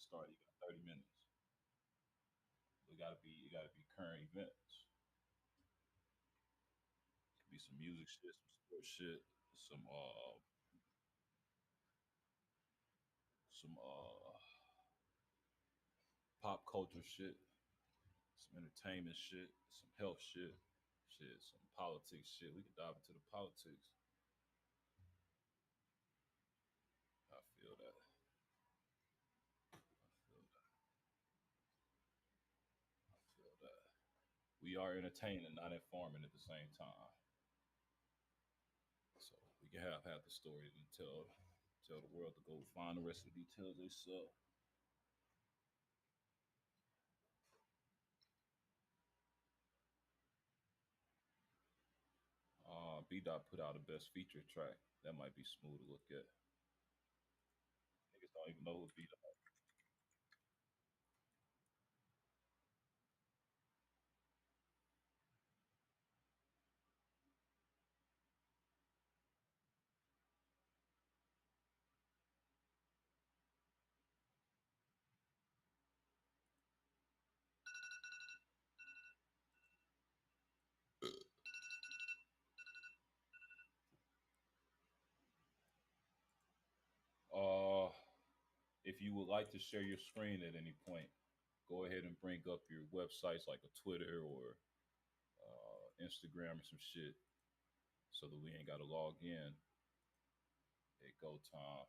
start. You got 30 minutes. It gotta be current events. It could be some music shit, some sports shit, some uh some pop culture shit, some entertainment shit, some health shit, some politics shit. We could dive into the politics. I feel that. I feel that. I feel that. We are entertaining, not informing at the same time. So we can have half the story and tell the world to go find the rest of the details themselves. B Dot put out a best feature track. That might be smooth to look at. Niggas don't even know who B Dot. Uh, if you would like to share your screen at any point, go ahead and bring up your websites like a Twitter or Instagram or some shit, so that we ain't got to log in at go time.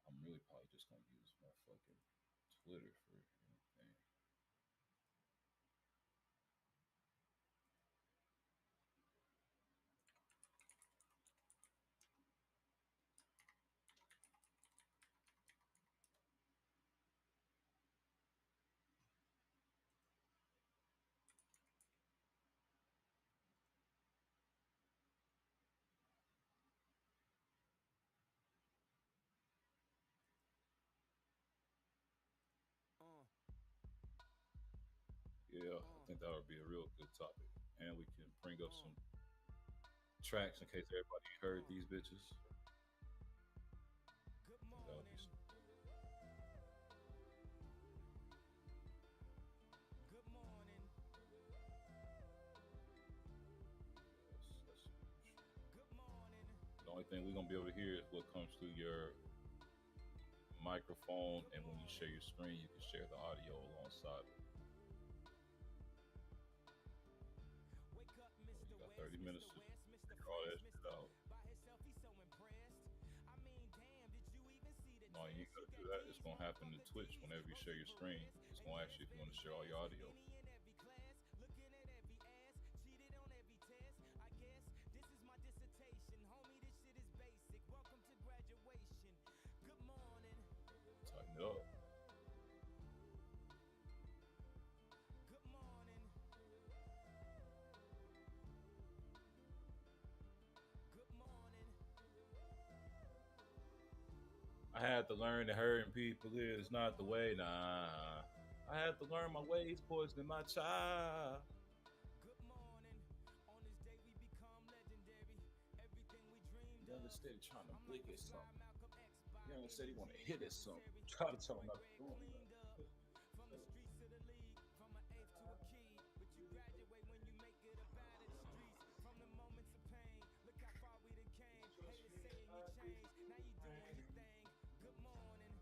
I'm really probably just gonna use my fucking Twitter for anything. Uh, Yeah, I uh, think that would be a real good topic, and we can bring up uh, some tracks in case everybody heard uh. these bitches. Good I think that would be. morning. Good morning. That's Good morning. the only thing we're gonna be able to hear is what comes through your microphone, Good and when you share morning. your screen, you can share the audio alongside it. Wake up, So you Mr. got West, 30 minutes Mr. to West, Mr. figure all Fresh, that shit Mr. out. By himself, he's so impressed. I mean, damn, did you even see the No, you ain't test? You gotta do got that. It's D's, gonna happen in motherfucker Twitch D's, whenever you share Rosie your screen. Perez, It's and gonna ask you if you want to raspberry share all your jazz. audio. Any and every class, looking at every ass, cheated on every test. I guess this is my dissertation, homie. This shit is basic. Welcome to graduation. Good morning. Tighten it up. Good morning. Good morning. I had to learn that hurting people is not the way. Nah, I had to learn my ways, poisoning my child. Good morning. On this day we become legendary. Everything we dreamed Younger of. said trying to I'm like blick a at fly something. Malcolm X by Younger said he any want to means hit at something. necessary. Try to tell him Detroit not to red do cleaned up. From the it. streets to the league, from an eighth to a key. But you graduate when you make it up out of the streets. From the moments of pain, look how far we done came. Haters saying you changed, now you doing your thing. Good morning.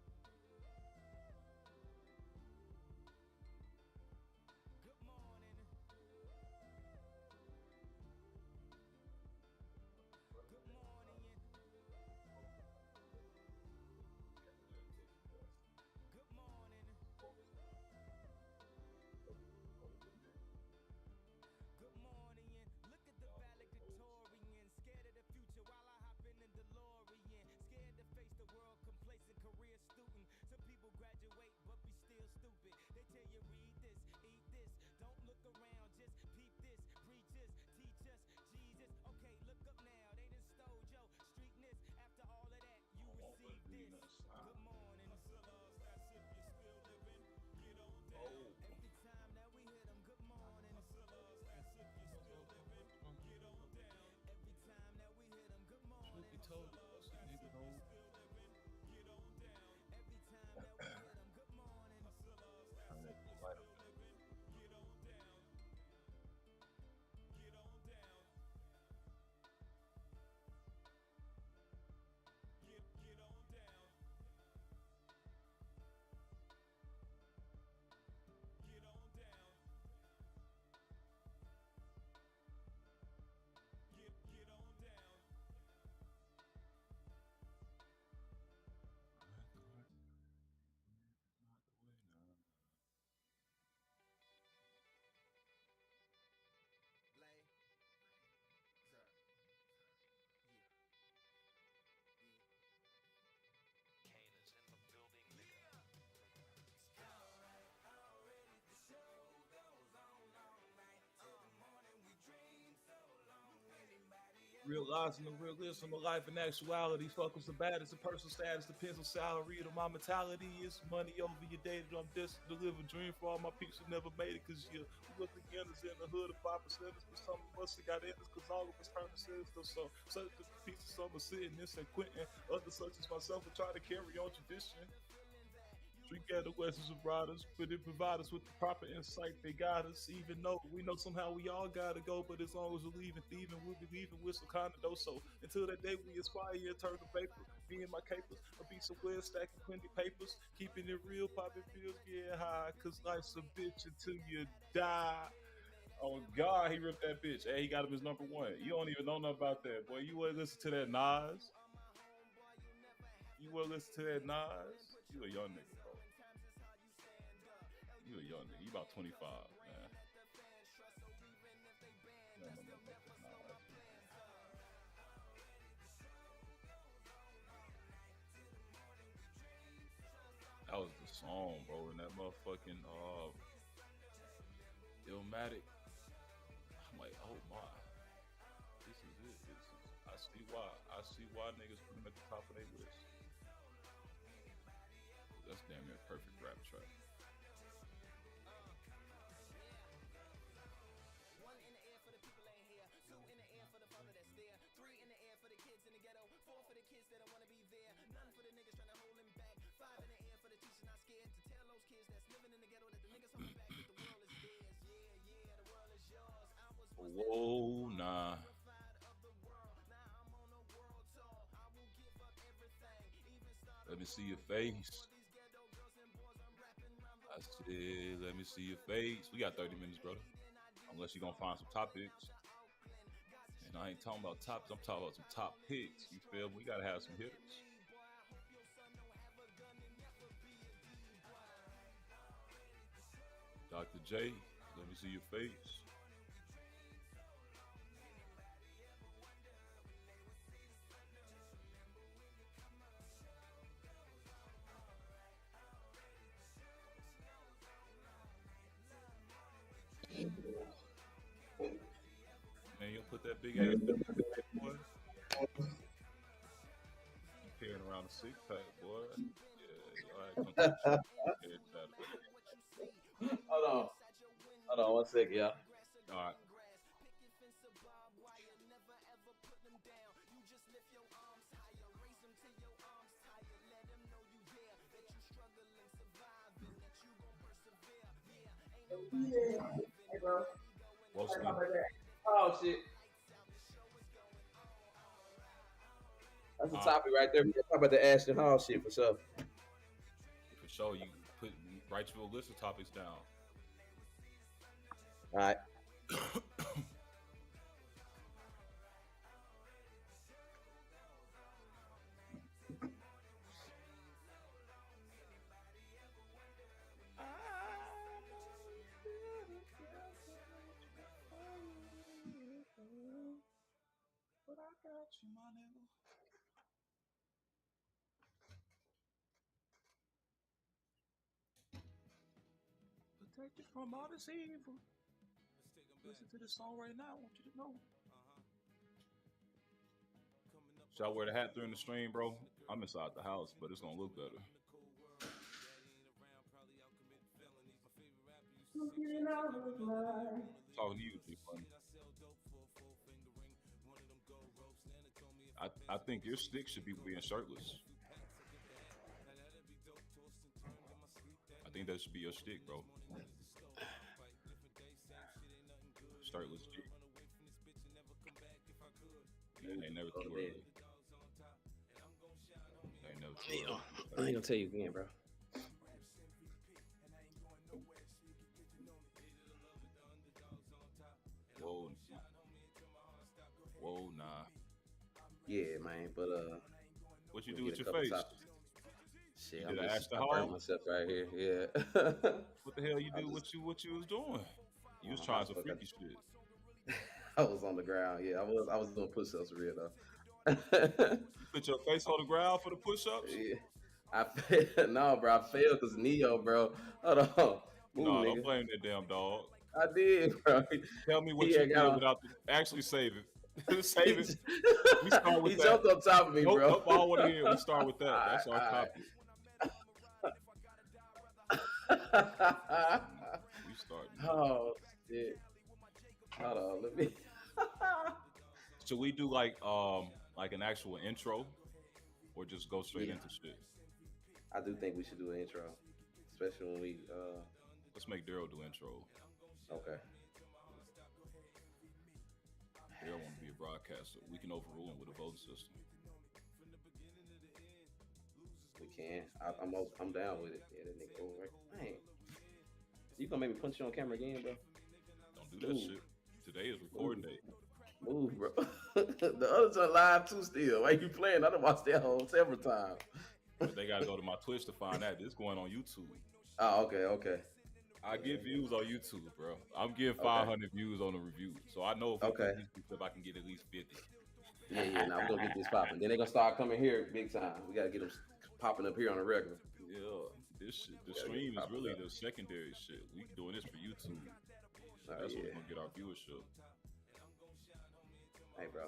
Good morning. Good morning. Good morning. Realizing the realism of life and actuality. Fuck what's the baddest. The personal status depends on salary. To my mentality is money over your day. I'm destined to live a dream for all my peeps who never made it. Cause you look again is in the hood of 5%. But some of us got in this cause all of us turned to sisters. So such a piece of summer sitting in San Quentin. Others such as myself will try to carry on tradition. Drink at the Western Brothers, but it provide us with the proper insight. They got us, even though we know somehow we all gotta go. But as long as we're leaving thieving, we'll be leaving with some kind of dough. So until that day, we aspire to turn the paper. Me and my capers, I'll be somewhere stacking plenty papers, keeping it real, popping pills, getting high. Cause life's a bitch until you die. Oh God, he ripped that bitch. Hey, he got him his number one. You don't even know nothing about that, boy. You want to listen to that Nas? You want to listen to that Nas? You a young nigga, bro. You a young nigga. You about 25, man. No, no, no, no, no. That was the song, bro, and that motherfucking Illmatic. I'm like, oh my, this is it. This is. I see why. I see why niggas put him at the top of their list. That's damn near a perfect rap track. Whoa, nah. Let me see your face. I said, let me see your face. We got 30 minutes, brother. Unless you're gonna find some topics. And I ain't talking about topics, I'm talking about some top picks. You feel me? We gotta have some hitters. Dr. J, let me see your face. Man, you'll put that big ass boy. You carrying around a six pack, boy. Yeah, all right, come Hold on. Hold on 1 second, y'all. All right. Hey, bro. Well, Slim, Oh, shit. That's the uh, topic right there. We can talk about the Ashton Hall shit for sure. for sure, you put write you a list of topics down. All right. But I got you, my nigga. Protected from all this evil. Listen to this song right now. I want you to know. Should I wear the hat during the stream, bro? I'm inside the house, but it's gonna look better. Talking to you, G Money. I think your stick should be being shirtless. I think that should be your stick, bro. Shirtless G. Ain't never too early. Ain't never too early. I ain't gonna tell you again, bro. Whoa. Whoa, nah. Yeah, man. But What you we'll do with get a your couple face? topics. Shit, You I'm did an just Ashton I burned Hall? myself right here. Yeah. What the hell you I do? just What you was doing? You was I trying was some fucking. freaky shit. I was on the ground. Yeah, I was doing push-ups for real though. You put your face on the ground for the push-ups? Yeah. No, bro. I failed because Neo, bro. Hold on, move, No, don't nigga. blame that damn dog. I did, bro. Tell me He what you had did got without the actually save it. Save it. We start with He that. jumped on top of me, Nope, bro. nope, I don't want to hear it. We start with that. That's our Alright, topic. We start. Oh shit. Hold on, let me. Should we do like an actual intro, or just go straight Yeah. into shit? I do think we should do an intro, especially when we. Let's make Daryl do intro. Okay. Daryl want to be a broadcaster. We can overrule him with a voting system. We can. I'm down with it. Yeah, that nigga over right. Dang. You gonna make me punch you on camera again, bro? Don't do that Ooh. shit. Today is recording day. Move, bro. The others are live too still. Why you playing? I done watched that whole several times. But they gotta go to my Twitch to find that. This going on YouTube. Oh, okay. I get views on YouTube, bro. I'm getting Okay. 500 views on the review, so I know if we Okay. do these stuff, I can get at least 50. Yeah. Now we're gonna get this popping. Then they gonna start coming here big time. We gotta get them popping up here on the regular. Yeah, this shit. The Yeah, stream is pop it really up. the secondary shit. We doing this for YouTube. Oh, That's yeah. what's gonna get our viewership. Hey, bro.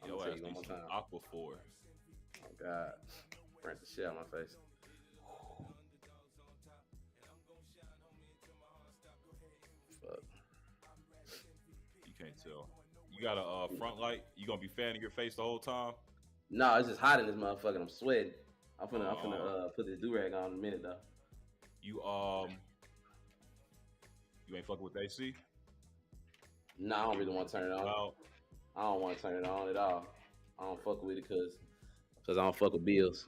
I'm Yo, gonna tell ass you one more needs some time. Aqua 4. Oh God, burnt the shit out of my face. Fuck. You can't tell. You got a front light. You gonna be fanning your face the whole time? No, it's just hot in this motherfucker. I'm sweating. I'm finna put this do-rag on in a minute though. You ain't fucking with AC? No, I don't really want to turn it on. Well, I don't want to turn it on at all. I don't fuck with it cause I don't fuck with bills.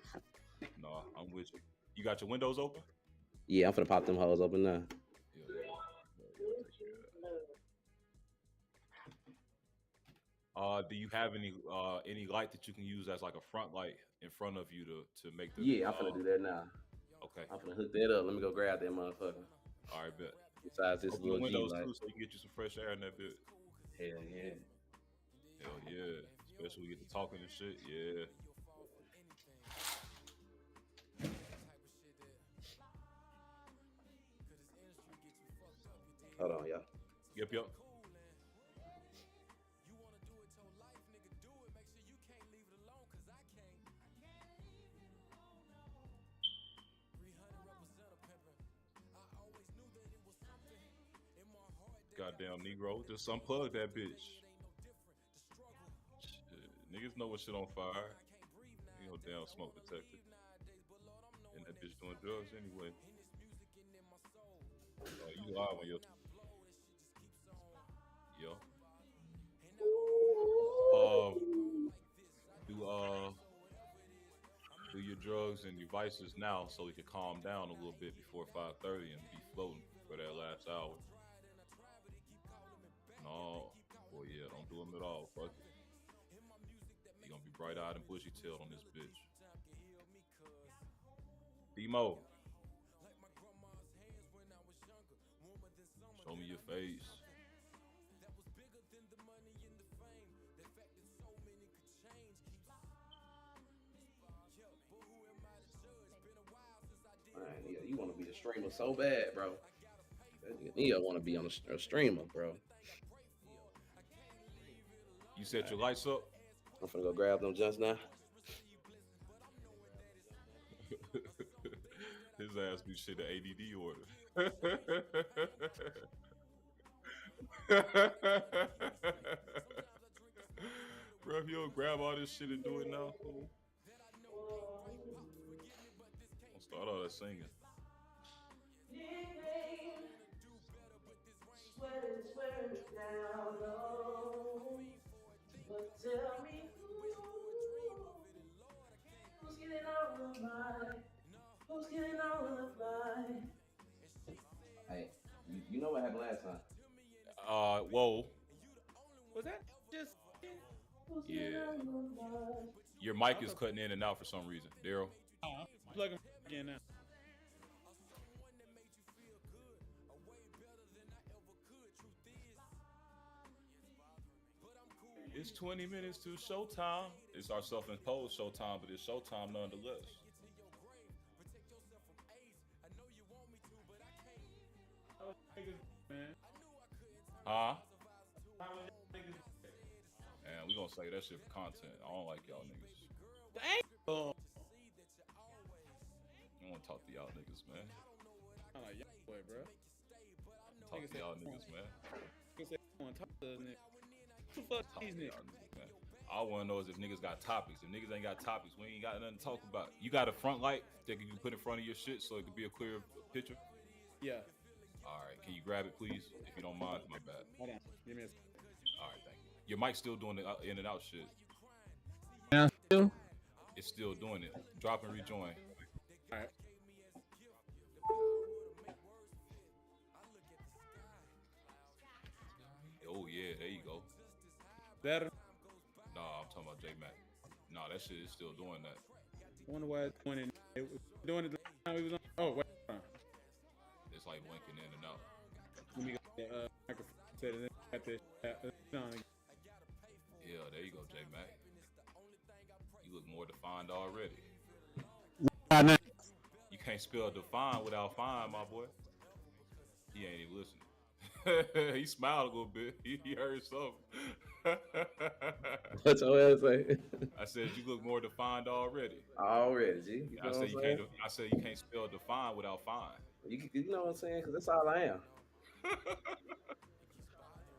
no, I'm with you. You got your windows open? Yeah, I'm finna pop them hoes open now. Do you have any light that you can use as like a front light in front of you to make the? Yeah, I'm finna do that now. Okay. I'm finna hook that up. Let me go grab that motherfucker. All right, bet. Besides this Open the little G windows light. too, so you can get you some fresh air in that bit. Hell yeah. Hell yeah, especially when we get to talking and shit. Yeah. Hold on, y'all. Yep. Goddamn Negro, just unplug that bitch. Shit, niggas know what shit on fire. You know, damn smoke detector. And that bitch doing drugs anyway. You live when you're. Yo. Do your drugs and your vices now so we can calm down a little bit before 5:30 and be floating for that last hour. No, boy, yeah, don't do them at all. Fuck it. You gonna be bright-eyed and bushy-tailed on this bitch. Demo. Show me your face. Man, yeah, you want to be a streamer so bad, bro. Neo want to be on a streamer, bro. You set your lights up? I'm finna go grab them just now. His ass do shit to ADD order. Bro, if you don't grab all this shit and do it now, fool. I'll start all that singing. Swear down low. But tell me who's getting all of mine? Who's getting all of mine? Hey, you know what happened last time? Whoa. Was that just? Who's Yeah. getting all of mine? Your mic is cutting in and out for some reason. Daryl. Plugging again now. It's 20 minutes to showtime. It's our self-imposed showtime, but it's showtime nonetheless. Man. Huh? And we say that shit for content. I don't like y'all niggas. Damn. I want to talk to y'all niggas, man. I'm like, young boy, bro. Talk Nigga to said, y'all niggas, man. Nigga said, I want to talk to us, nigga. Who the fuck Talk these to niggas? y'all niggas, man. All I want to know is if niggas got topics. If niggas ain't got topics, we ain't got nothing to talk about. You got a front light that you can put in front of your shit so it could be a clear picture? Yeah. All right, can you grab it, please? If you don't mind, my bad. Hold on. Give me a second. All right, thank you. Your mic's still doing the in and out shit. Yeah, still? It's still doing it. Drop and rejoin. All right. Oh yeah, there you go. Better. Nah, I'm talking about J Mac. Nah, that shit is still doing that. I wonder why it's doing it. It was doing it the last time we was on. Oh, wait. Hold on. It's like winking in and out. Let me get the microphone set it in. Got this on again. Yeah, there you go, J Mac. You look more defined already. You can't spell define without fine, my boy. He ain't even listening. He smiled a little bit. He heard something. What's your ass say? I said you look more defined already. Already, G. You know I what said I'm you saying? can't. I said you can't spell define without fine. You know what I'm saying? Because that's all I am.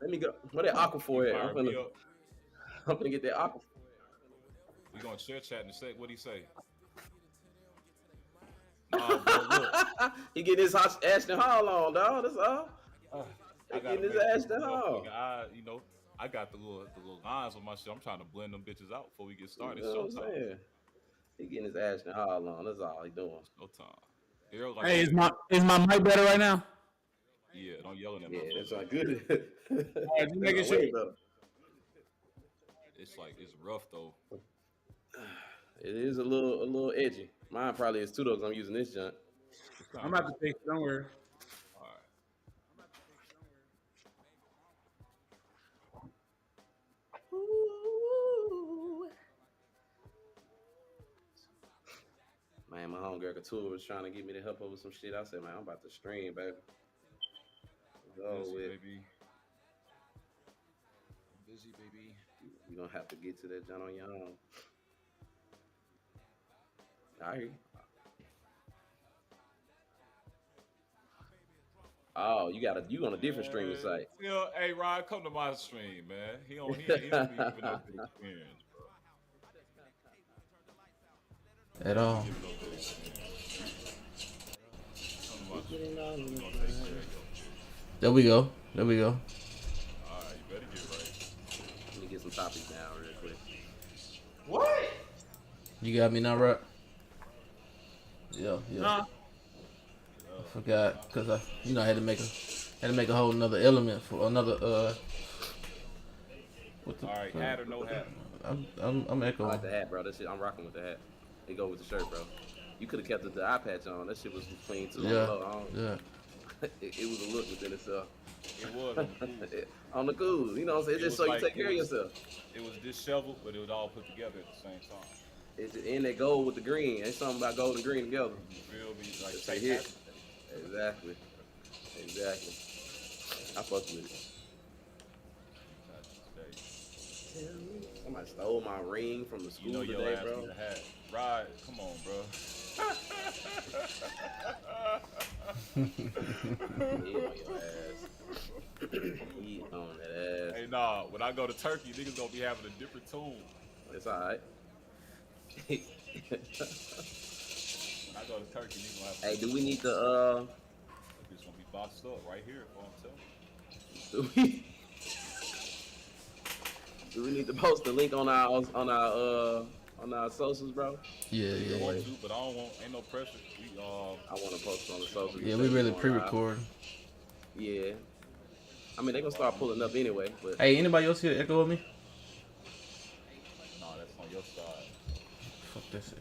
Let me go. What that Aquaphor at? Fire me up. I'm gonna get that Aquaphor. We gonna share chat in a sec. What'd he say? Nah, bro, look. He getting his Ashton Hall on, dog. That's all. I He gotta getting his make Ashton sure, Hall. I got the little lines on my shit. I'm trying to blend them bitches out before we get started. You know what I'm Showtime. saying? He getting his Ashton Hall on. That's all he doing. Showtime. Errol, like, Hey, is my mic better right now? yeah, don't yell at Yeah, me. that's not good. Just making sure. It's like it's rough though. It is a little edgy. Mine probably is too though, 'cause I'm using this junk. I'm about to fix it. Don't worry. All right. Man, my homegirl Couture was trying to get me to help her with some shit. I said, man, I'm about to stream, baby. Go Busy, with. baby. Busy, baby. You don't have to get to that junk on your own. I hear you. Oh, you on a different streaming site. You know, hey Ryan, come to my stream, man. He don't be giving no good experience, bro. At all. There we go. There we go. All right, you better get right. Let me get some topics down real quick. What? You got me now, right? Yeah. Huh? I forgot because I had to make a whole another element for another What the? All right, fuck? hat or no hat? I'm I echoing. like the hat, bro. That shit, I'm rocking with the hat. It go with the shirt, bro. You could have kept the eye patch on. That shit was clean too. Yeah. It was a look within itself. It was. On the cool, you know what I'm saying? It Just was so like- you take care of it was- yourself. It was disheveled, but it was all put together at the same time. It's in that gold with the green. Ain't something about gold and green together. You feel me? Like Just take like here. that. Exactly. I fuck with it. Somebody stole my ring from the school You know your today, ass bro. need a hat. Ride, come on, bro. He on your ass. He on that ass. Hey, nah, when I go to Turkey, niggas gonna be having a different tune. It's alright. When I go to Turkey, niggas gonna have Hey, do we need to It's gonna be boxed up right here, if I'm telling you. do we need to post the link on our socials, bro? Yeah. I want to, but I don't want, ain't no pressure. We, I want to post on the socials. Yeah, we really pre-record. Yeah. I mean, they're gonna start pulling up anyway, but Hey, anybody else here echo with me? Nah, that's on your side. Fuck that shit.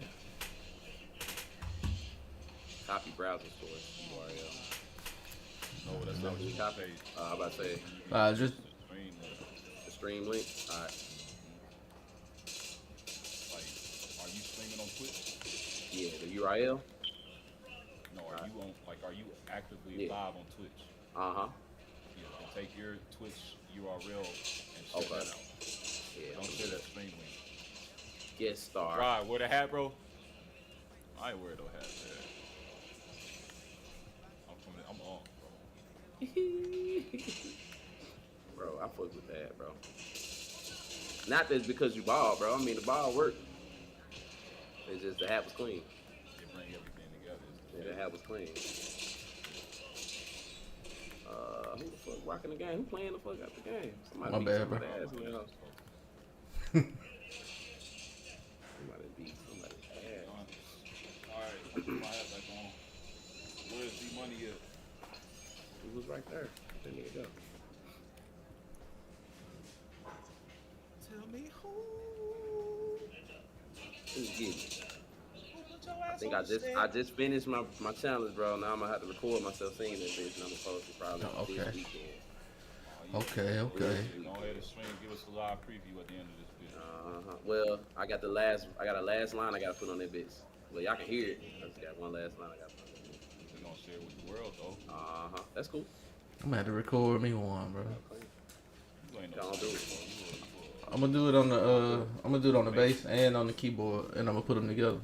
copy browser source URL. No, that's not what you Copy. say. I'm about to say Just Screen, the stream link. All right. like, are you streaming on Twitch? Yeah, the URL. No, are you actively Yeah. live on Twitch? Uh-huh. Yeah, then take your Twitch URL and share Okay. that out. Yeah. Don't share that stream link. Guest star. Right, wear the hat, bro. I ain't wearing no hat, man. I'm on, bro. Bro, I fuck with that, bro. Not that it's because you bald, bro. I mean, the bald worked. It's just the hat was clean. They bring everything together. Yeah, the hat was clean. Who the fuck rocking the game? Who playing the fuck out the game? My beat bad, bro. somebody's ass in the house. Somebody beat somebody's ass. Alright, put my hat back on. Where's the money at? He was right there. That nigga go. Tell me who. Who's getting? I think I just finished my challenge, bro. Now I'm gonna have to record myself singing that bitch, and I'm gonna post it probably Okay. this weekend. Okay. Go ahead and stream. Give us a live preview at the end of this video. Well, I got a last line I gotta put on that bitch. Well, y'all can hear it. I just got one last line I gotta put on that bitch. We're gonna share with the world, though. That's cool. I'm gonna have to record me one, bro. You ain't no Don't do it. I'm gonna do it on the bass and on the keyboard, and I'm gonna put them together.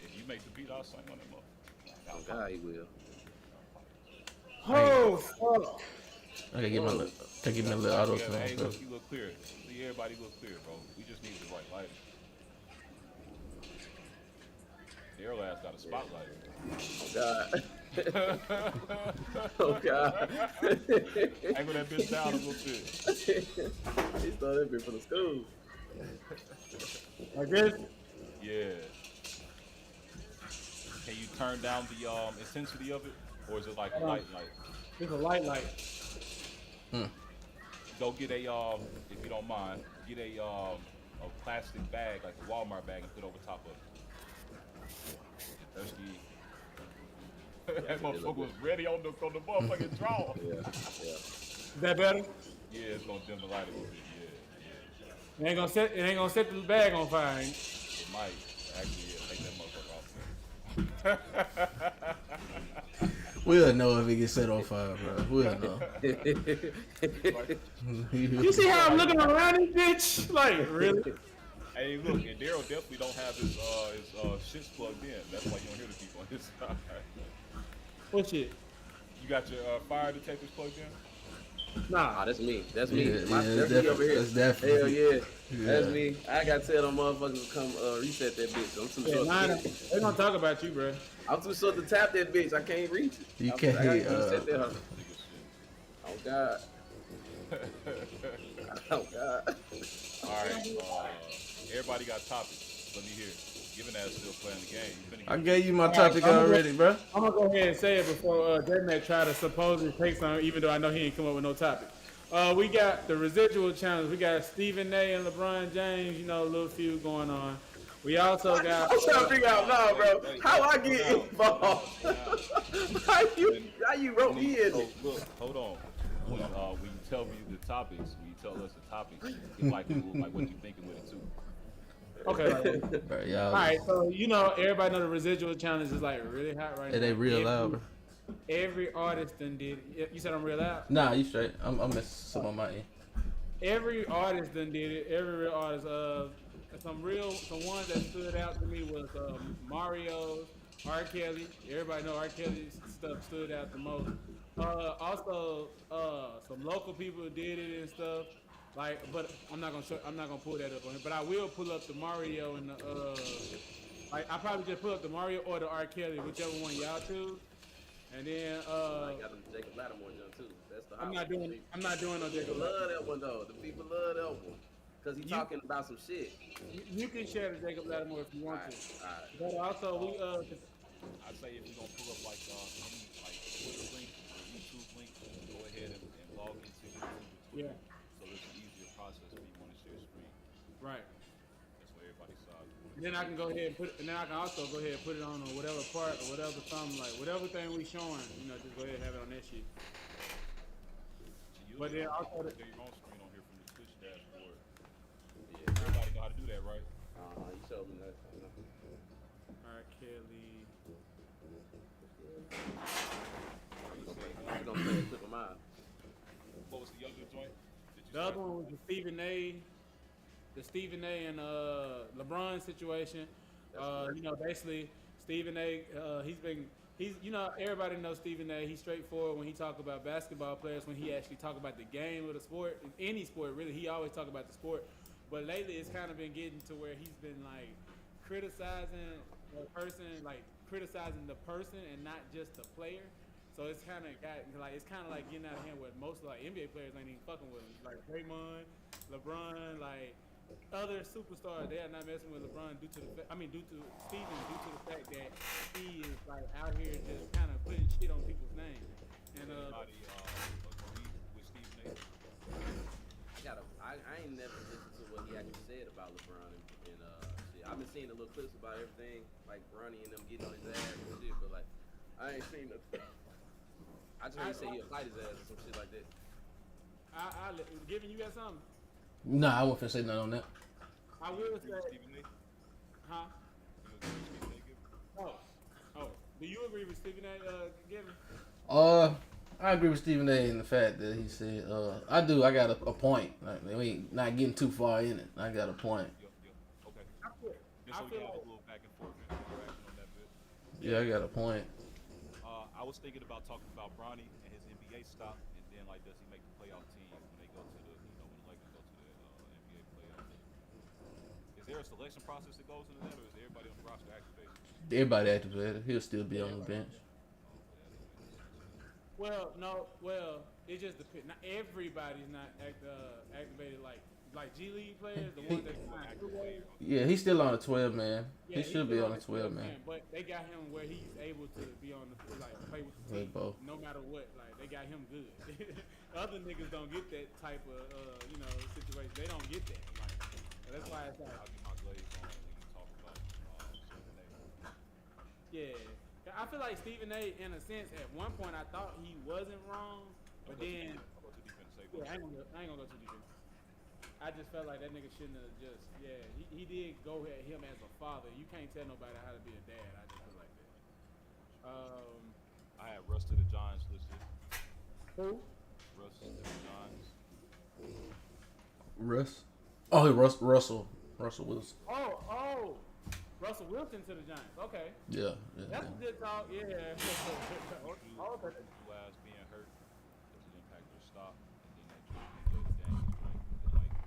If you make the beat, I'll sing on that motherfucker. Oh God, he will. Oh fuck! I gotta get my little auto tune. Hey, So. look, you look clear. See, everybody look clear, bro. We just need the right lighting. Their ass got a spotlight. Oh God. Oh God. Angle that bitch down a little bit. He stole that bitch from the school. Like this? Yeah. Can you turn down the intensity of it, or is it like a light? It's a light. Go get a if you don't mind, get a plastic bag like a Walmart bag and put over top of it. You're thirsty. That motherfucker was ready on the motherfucking draw. Yeah. Is that better? Yeah, it's gonna dim the light a little bit. Yeah. It ain't gonna set the bag on fire. Ain't it? It might actually take that motherfucker off there. We'll know if it gets set on fire, bro. We'll know. You see how I'm looking around this bitch? Like, really? Hey, look, and Daryl definitely don't have his shits plugged in. That's why you don't hear the people on his side. What shit? You got your fire detectors plugged in? Nah. That's me. That's Yeah, me. yeah, That's me over here. that's definitely- Hell yeah. Yeah. That's me. I gotta tell them motherfuckers to come reset that bitch. I'm too Yeah, short. nah, to get it. they gonna talk about you, bro. I'm too short to tap that bitch. I can't reach it. You I can't. gotta reset that. Nigga shit. Oh God. Oh God. Alright, everybody got topics. Let me hear it. Given that still playing the game, you finna I get gave you my topic already, bro. I'm gonna go ahead and say it before Deadman try to supposedly take some, even though I know he ain't come up with no topic. We got the residual challenge. We got Stephen A. and LeBron James, you know, a little few going on. We also got. I'm trying to figure out now, bro. How I get involved? How you wrote me in so, it? look, hold on. When you tell me the topics, when you tell us the topics, you like what you thinking with it too. Okay. Bro, All y'all. right, so you know, everybody know the residual challenge is like really hot right now. Are they real loud, bro? Every artist done did. You said I'm real loud. Nah, you straight. I'm messing some on my end. Every artist done did it. Every real artist. Some ones that stood out to me was Mario, R. Kelly. Everybody know R. Kelly's stuff stood out the most. Also, some local people did it and stuff. Like, but I'm not gonna pull that up on it. But I will pull up the Mario and the like. I probably just pull up the Mario or the R. Kelly, whichever one y'all choose. And then I got them Jacob Lattimore jump too. That's the I'm hot not one. doing no People Jacob. love that one though. The people love that one. Cause he talking about some shit. You can share the Jacob Lattimore if you want to. Alright. But also we I'd say if we're gonna pull up like any like Twitter link or YouTube link, go ahead and log into YouTube or Twitter. Yeah. So it's an easier process when you want to share screen. right. That's where everybody saw it. Then I can go ahead and and then I can also go ahead and put it on whatever part or whatever something like whatever thing we showing, you know, just go ahead and have it on that shit. But then also Share your own screen on here from the Twitch dashboard. Yeah, everybody know how to do that, right? You showed me that. R. Kelly. I'm gonna play a clip of mine. What was the other joint? Did you The other one was the Stephen A. And LeBron situation. Basically Stephen A. Everybody knows Stephen A. He's straightforward when he talk about basketball players. When he actually talk about the game of the sport, any sport really, he always talk about the sport. But lately, it's kind of been getting to where he's been like criticizing the person, and not just the player. So it's kind of like getting out of hand with most like NBA players ain't even fucking with him. Like Draymond, LeBron, like other superstars, they are not messing with LeBron due to the fact that he is like out here just kind of putting shit on people's names. And Anybody agree with Stephen A? I ain't never listened to what he actually said about LeBron and shit. I've been seeing the little clips about everything, like Bronny and them getting on his ass and shit, but like I ain't seen the. I just heard he say he'll fight his ass or some shit like that. Giving you got something? Nah, I wasn't finna say nothing on that. I will say, Stephen A? huh? You agree with Stephen A? Gibbons? Oh. Do you agree with Stephen A. Giving? I agree with Stephen A. in the fact that he said, I do. I got a point. Like, we ain't not getting too far in it. I got a point. Okay. I Just so we feel can have like- a little back and forth interaction on that bit. Yeah, I got a point. I was thinking about talking about Bronny and his NBA stop, and then like, does he make the playoff team when they go to the, when the Lakers go to the NBA playoffs? Is there a selection process that goes into that, or is everybody on the roster activated? Everybody activated. He'll still be on the bench. It just depends. Not everybody's not activated like G League players, the ones that activated. Yeah, he's still on the 12 man. Yeah, he should be on the 12 man. man. But they got him where he's able to be on the play with the Play team, both. no matter what. Like they got him good. Other niggas don't get that type of situation. They don't get that. Like that's why it's like I'll get my glaze on when you talk about Stephen A. yeah. I feel like Stephen A. in a sense at one point I thought he wasn't wrong, but then I'll go too deep in the say, I ain't gonna go too deep. I just felt like that nigga shouldn't have he did go at him as a father. You can't tell nobody how to be a dad. I just feel like that. I had Russ to the Giants listed. Who? Russ to the Giants. Russ? Oh, Russell Wilson. Oh, Russell Wilson to the Giants. Okay, Yeah. that's a good talk. Yeah. Okay. Last being hurt, does it impact their stock? And then that Jordan Daniels drink, and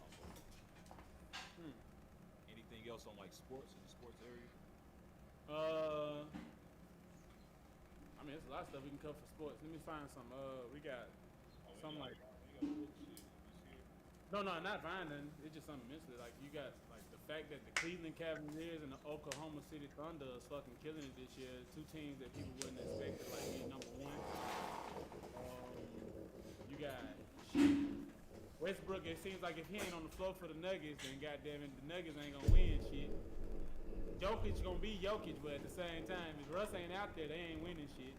like they just anything else on like sports in the sports area? I mean, there's a lot of stuff we can cover for sports. Let me find some. We got something like. No, not finding. It's just something mentally. Like you got like the fact that the Cleveland Cavaliers and the Oklahoma City Thunder is fucking killing it this year. Two teams that people wouldn't expect to like be number one. You got Westbrook. It seems like if he ain't on the floor for the Nuggets, then goddamn it, the Nuggets ain't gonna win shit. Jokic gonna be Jokic, but at the same time, if Russ ain't out there, they ain't winning shit.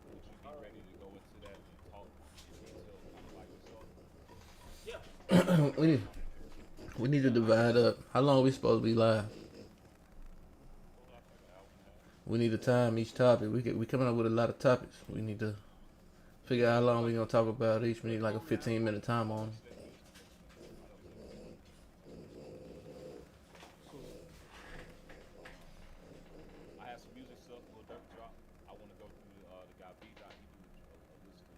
Would you be ready to go into that and talk in detail kind of like yourself? Yeah. we need to divide up. How long are we supposed to be live? We need to time each topic. We coming up with a lot of topics. We need to figure out how long we gonna talk about each. We need like a 15-minute time on 'em. I have some music stuff, a little dirt drop. I want to go through the guy B. Dot. He do a list of,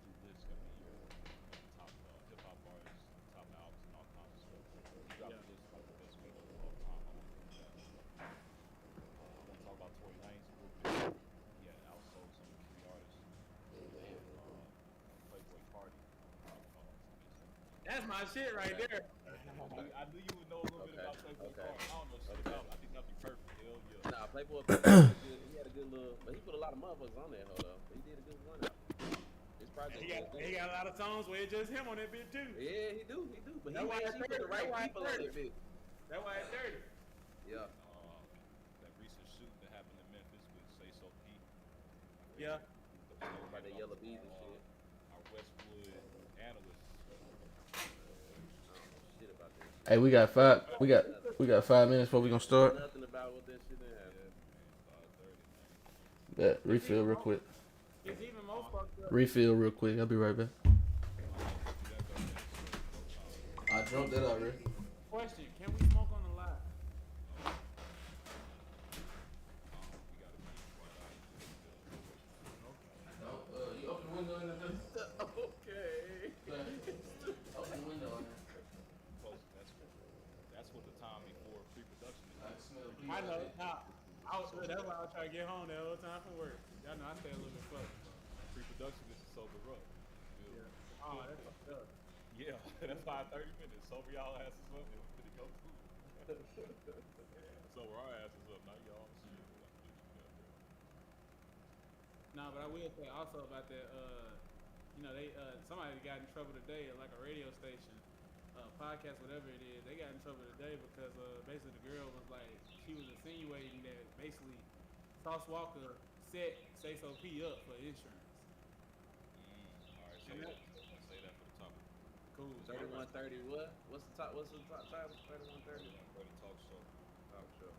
he do lists every year of the top hip hop artists, top albums, and all kinds of stuff. He dropped a list of like the best people of all time. I want to do that. I want to talk about Tory Lanez a little bit. He had outsold some of the three artists. And Playboy Cardi. That's my shit right there. I knew you would know a little bit about Playboy Cardi. I don't know shit about it. I think that'd be perfect. Hell yeah. Nah, Playboy, he had a good little, but he put a lot of motherfuckers on there. Hold up, he did a good run out. His project. He got a lot of songs where it's just him on that bitch too. Yeah, he do. But That's why he it's put the 30. right That's why people it's on 30. that bitch. That's why it's dirty. Yeah. That recent shooting that happened in Memphis with Say So P. Yeah. About that yellow bees and shit. Our Westwood analyst. Shit about that shit. Hey, we got 5 minutes before we gonna start. Nothing about what that shit that happened. Bet refill real quick. It's even more fucked Refill real quick. I'll be right back. I drunk that already. Question: can we smoke on the live? No, you open the window in there. Okay. Open the window in there. That's what the time before pre-production is. I can smell the I know. That's why I was trying to get home that whole time from work. Y'all know I stay a little bit fucked. Pre-production is to sober up. Oh, that's fucked up. Yeah, that's 30 minutes. Sober y'all asses up, and we're gonna go through. Sober our asses up, now y'all shit. No, but I will say also about that. They somebody got in trouble today at like a radio station, podcast, whatever it is. They got in trouble today because basically the girl was like, she was insinuating that basically Sauce Walker set Stacey P up for insurance. All right, say that for the topic. Cool. 3130 what? What's the top time? 3130 Talk show. talk show.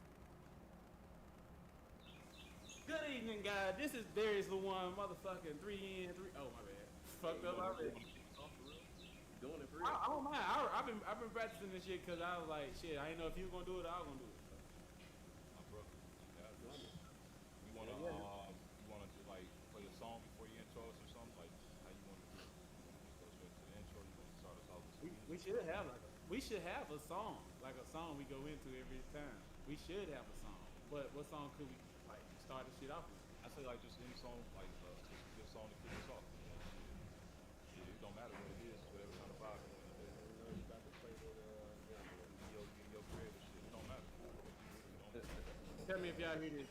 Good evening, guys. This is Darius the One, motherfucking 3 in 3. Oh my bad. Fucked up already. Doing it for real. I don't mind. I've been practicing this shit because I was like, shit. I didn't know if you were gonna do it or I was gonna do it. My brother. You wanna do, like, play a song before you intro us or something? Like, how you wanna do it? Just go straight to the intro. You wanna start us off with some We should have a song, like a song we go into every time. We should have a song, but what song could we like start the shit off with? I say like just any song, like just a good song to kick us off. Yeah, it don't matter what it is, whatever kind of vibe you want to do. You about to play with Your creative shit, it don't matter. It don't Tell me if y'all hear this.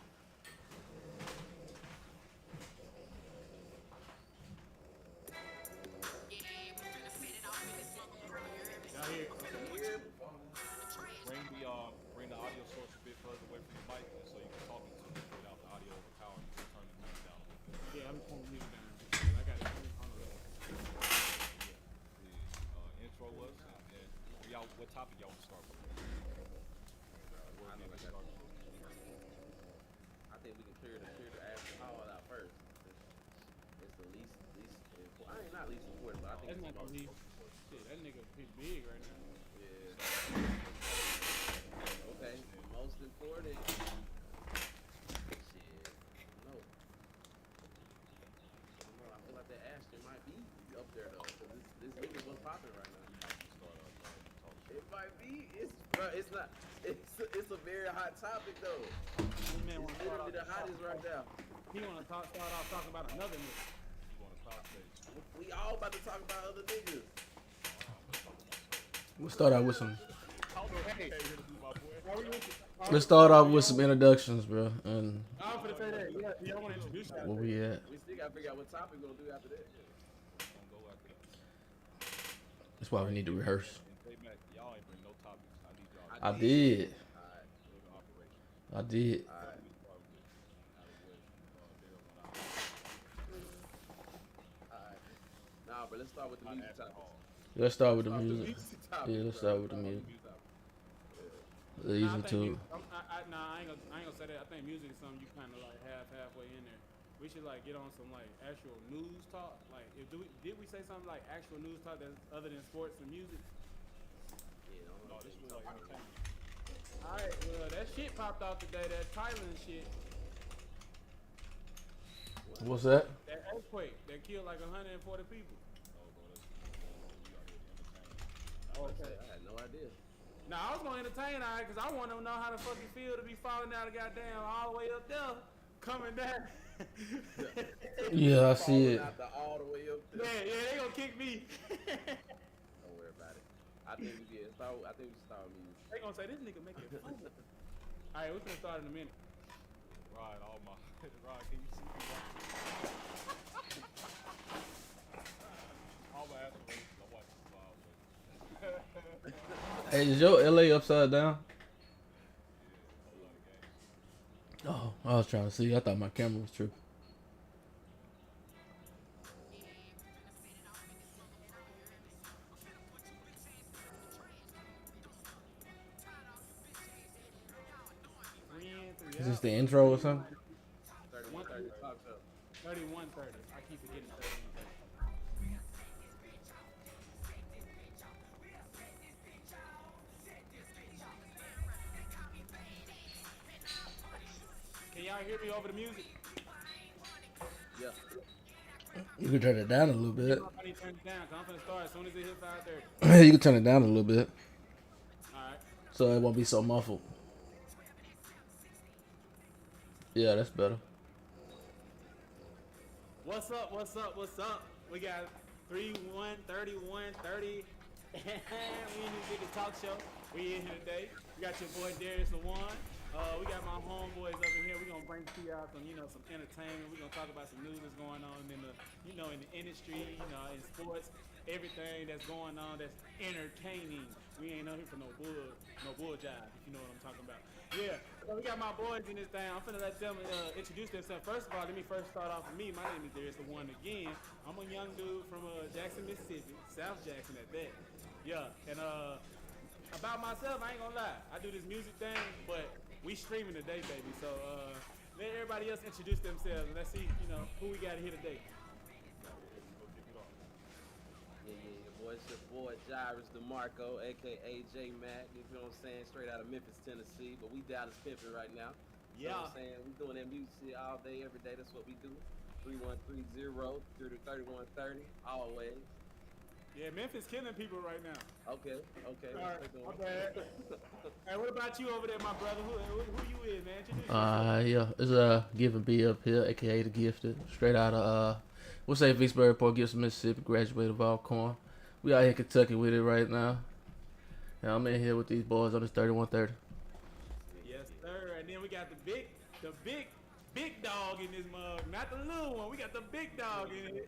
Y'all hear it? Bring the audio source a bit further away from the mic, so you can talk into it without the audio overpowering. You can turn the music down a little bit. Yeah, I'm pulling music down. I got it. Intro us, and what topic y'all want to start with? I think we can clear the alcohol out first. It's the least important. I mean, not least important, but I think That's it's not the least. Shit, that nigga pretty big right now. Yeah. Okay. Most important. Shit. No. I don't know. I feel like that Ashton might be up there though. Cause this nigga what's popping right now. It might be. It's not. It's a very hot topic though. This man It's wanna start literally the off- hottest right now. He want to start off talking about another nigga. You want to talk stage? We all about to talk about other niggas. We'll start out with some. Hey, Let's start off with some introductions, bro. And I'm finna say that. Yeah, I want to introduce y'all. where we at? We still gotta figure out what topic we're gonna do after that. Don't go after that. That's why we need to rehearse. And say, Mac, y'all ain't bring no topics. I need y'all I to did. Alright. live in operation. I did. Alright. We start with out of way. Daryl went out. Alright. Nah, but let's start with the Not music topic. alcohol. Let's start with the Start with music. topic, Yeah, let's bro. start with the music. The Nah, I easy think to. I ain't gonna say that. I think music is something you kind of like halfway in there. We should like get on some like actual news talk. Like, did we say something like actual news talk that's other than sports and music? Yeah, don't No, know. this was like entertainment. All right, well that shit popped off today. That Thailand shit, What's that? that earthquake that killed like 140 people. No, bro, that's we are here to entertain. Okay. I had no idea. Now I was gonna entertain all right, cause I want to know how the fuck it feel to be falling out of goddamn all the way up there, coming down. Yeah, I see it. Falling out all the way up there. Yeah, they gonna kick me. Don't worry about it. I think we should start with music. They gonna say this nigga make it fun. All right, we gonna start in a minute. Rod, all my Rod, can you see me? All my aspirations, I watch this wild, but Hey, is your LA upside down? a lot of games. Oh, I was trying to see. I thought my camera was tripping. Is this the intro or something? 31, 30, talk show. 31:30. I keep forgetting 30. Can y'all hear me over the music? Yeah. You can turn it down a little bit. I need to turn it down, cause I'm finna start as soon as it hit 5:30. You can turn it down a little bit Alright. so it won't be so muffled. Yeah, that's better. What's up? What's up? What's up? We got 313130. We in this biggest talk show. We in here today. We got your boy Darius LaJuan. We got my homeboys up in here. We're gonna bring to y'all some, some entertainment. We're gonna talk about some news that's going on in the, in the industry, in sports, everything that's going on that's entertaining. We ain't out here for no bull jive, if you know what I'm talking about. Yeah, so we got my boys in this thing. I'm finna let them introduce themselves. First of all, let me first start off with me. My name is Darius LaJuan again. I'm a young dude from Jackson, Mississippi, South Jackson at that. Yeah, and about myself, I ain't gonna lie. I do this music thing, but we streaming today, baby. So let everybody else introduce themselves, and let's see, who we got here today. It's your boy Jairus DeMarco, aka J Mac. You know what I'm saying? Straight out of Memphis, Tennessee, but we Dallas pimping right now. You know what I'm saying? We doing that music shit all day, every day. That's what we do. 3130 through to 3130, always. Yeah, Memphis killing people right now. Okay. All right, my bad. Hey, what about you over there, my brother? Who you is, man? Introduce yourself. Yeah, it's Giving B up here, aka the Gifted, straight out of we'll say Vicksburg, Port Gibson, Mississippi. Graduated of Alcorn. We out here in Kentucky with it right now. And I'm in here with these boys on this 3130. Yes, sir. And then we got the big dog in this mug, not the little one. We got the big dog in it.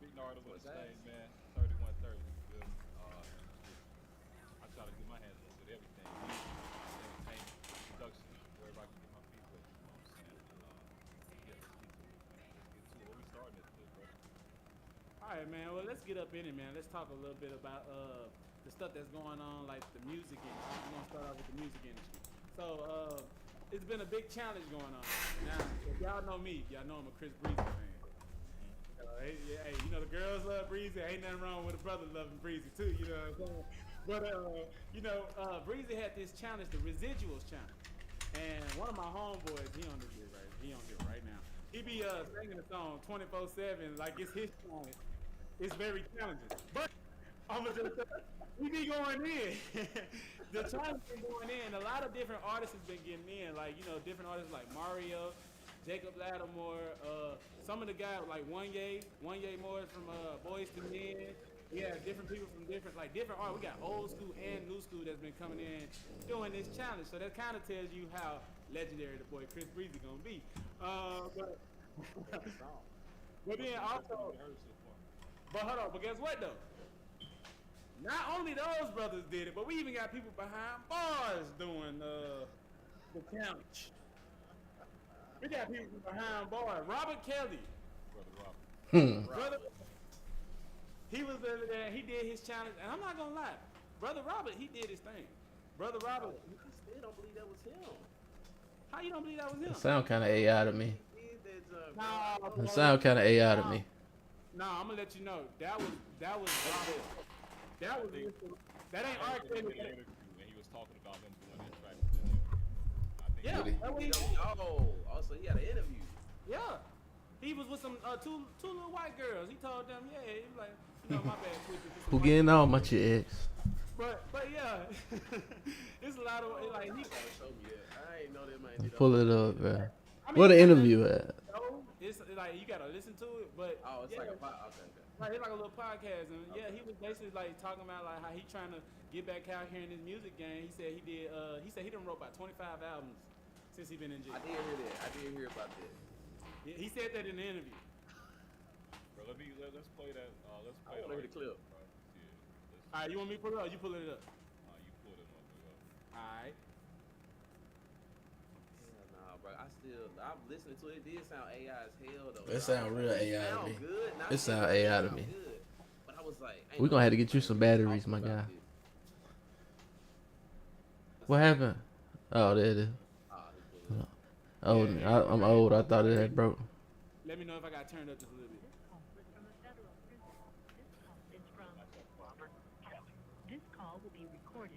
Big Nardo with the stage, man. 3130. Good. I try to get my hands on with everything. Entertainment, production, wherever I can get my feet wet. You know what I'm saying? Yeah, let's get to it, man. Let's get to it. Where we starting at today, bro? All right, man. Well, let's get up in it, man. Let's talk a little bit about the stuff that's going on, like the music industry. We're gonna start off with the music industry. So, it's been a big challenge going on. Now, if y'all know me, y'all know I'm a Chris Breezy fan. Hey, the girls love Breezy. Ain't nothing wrong with a brother loving Breezy too. You know what I'm saying? But Breezy had this challenge, the Residuals challenge, and one of my homeboys, he on here right now. He be singing the song 24/7 like it's his challenge. It's very challenging, but I'm gonna just we be going in. The challenge been going in. A lot of different artists has been getting in, like different artists like Mario, Jacob Lattimore, some of the guys like One Ye Morris from Boys to Men. We have different people from different art. We got old school and new school that's been coming in doing this challenge. So that kind of tells you how legendary the boy Chris Breezy gonna be. But then also, but hold on. But guess what though? Not only those brothers did it, but we even got people behind bars doing the challenge. We got people behind bars. Robert Kelly. Brother, he was over there. He did his challenge, and I'm not gonna lie, Brother Robert, he did his thing. Brother Robert. I still don't believe that was him. How you don't believe that was him? It sound kind of AI to me. Nah, It sound kind of AI to me. Nah, I'm gonna let you know. That was Robert. That ain't R. Kelly. And he was talking about them doing that track with him. I think Yeah, Really? that's what he did. So he had an interview. Yeah. He was with some two little white girls. He told them, yeah, he was like, my bad. Who getting on my chicks? But yeah, it's a lot of like he. Show me that. I ain't know that man did. Pull it up, bro. I mean, Where the interview at? It's like you gotta listen to it, but It's like a pot. Okay. Like it's like a little podcast, and yeah, he was basically like talking about like how he trying to get back out here in this music game. He said he did. He said he done wrote about 25 albums since he been in jail. I did hear that. I did hear about that. Yeah, he said that in the interview. Bro, let's play that. Let's play I wanna hear the clip. Bro. Yeah, All right, you want me to pull it up? You pull it up. you pull it up. All right. Nah, bro. I'm listening to it. It did sound AI as hell though. It sound real AI to sound me. good. Not It sound saying AI to sound me. good, but I was like, ain't We no gonna have to way get you some batteries, my talking guy. about this. What happened? Oh, there it is. Ah, he pulled it up. Oh, I'm old. I thought it had broke. Let me know if I got turned up just a little bit.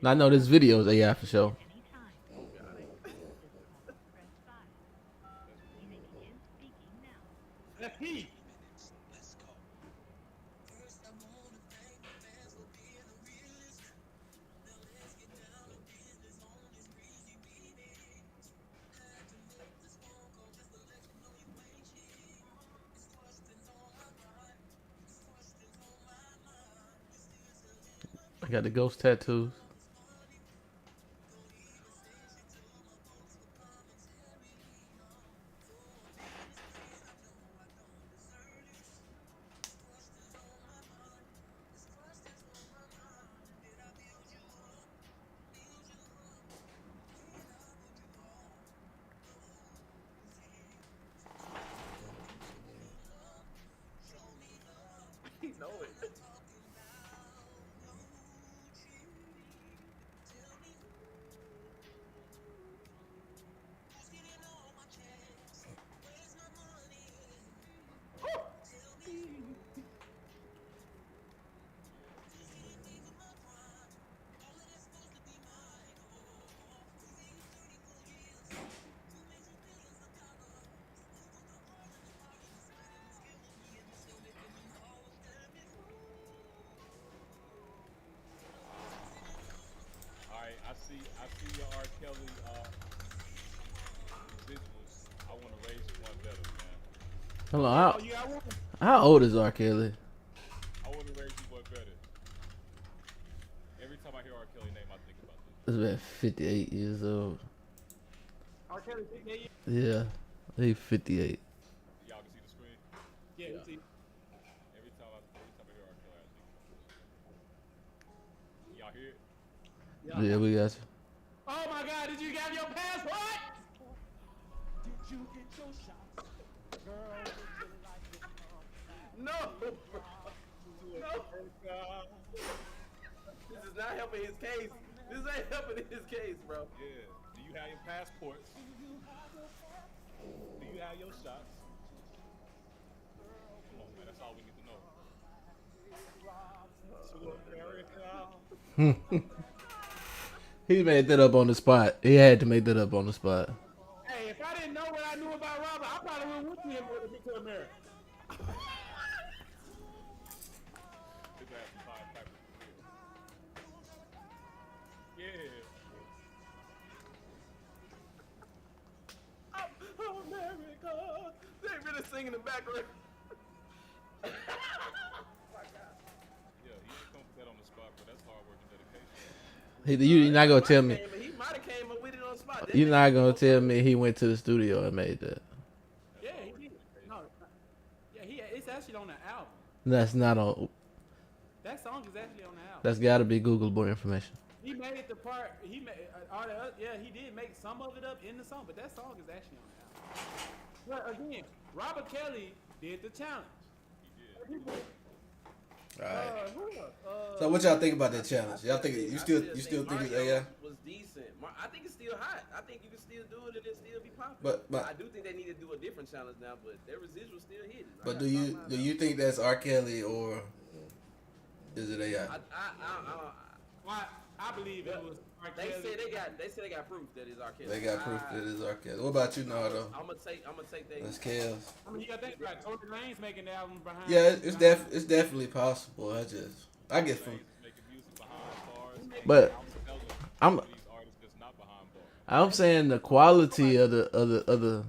Now I know this video is AI for sure. That's he. I got the ghost tattoos. He know it. All right, I see your R. Kelly residuals. I want to raise you one better, man. Hold on, Oh, you got one? how old is R. Kelly? I want to raise you one better. Every time I hear R. Kelly name, I think about this. He's about 58 years old. R. Kelly, yeah, Yeah, he's 58. Y'all can see the screen. yeah, Yeah. see. Every time I hear R. Kelly, I think. Y'all hear it? Yeah, we got you. Oh my God, did you get your passport? Did you get your shot? Girl, would you like to come back? No. No. This is not helping his case. This ain't helping his case, bro. Yeah. Do you have your passports? Do you have your shots? Come on, man. That's all we need to know. To America. He made that up on the spot. He had to make that up on the spot. Hey, if I didn't know what I knew about Robert, I probably would with him to America. His ass is Pied Piper for real. Yeah. Oh, America. They really singing the background. Yeah, he didn't come with that on the spot, but that's hard work and dedication. You're not gonna tell me. He might have came up with it on the spot. You're not gonna tell me he went to the studio and made that. Yeah, he did. No, yeah, it's actually on the album. That's not on. That song is actually on the album. That's got to be Googleable information. He made the part. He made yeah. He did make some of it up in the song, but that song is actually on the album. But again, Robert Kelly did the challenge. All right. Who else? So what y'all think about that challenge? Y'all think you still think it's Mario AI? was decent. I think it's still hot. I think you can still do it and it still be popular. But I do think they need to do a different challenge now, but their residual still hitting. but do you think that's R. Kelly or is it AI? I believe it was R. They Kelly. say they got proof that it's R. Kelly. They got proof that it's R. Kelly. What about you, Nardo? I'm gonna take that. That's Kels. I mean, you gotta think about it. Tory Lanez making the album behind. Yeah, it's definitely possible. I get from. Making music behind bars. But I'm These artists that's not behind bars. I'm saying the quality of the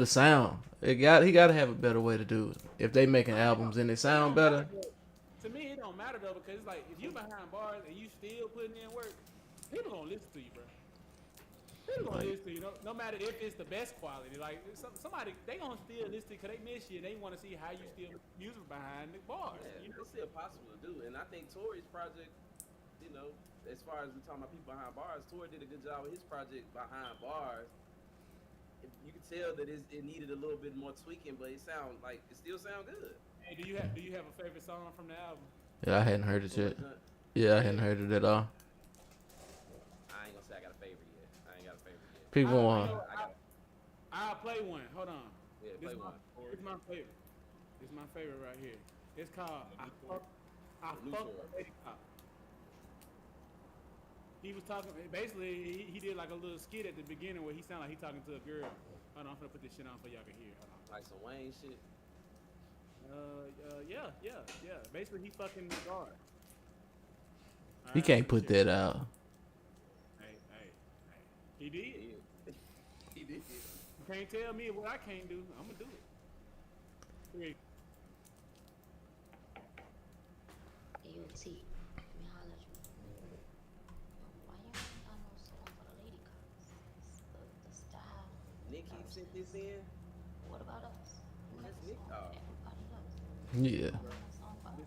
sound. He got to have a better way to do it. If they making albums and they sound better, To me, it don't matter though, because it's like if you behind bars and you still putting in work, people gonna listen to you, bro. People gonna listen to you, no matter if it's the best quality. Like somebody, they gonna still listen to you because they miss you and they want to see how you still music behind the bars. Yeah, You know? it's still possible to do, and I think Tory's project, you know, as far as we talking about people behind bars, Tory did a good job with his project behind bars. You can tell that it needed a little bit more tweaking, but it still sound good. Hey, do you have a favorite song from the album? yeah, I hadn't heard it yet. Yeah, I hadn't heard it at all. I ain't gonna say I got a favorite yet. I ain't got a favorite yet. Pick one. I'll play one. Hold on. Yeah, This play my- one. This my favorite. This my favorite right here. It's called I New Fuck Tory. the Lady Pop. He was talking. Basically, he did like a little skit at the beginning where he sounded like he talking to a girl. Hold on, I'm gonna put this shit on so y'all can hear. Hold on. Like some Wayne shit. Yeah. Basically, he fucking the guard. He can't put that out. Hey. He did. He did. You can't tell me what I can't do. I'm gonna do it. Three. AOT. Let me holler at you. Why you ain't got no song for the lady cops? The style. Nikki sent this in. What about us? We That's need a Nick. song Oh. for everybody else. Yeah. We need a song for us.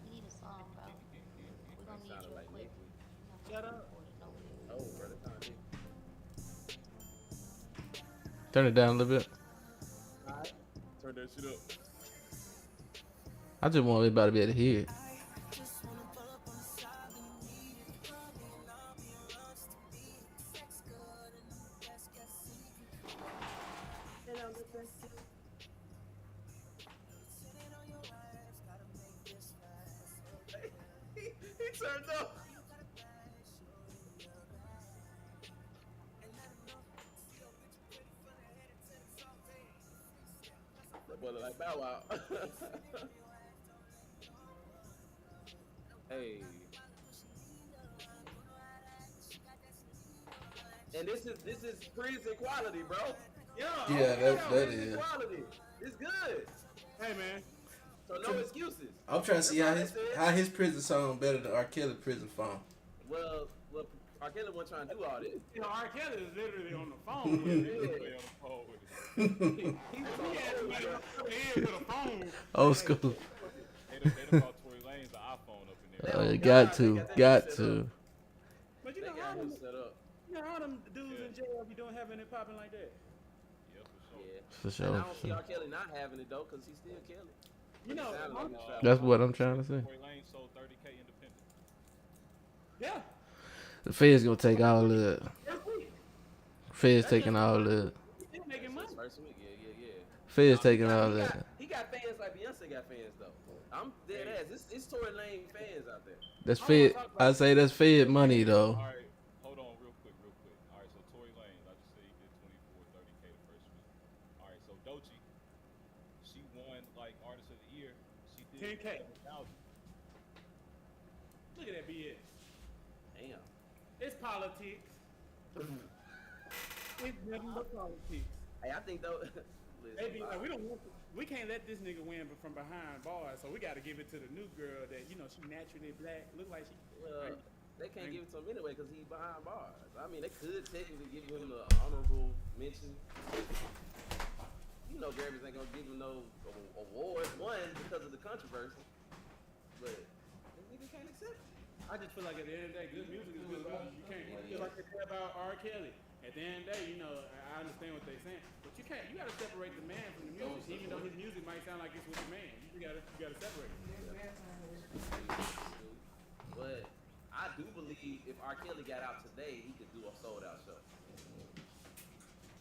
We need a song, bro. We're gonna need Sounded you like quick. Nikki. Shut up. Oh, brother, Nikki. Turn it down a little bit. Alright. Turn that shit up. I just want everybody to be able to hear it. He turned up. That boy look like Bow Wow. Hey. And this is prison quality, bro. Yeah, that prison is. quality. It's good. Hey man. So no excuses. I'm trying to see That's how his prison song better than R. Kelly prison song. Well, R. Kelly wasn't trying to do all this. You know, R. Kelly is literally on the phone with it. Play on the phone with it. He had somebody on the head with a phone. Old school. They done bought Tory Lanez an iPhone up in there. Got to. But They got him set up. you know how them dudes in jail be doing having it popping like that. Yeah, for sure. Yeah. For And sure. I don't see R. Kelly not having it though, cause he's still Kelly. You know, Sounded like this fella. That's what I'm trying to say. Tory Lanez sold 30K independent. yeah. The Feds gonna take all of it. First week. Feds taking all of it. He's making money. First week, yeah. Feds taking He all got- of it. He got fans like Beyonce got fans though. I'm dead ass. It's Tory Lane fans out there. That's Fed. I say that's Fed money though. All right, hold on real quick. All right, so Tory Lanez, I just said he did 24, 30K the first week. All right, so Doechii, she won like Artist of the Year. She did 10K. 7,000. Look at that BS. Damn. It's politics. It's nothing but politics. Hey, I think though. They be like, we can't let this nigga win from behind bars, so we got to give it to the new girl that she naturally black, look like she. Well, they can't give it to him anyway because he's behind bars. I mean, they could technically give him the honorable mention. You know, Grammys ain't gonna give him no award, one because of the controversy, but this nigga can't accept it. I just feel like at the end of the day, good music is good music. You can't just like they say about R. Kelly. At the end of the day, I understand what they're saying, but you can't. You got to separate the man from the music, even though his music might sound like it's with the man. You gotta separate it. But I do believe if R. Kelly got out today, he could do a sold out show.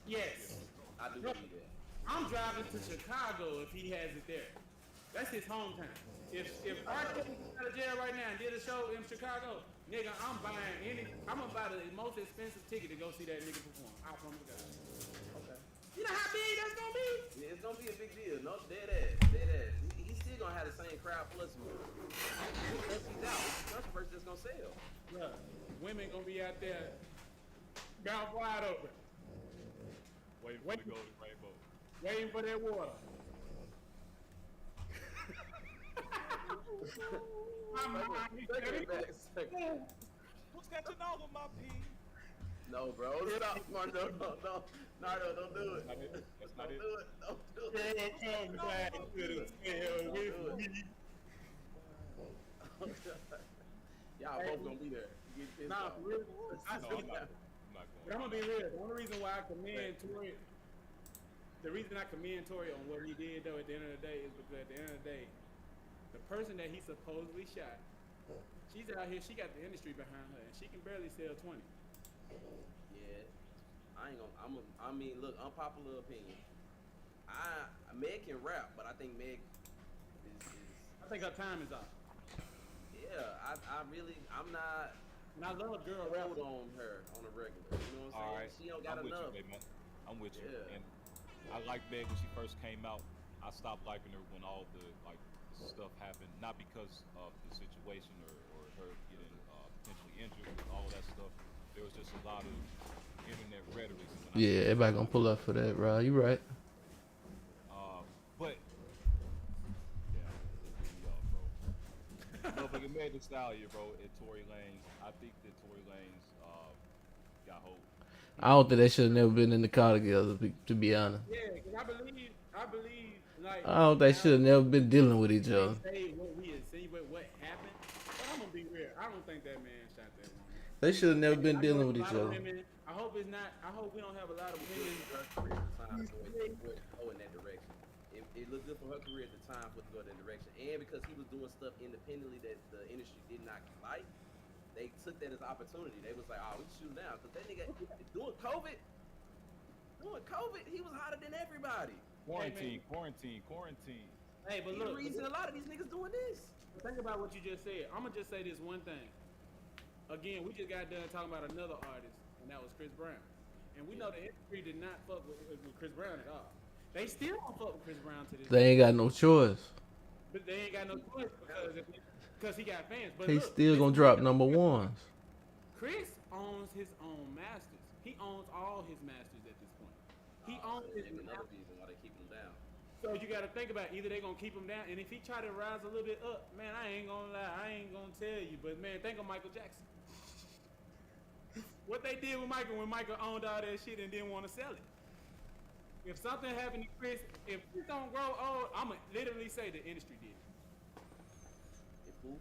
Yes. I do believe that. I'm driving to Chicago if he has it there. That's his hometown. If R. Kelly got out of jail right now and did a show in Chicago, nigga, I'm gonna buy the most expensive ticket to go see that nigga perform. I promise God. Okay. You know how big that's gonna be? Yeah, it's gonna be a big deal. No, dead ass. He's still gonna have the same crowd plus more. Unless he's out, it's controversy that's gonna sell. Bruh, women gonna be out there, mouth wide open, Waiting for the golden rainbow. waiting for that water. Who's got your nose on my pee? No, bro. Stop. No. Nardo, don't do it. That's not Don't it. do it. Don't do it. I'm glad you could have stayed with me. Y'all both gonna be there. You get pissed Nah, off. for real. No, I'm not going. But I'm gonna be real. The only reason why I commend Tory, the reason I commend Tory on what he did though at the end of the day is because at the end of the day, the person that he supposedly shot, she's out here, she got the industry behind her, and she can barely sell 20. Yeah. I ain't gonna. I mean, look, unpopular opinion. Meg can rap, but I think Meg is I think her time is up. yeah. I'm not. And I love girl hold rappers. on her on a regular. You know what I'm saying? All right, She don't got I'm with enough. you, baby. I'm with you. Yeah. And I liked Meg when she first came out. I stopped liking her when all the stuff happened, not because of the situation or her getting potentially injured with all that stuff. There was just a lot of internet rhetoric. When Yeah, everybody gonna pull up for that, bro. You right. But yeah, bro. Motherfucking Meg Thee Stallion, bro, and Tory Lanez. I think that Tory Lanez got hold. I don't think they should have never been in the car together. To be honest, Yeah, because I believe, like. I don't think they should have never been dealing with each other. Say what we insinuate what happened, but I'm gonna be real. I don't think that man shot that woman. They should have never been I dealing know with a each lot of other. women- I hope it's not. I hope we don't have a lot of women. Her career at the time for it to go in that direction. It looked good for her career at the time for it to go in that direction, and because he was doing stuff independently that the industry did not like, they took that as opportunity. They was like, "Oh, we can shoot him down," because that nigga doing COVID, he was hotter than everybody. Quarantine. Hey, but He look, the reason a lot of these niggas doing this. think about what you just said. I'm gonna just say this one thing. Again, we just got done talking about another artist, and that was Chris Brown. And we know the industry did not fuck with Chris Brown at all. They still don't fuck with Chris Brown to this day. They ain't got no choice. But they ain't got no choice because he got fans. But He look, still gonna drop number ones. Chris owns his own masters. He owns all his masters at this point. He owns his Maybe another masters. reason why they keep him down. So you got to think about either they gonna keep him down, and if he try to rise a little bit up, man, I ain't gonna lie, I ain't gonna tell you, but man, think of Michael Jackson. What they did with Michael when Michael owned all that shit and didn't want to sell it. If something happened to Chris, if Chris don't grow old, I'ma literally say the industry did. If who?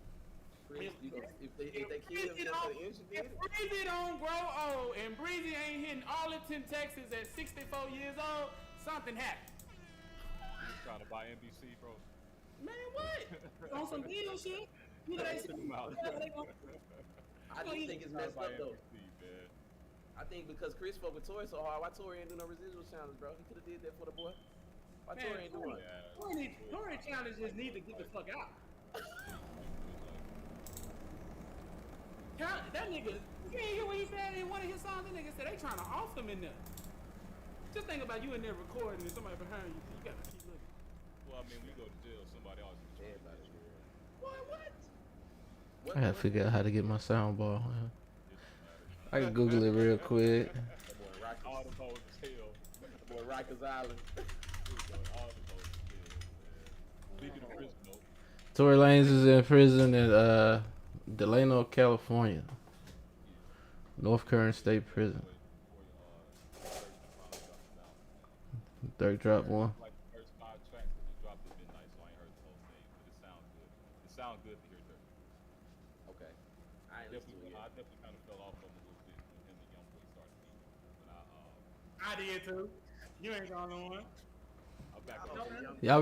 Chris, If- you know, if they kill him just for the industry, If Breezy don't grow old and Breezy ain't hitting Arlington, Texas at 64 years old, something happened. You was trying to buy NBC, bro. Man, what? On some deal shit. You know, they I just think it's messed Buy up though. NBC, man. I think because Chris fuck with Tory so hard, why Tory ain't do no residual challenge, bro? He could have did that for the boy. Why Man, Tory ain't doing it? Yeah. Tory challenges need to get the fuck out. That nigga, you ain't hear what he said in one of his songs? That nigga said they trying to off him in there. Just think about you in there recording and somebody behind you. You gotta keep looking. Well, I mean, we go to jail. Somebody else. Everybody. What? I gotta figure out how to get my soundbar. Man. I can Google it real quick. That boy All Rikers, the hoes is hell. that boy Rikers Island. All the hoes is hell, man. Speaking of prison, though, Tory Lanez is in prison at Delano, California. North Kern State Prison. Dirk dropped one. like the first 5 tracks that he dropped at midnight, so I ain't heard the whole thing, but it sounds good. It sounds good to hear Dirk. Okay. I ain't listened to it I yet. definitely kind of fell off on him a little bit when him and Youngboy started beating. But I did too. You ain't the only one. I'm back I on don't it. think Y'all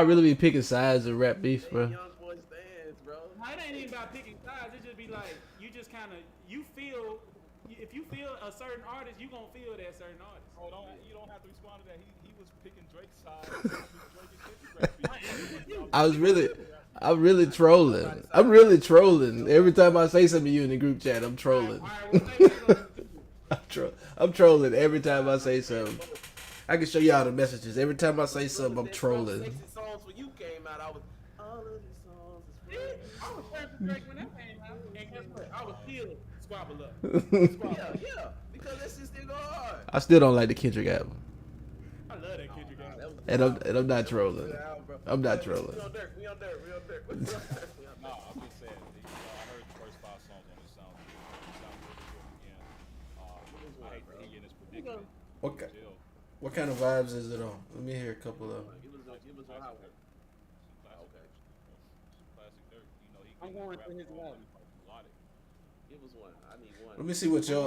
really be picking sides of rap beef, bro. Young boy stands, bro. No, it ain't even about picking sides. It just be like you just kind of you feel. If you feel a certain artist, you gonna feel that certain artist. Oh, you don't have to respond to that. He was picking Drake's side. Drake and Kendrick rap beef. I'm really trolling. I'm really trolling. Every time I say something to you in the group chat, I'm trolling. All right, well, maybe we're gonna do- I'm trolling every time I say something. I can show y'all the messages. Every time I say something, I'm That trolling. Sexy Songs for You came out, I was all of these songs is for you. I was friends with Drake when that came out, and guess what? I was still squabble up. Yeah, because that shit still go hard. I still don't like the Kendrick album. I love that Kendrick Nah, album. that was a And I'm not trolling. good album, bro. I'm not We trolling. on Dirk. We on Dirk. No, I'm just saying. I heard the first 5 songs on this sound good. It sounds really good again. I hate that he in this predicament. Okay. Jail. What kind of vibes is it on? Let me hear a couple of them. Give us a hot one. Classic Dirk. You know, he I'm can going rap through his all album. melodic. Give us one. I need one. Let me see what your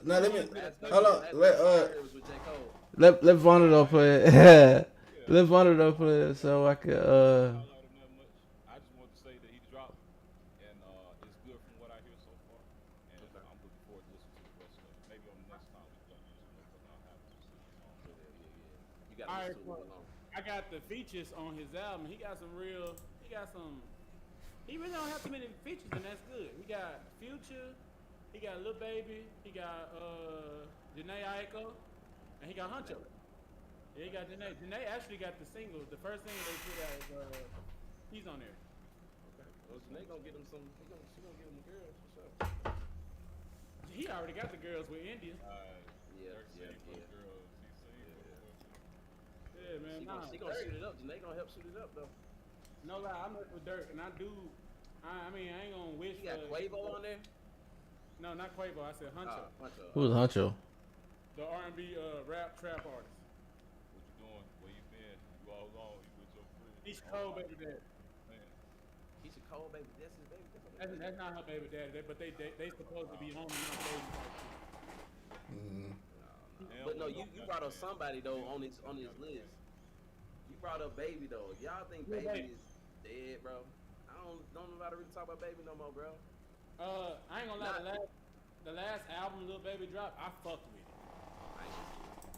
now let me Last hold on. last Let I heard was with J. Cole. let Vonado play it. Let Vonado play it so I could I don't like him that much. I just wanted to say that he dropped, and it's good from what I hear so far. And I'm looking forward to listening to the rest of it. Maybe on the next time we done this, I'll have to see the song. You got All to right, listen to well, it alone. I got the features on his album. He got some He really don't have too many features, and that's good. He got Future, he got Lil Baby, he got Janae Aiko, and he got Huncho. Yeah, he got Janae. Janae actually got the single. The first single they put out is he's on there. Okay. Well, Janae gonna get him some. She gonna get him the girls for sure. He already got the girls with India. Yeah. Yeah, man. She gonna shoot it up. Janae gonna help shoot it up though. No lie, I mess with Dirk, and I do. I mean, I ain't gonna wish. You got Quavo on there? No, not Quavo. I said Huncho, Huncho. Who's Huncho? the R&B rap trap artist. What you doing? Where you been? You all alone? You with your friends? He's cold baby daddy. Man, He's a cold baby. That's his baby. That's not her baby daddy, but they supposed to be on and off baby. But no, you brought up somebody though on his list. You brought up Baby though. If y'all think Yeah, Baby is dead, bro, I don't know about to really talk about Baby no more, bro. I ain't gonna lie. The last album Lil Baby dropped, I fucked with it.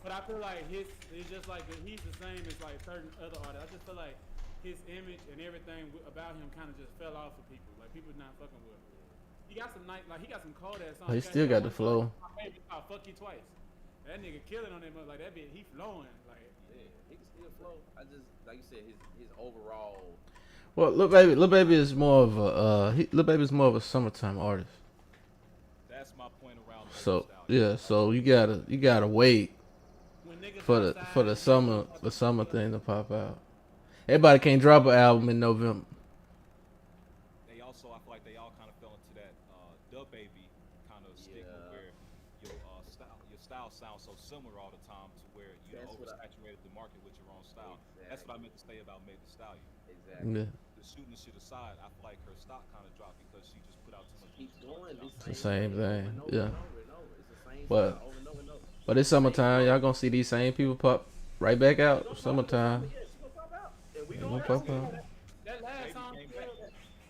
But I feel like it's just like he's the same as like certain other artists. I just feel like his image and everything about him kind of just fell off for people. Like people not fucking with him. He got some he got some cold ass songs. Oh, he still got the flow. My favorite song, Fuck You Twice. That nigga killing on that mother like that bitch. He flowing like. Yeah, he can still flow. I just like you said, his overall. Well, Lil Baby is more of a Lil Baby is more of a summertime artist. that's my point around. So style. yeah, so you gotta wait When niggas for the summer thing to pop out. Everybody can't drop an album in November. They also, I feel like they all kind of fell into that Dub Baby kind of stigma where your style sounds so similar all the time to where you That's what oversaturated the market with your own style. That's what I meant to say about Meg Thee Stallion. Exactly. Yeah, The shooting the shit aside, I feel like her stock kind of dropped because she just put out too much. Keep doing the same thing. Yeah, It's the same But- style over and over and over. but it's summertime. Y'all gonna see these same people pop right back out. Summertime. Yeah, she gonna pop out. And we They gonna gonna pop out. That last Baby song, came she had,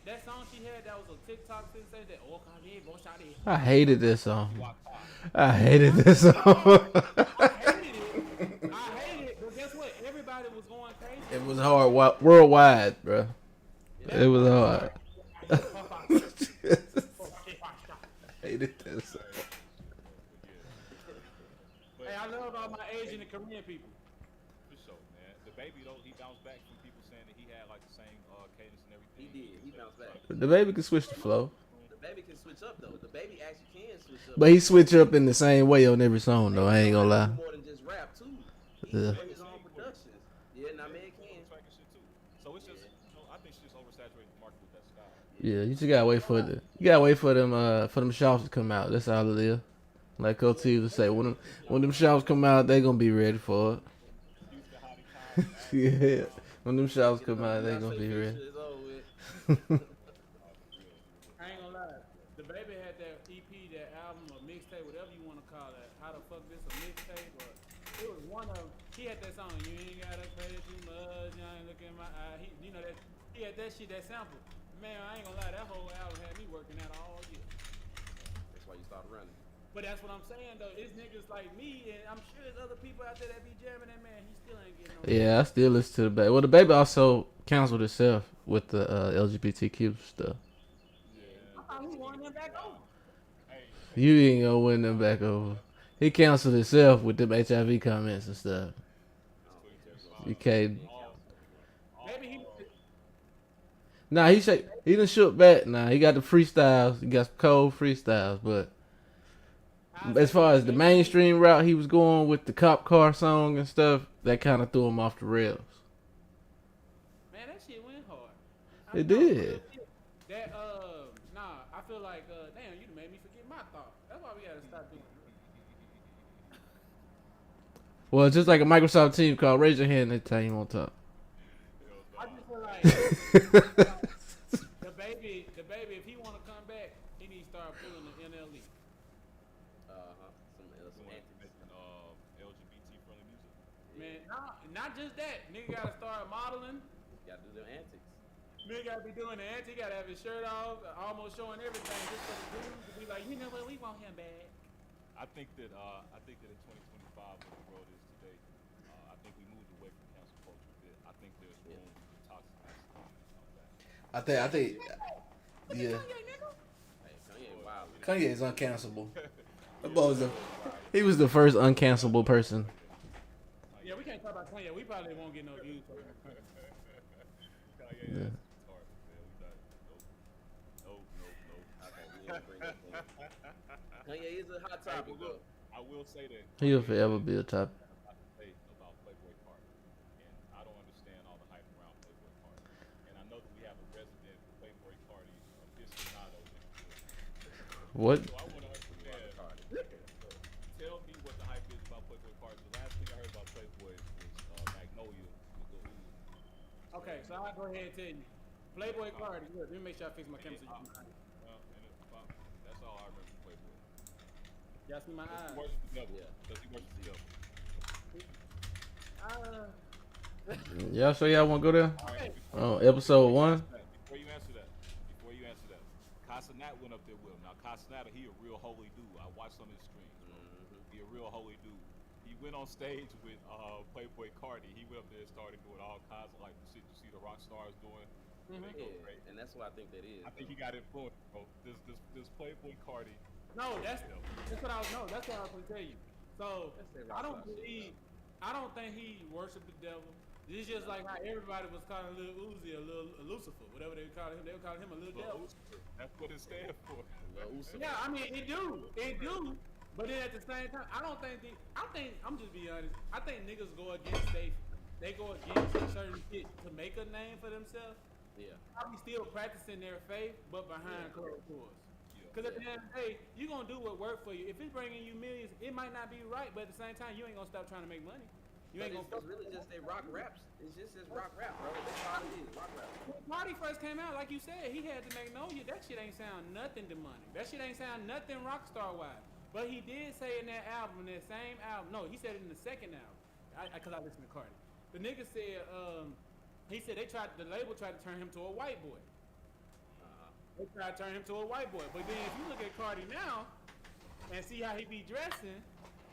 that song she had that was a TikTok thing said that oh Kanye, bo shawty. I hated this song. I hated this song. I hated it, but guess what? Everybody was going crazy. It was hard worldwide, bro. It was hard. Hated this song. Hey, I love all my Asian and Korean people. For sure, man. The Baby though, he bounced back from people saying that he had like the same cadence and everything. He did. He bounced back. The Baby can switch the flow, The Baby can switch up though. The Baby actually can switch up. but he switch up in the same way on every song though. I ain't gonna lie. More than just rap too. He Yeah. can his own productions. Yeah, now man can. Track and shit too. So it's just, I think she just oversaturated the market with that style. Yeah, you just gotta wait for them shops to come out. That's all it is. Like Coach T would say, when them shops come out, they gonna be ready for it. Yeah, when them shops come out, they gonna be ready. It's over with. I ain't gonna lie. The Baby had that EP, that album, or mixtape, whatever you want to call it. How the fuck this a mixtape? Or it was one of. He had that song. You ain't gotta pay too much. You ain't look in my eye. He had that shit, that sample. Man, I ain't gonna lie. That whole album had me working out all year. That's why you start running. But that's what I'm saying though. It's niggas like me, and I'm sure there's other people out there that be jamming that man. He still ain't getting no. Yeah, I still listen to the Baby. Well, the Baby also counseled itself with the LGBTQ stuff. I thought he won them back over. You ain't gonna win them back over. He counseled himself with them HIV comments and stuff. You can't. Maybe he. Nah, he done shook back. Nah, he got the freestyles. He got some cold freestyles, but as far as the mainstream route he was going with the cop car song and stuff, that kind of threw him off the rails. Man, that shit went hard. It did. That nah, I feel like damn, you made me forget my thought. That's why we gotta stop doing it. Well, it's just like a Microsoft team call. Raise your hand next time you want to talk. I just feel like the baby, if he wanna come back, he needs to start pulling the NLE. Some antics. LGBT friendly music. Man, not just that. Nigga gotta start modeling. Gotta do their antics. Nigga gotta be doing the anti. Gotta have his shirt off, almost showing everything, just for the dudes to be like, you know what, we want him back. I think that in 2025, where the world is today, I think we moved away from cancel culture a bit. I think there's room for toxic masculinity to come back. I think Yeah. Hey, Kanye wild. Kanye is uncancelable. That boy was he was the first uncancelable person. Yeah, we can't talk about Kanye. We probably won't get no views. From him. Kanye Yeah. is retarded, man. We not. Nope. Okay, we don't bring that thing. Kanye is a hot topic, though. I will say that He'll forever be a top. I say about Playboy Cardi, and I don't understand all the hype around Playboy Cardi. And I know that we have a resident Playboy Cardi aficionado in here. What? So I want to understand. Tell me what the hype is about Playboy Cardi. The last thing I heard about Playboy was Magnolia with Lil Uzi. Okay, so I'll go ahead and tell you. Playboy Cardi. Look, let me make sure I fix my camera so you can see. That's all I remember from Playboy. Y'all see my Does he eyes? worship the devil? Yeah. Does he worship the devil? Y'all sure y'all want to go there? All right. Oh, episode 1. Before you answer that, Casanat went up there with him. Now Casanat, he a real holy dude. I watched some of his streams, bro. He a real holy dude. He went on stage with Playboy Cardi. He went up there and started doing all kinds of like the shit you see the rock stars doing. They go Yeah, crazy. and that's what I think that is. I think he got influenced, bro. This Playboy Cardi. No, that's what I was. No, that's what I was gonna tell you. So I don't believe. I don't think he worshiped the devil. It's just like how everybody was calling Lil Uzi a little Lucifer, whatever they were calling him. They were calling him a little devil. That's what it stands for. Yeah, I mean it do. But then at the same time, I think I'm just being honest. I think niggas go against they go against certain shit to make a name for themselves. Yeah. Probably still practicing their faith, but behind closed doors. Because at the end of the day, you're going to do what worked for you. If it's bringing you millions, it might not be right, but at the same time, you ain't going to stop trying to make money. You But ain't going it's really just they rock raps. It's just this rock rap, bro. That's all it is, rock rap. When Party first came out, like you said, he had the Magnolia. That shit ain't sound nothing demonic. That shit ain't sound nothing rockstar wise. But he did say in that album, in that same album, no, he said it in the second album, because I listened to Cardi. The nigga said, he said the label tried to turn him to a white boy. They tried to turn him to a white boy. But then if you look at Cardi now and see how he be dressing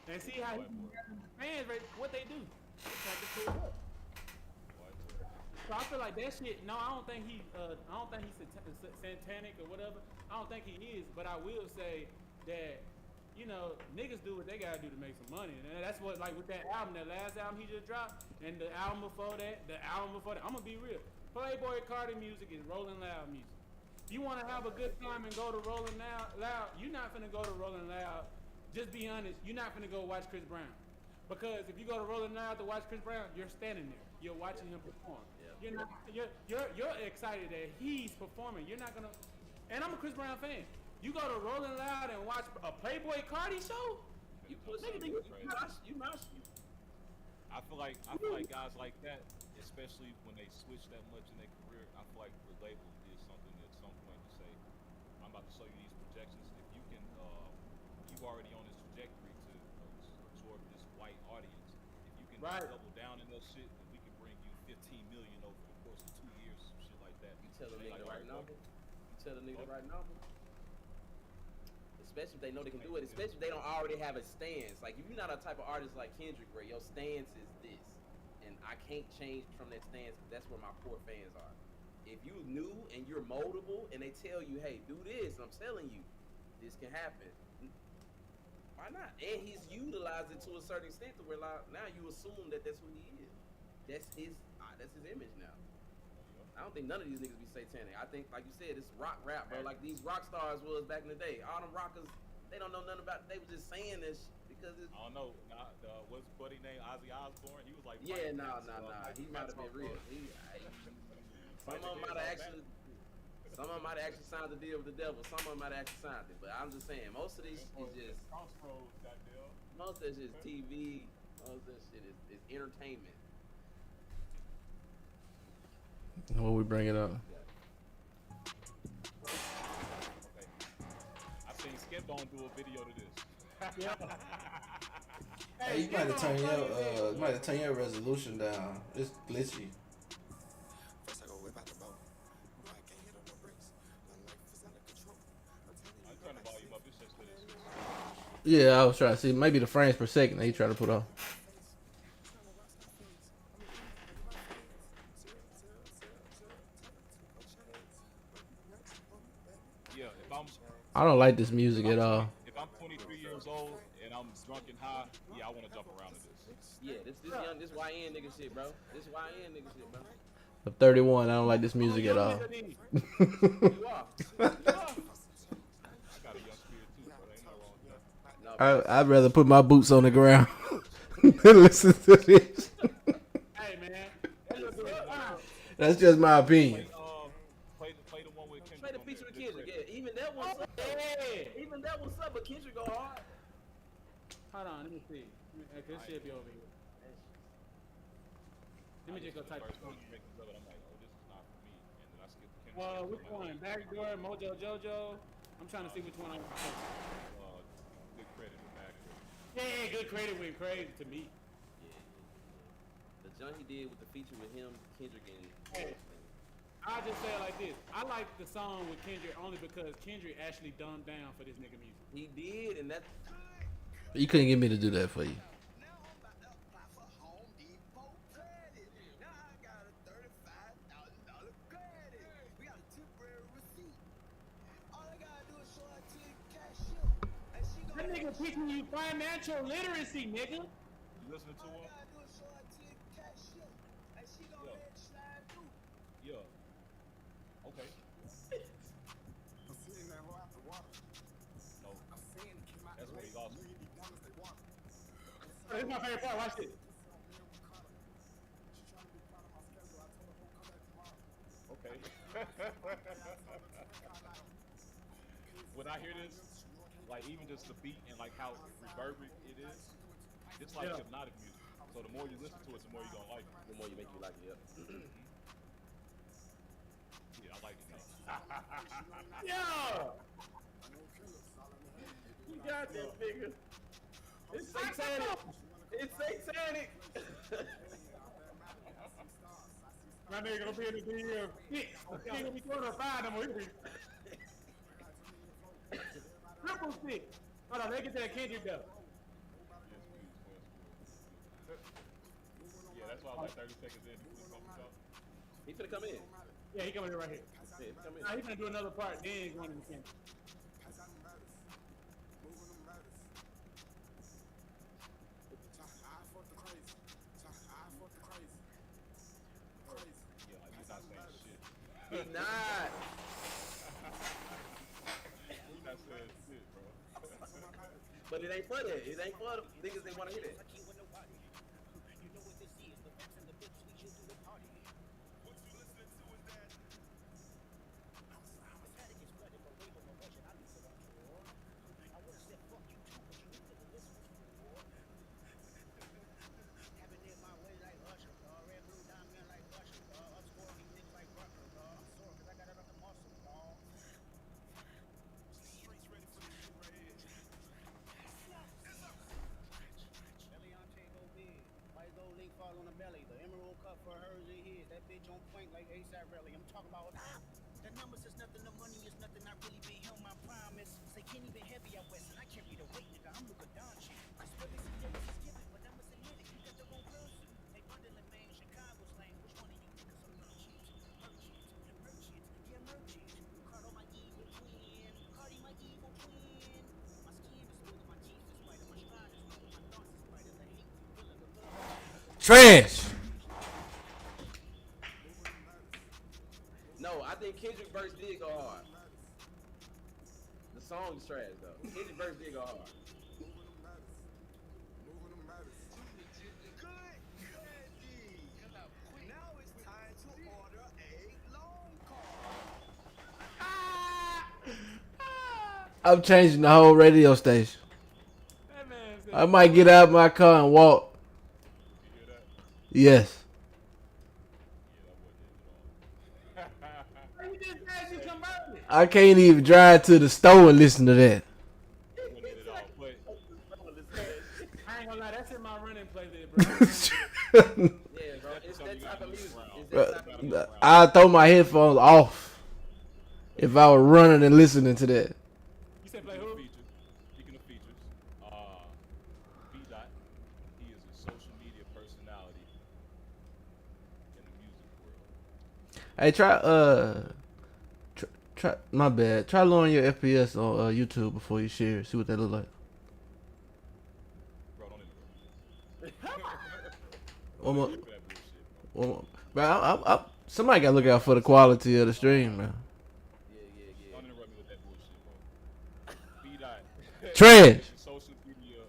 and see how he be dressing the fans, what they do? They try to pull up. So I feel like that shit. No, I don't think he's satanic or whatever. I don't think he is. But I will say that niggas do what they gotta do to make some money, and that's what like with that album, that last album he just dropped, and the album before that, I'm gonna be real. Playboy Cardi music is Rolling Loud music. If you want to have a good time and go to Rolling Loud, you're not finna go to Rolling Loud. Just be honest, you're not finna go watch Chris Brown. Because if you go to Rolling Loud to watch Chris Brown, you're standing there. You're watching him perform. Yeah. You're excited that he's performing. You're not gonna. And I'm a Chris Brown fan. You go to Rolling Loud and watch a Playboy Cardi show. You push it. You mouse. I feel like guys like that, especially when they switch that much in their career, I feel like the label did something at some point to say, I'm about to show you these projections. If you can, you already on this trajectory to absorb this white audience. If you can double down in that shit, then we can bring you 15 million over the course of 2 years, some shit like that. You tell the nigga the right number. Especially if they know they can do it. Especially if they don't already have a stance. Like if you're not a type of artist like Kendrick, where your stance is this, and I can't change from that stance. That's where my core fans are. If you new and you're moldable, and they tell you, hey, do this, I'm telling you, this can happen. Why not? And he's utilized it to a certain extent to where now you assume that that's who he is. That's his image now. I don't think none of these niggas be satanic. I think, like you said, it's rock rap, bro. Like these rock stars was back in the day. All them rockers, they don't know nothing about it. They was just saying this because it's... I don't know. What's buddy named Ozzy Osbourne? He was like... Yeah, nah. He might have been real. Some of them might have actually signed the deal with the devil. Some of them might have actually signed it. But I'm just saying, most of this is just... Most of this is TV. Most of this shit is entertainment. What we bring it up? Okay. I seen Skinbone do a video to this. Hey, you might have turned your resolution down. It's glitchy. I turned the volume up. It's just for this. Yeah, I was trying to see maybe the frames per second that you try to put off. yeah, if I'm I don't like this music at all. if I'm 23 years old and I'm drunk and high, yeah, I want to jump around to this. Yeah, this young, this YN nigga shit, bro. This YN nigga shit, bro. I'm 31. I don't like this music at all. You are. I got a young spirit too, so there ain't no wrong with that. No, bro. I'd rather put my boots on the ground than listen to this. Hey man, that look good. That's just my opinion. Play the one with Kendrick. Play the on feature there, with Good Kendrick. Credit. Yeah, even that one. Yeah. Even that was up, but Kendrick go hard. Hold on, let me see. This should be over here. Let me just go type First it. one you make this up, and I'm like, oh, this is not for me. And then I skip the Kendrick. Well, which one? Backdoor, Mojo Jojo. I'm trying to see which one I want. Good credit, the back credit. Yeah, good credit went crazy to me. The junk he did with the feature with him, Kendrick, and Hey. I'll just say it like this. I like the song with Kendrick only because Kendrick actually dumbed down for this nigga music. he did, and that. You couldn't get me to do that for you. That nigga teaching you financial literacy, nigga. You listening to him? Yeah. Okay. No. That's where he lost me. Oh, this is my favorite part. Watch this. Okay. When I hear this, like even just the beat and like how reverberant it is, it's like Yeah. hypnotic music. So the more you listen to it, the more you're gonna like it. The more you make you like it, Yeah, I like it now. Yo! You got this nigga. It's satanic. It's satanic. My nigga gonna be in the video. He gonna be throwing a 5 no more. Triple six. Hold on, let me get that Kendrick though. Yeah, that's why I was like 30 seconds in. He finna come in. Yeah, he coming in right here. Yeah, he come in. Nah, he gonna do another part, then he's going to the Kendrick. Yeah, like he's not saying shit. He's not. He's not saying shit, bro. But it ain't for that. It ain't for the niggas they wanna hear that. Eliante go big. White gold link fall on the belly. The emerald cup for hers is his. That bitch on point like ASAP Rally. I'm talking about the numbers is nothing, the money is nothing. I really been held my promise. Say can't even heavy out west, and I carry the weight, nigga. I'm Luka Doncic. I swear they see that it's given, but I'm a Semitic. You got the wrong person. They bundling man, Chicago slang. Which one of you niggas are merchants? Yeah, merchants. Cardo my evil twin. Cardi my evil twin. My skin is smooth, my teeth is white, my stride is smooth, my thoughts is brighter than hate. Feeling the love. Trash. No, I think Kendrick verse did go hard. The song is trash though. Kendrick verse did go hard. I'm changing the whole radio station. That man said, I might get out of my car and walk. You hear that? Yes. Yeah, that wasn't it at all. you just said you converted. I can't even drive to the store and listen to that. That wasn't it at all. But I ain't gonna lie, that's in my running playlist, bro. Yeah, bro. It's that type of music. It's Bro, that type of music. I throw my headphones off if I were running and listening to that. You said play who? features. Speaking of features, B Dot, he is a social media personality in the music world. Hey, Try my bad. Try lowering your FPS on YouTube before you share. See what that look like. Bro, don't interrupt. One more. That bullshit, bro. One more. Bro, somebody gotta look out for the quality of the stream, man. Yeah. Don't interrupt me with that bullshit, bro. B-Dot. Trash. Is a social media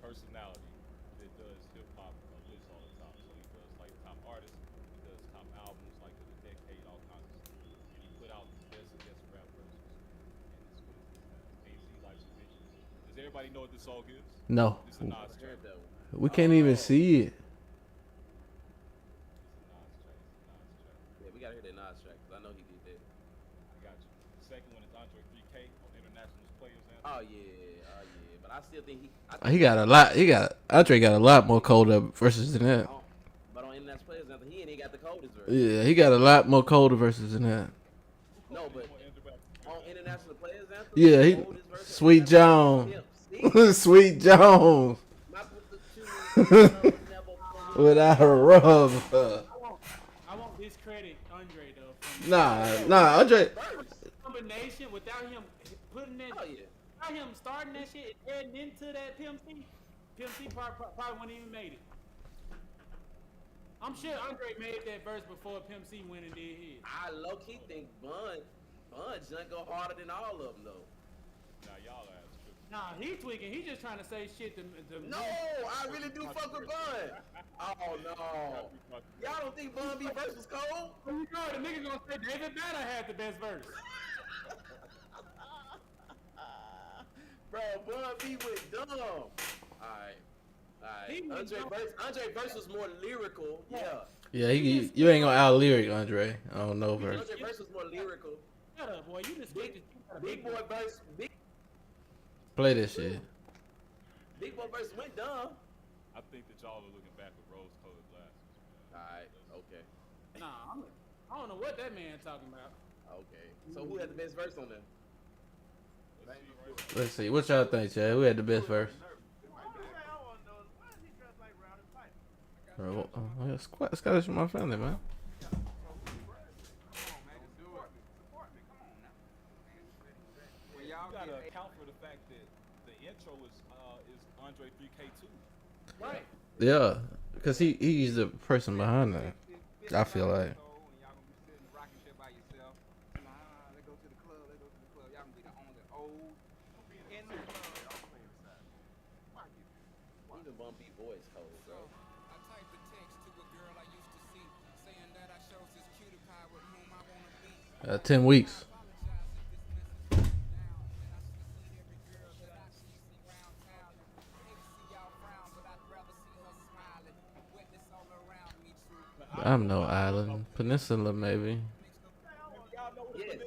personality that does hip hop lists all the time. So he does like top artists, he does top albums, like of the decade, all kinds of stuff. And he put out the best of best rap verses. And it's what is this? AZ Life's a Bitch. Does everybody know what this song is? No, It's a Nas track. Heard that one. we can't even see it. It's a Nas track. Yeah, we gotta hear that Nas track because I know he did that. I got you. The second one is Andre 3K on International's Players Anthem. Oh yeah. But I still think He got a lot. Andre got a lot more colder verses than that. But on International Players Anthem, he ain't even got the coldest verse. Yeah, he got a lot more colder verses than that. No, but on International Players Anthem, Yeah, the he coldest verse Sweet is Jones. Pimp. See? Sweet Jones. My never Without a rub. I won't discredit Andre though. From Nah, Andre. combination without him putting that, Oh yeah. without him starting that shit and adding into that Pimp C probably wouldn't even made it. I'm sure Andre made that verse before Pimp C went and did his. I low key think Bun Junk go harder than all of them though. Nah, y'all ass tripping. Nah, he tweaking. He just trying to say shit to No, I really do fuck with Bun. Oh no. Y'all don't think Bun B verse was cold? You know the nigga gonna say David Banner had the best verse. Bro, Bun B went dumb. Alright. He went Andre verse was more lyrical. Yeah. Yeah, you ain't gonna out lyric Andre. I don't know verse. Andre verse was more lyrical. Shut up, boy. You just Big boy verse Play this shit. Big boy verse went dumb. I think that y'all are looking back with rose-colored glasses. Alright, okay. Nah, I don't know what that man talking about. Okay. So who had the best verse on there? Let's see. What y'all think, Chad? Who had the best verse? Scottish my family, man. You gotta account for the fact that the intro is Andre 3K too. Right. Yeah, because he's the person behind that. I feel like. Even Bumpy voice cold, bro. I typed a text to a girl I used to see, saying that I shows this cutie pie with whom I wanna be. 10 weeks. I'm no island. Peninsula, maybe. Yes,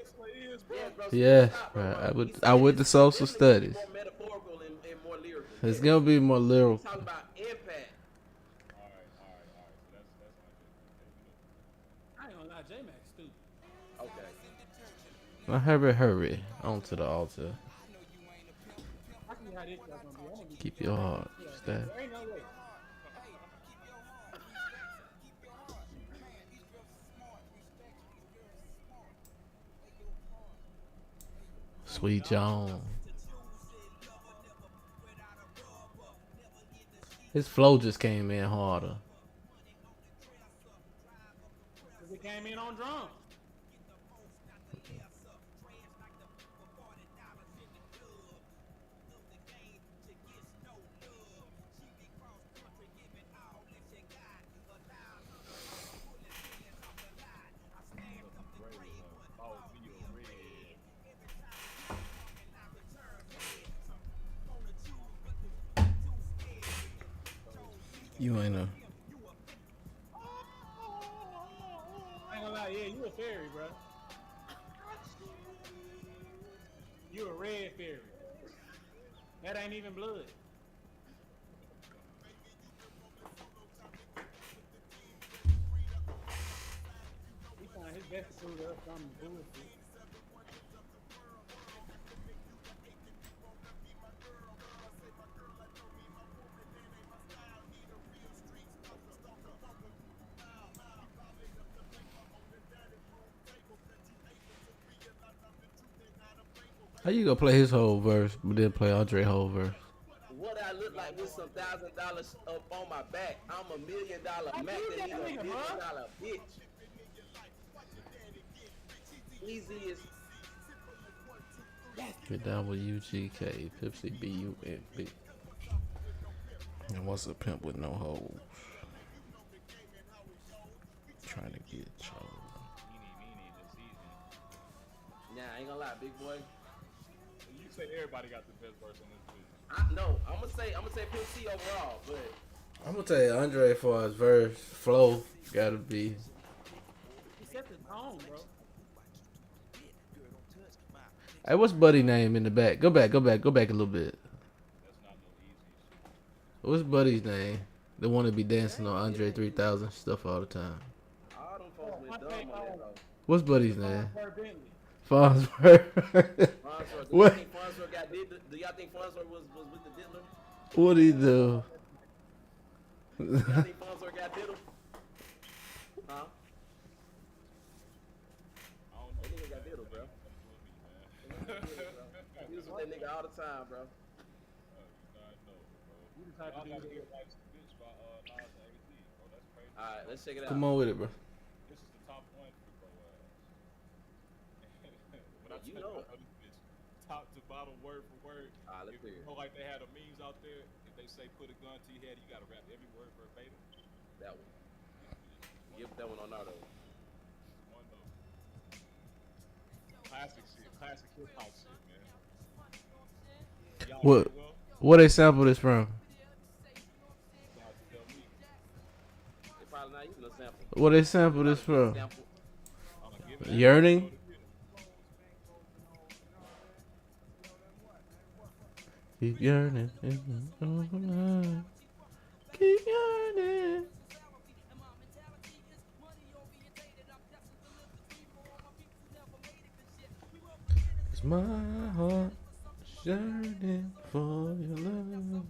Yes, right. I would the social studies. more metaphorical and more lyrical. It's gonna be more lyrical. Talking about impact. Alright. So that's I ain't gonna lie, J-Max stupid. Okay. Hurry onto the altar. I see how this gonna be. I'm gonna be Keep your heart. Staff. there ain't no way. Sweet Jones. His flow just came in harder. Cause it came in on drums. You ain't a. I ain't gonna lie, yeah, you a fairy, bro. You a red fairy. That ain't even blood. He trying his best to prove us something bullshit. How you gonna play his whole verse, but then play Andre whole verse? What I look like with some $1,000 up on my back. I'm $1 million Mac that that need a nigga, $1 billion bro. bitch. Easy as Get down with UGK, Pepsi BUNB. And what's a pimp with no hoes? Trying to get y'all. Meanie, it's easy. Nah, I ain't gonna lie, big boy. You say everybody got the best verse on this bitch. No, I'm gonna say Pimp C overall, but I'm gonna tell you, Andre for his verse, flow, gotta be. He set the tone, bro. Hey, what's Buddy name in the back? Go back a little bit. That's not no easy shit. What's Buddy's name? The one that be dancing on Andre 3000 stuff all the time. all them folks went dumb on that though. What's Buddy's name? Bird Bentley. Farnsworth. Farnsworth, do What? y'all think Farnsworth got diddler? Do y'all think Farnsworth was with the diddler? What'd he do? Do y'all think Farnsworth got diddler? Huh? I don't That know. nigga got diddle, bro. He was with that nigga all the time, bro. I know, bro. You the type of Y'all gotta dude. get Life's a Bitch by Nas and AZ, bro. That's crazy. Alright, let's check it out. Come on with it, bro. This is the top one for bro ass. When I You tell know you it. I know this bitch, top to bottom, word for word. Alright, let's If hear you it. know, like they had the memes out there, if they say put a gun to your head, you gotta rap every word verbatim. That one. Give that one on Nardo. One though. Classic shit, classic hip hop shit, man. Y'all What? know well, What they sample this from? you gonna have to tell me. They probably not using a sample. What they sample this from? Sample. I'm gonna give it Yearning? Keep yearning. Keep yearning. It's my heart yearning for your love.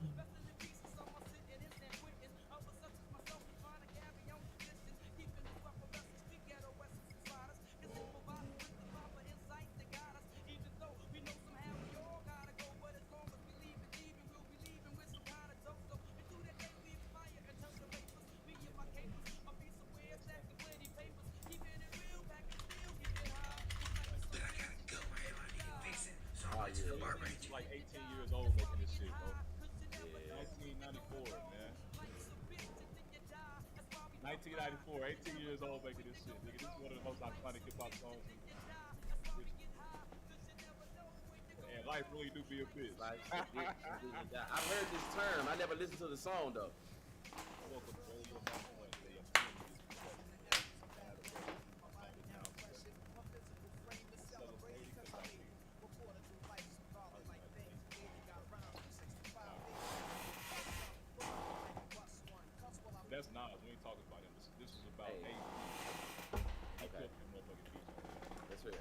Oh, yeah. He's like 18 years old making this shit, bro. 1994, man. 1994, 18 years old making this shit, nigga. This is one of the most iconic hip hop songs. And life really do be a bitch. Like, I've heard this term. I never listened to the song though. Welcome to all your my point. They are That's Nas. We ain't talking about him. This is about Hey. AZ. He Okay. killed that motherfucking beat on that. That's right.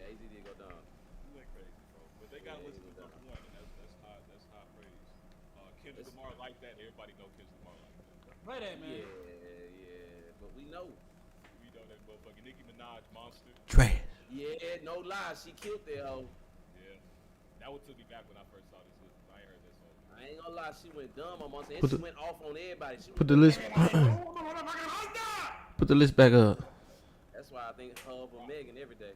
AZ did go down. You went crazy, bro. But they gotta Yeah, listen he to was number one, and that's high praise. Kendrick It's- Lamar like that. Everybody know Kendrick Lamar like that. Play that, man. Yeah. But we know. We know that motherfucking Nicki Minaj monster. Trash. Yeah, no lie. She killed that hoe. Yeah. That what took me back when I first saw this. I ain't heard that song. I ain't gonna lie. She went dumb on Monster. And Put she the- went off on everybody. Put the list. Put the list back up. That's why I think her over Megan every day.